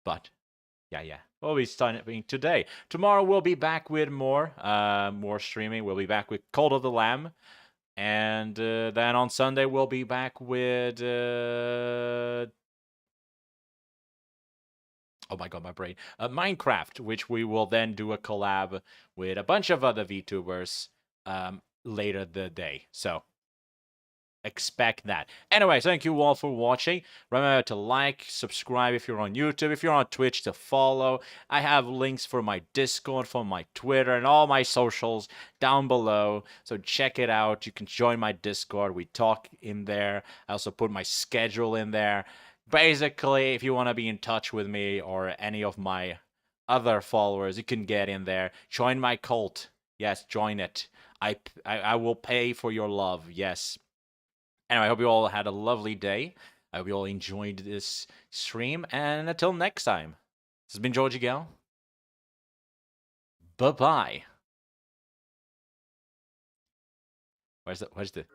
But yeah. We'll be starting today. Tomorrow we'll be back with more streaming. We'll be back with Cult of the Lamb. And then on Sunday we'll be back with oh my God, my brain. Minecraft, which we will then do a collab with a bunch of other VTubers later the day. So expect that. Anyway, thank you all for watching. Remember to like, subscribe if you're on YouTube, if you're on Twitch, to follow. I have links for my Discord, for my Twitter, and all my socials down below. So check it out. You can join my Discord. We talk in there. I also put my schedule in there. Basically, if you want to be in touch with me or any of my other followers, you can get in there. Join my cult. Yes, join it. I will pay for your love. Yes. Anyway, I hope you all had a lovely day. I hope you all enjoyed this stream. And until next time, this has been jorgiguel. Bye-bye. Where's the...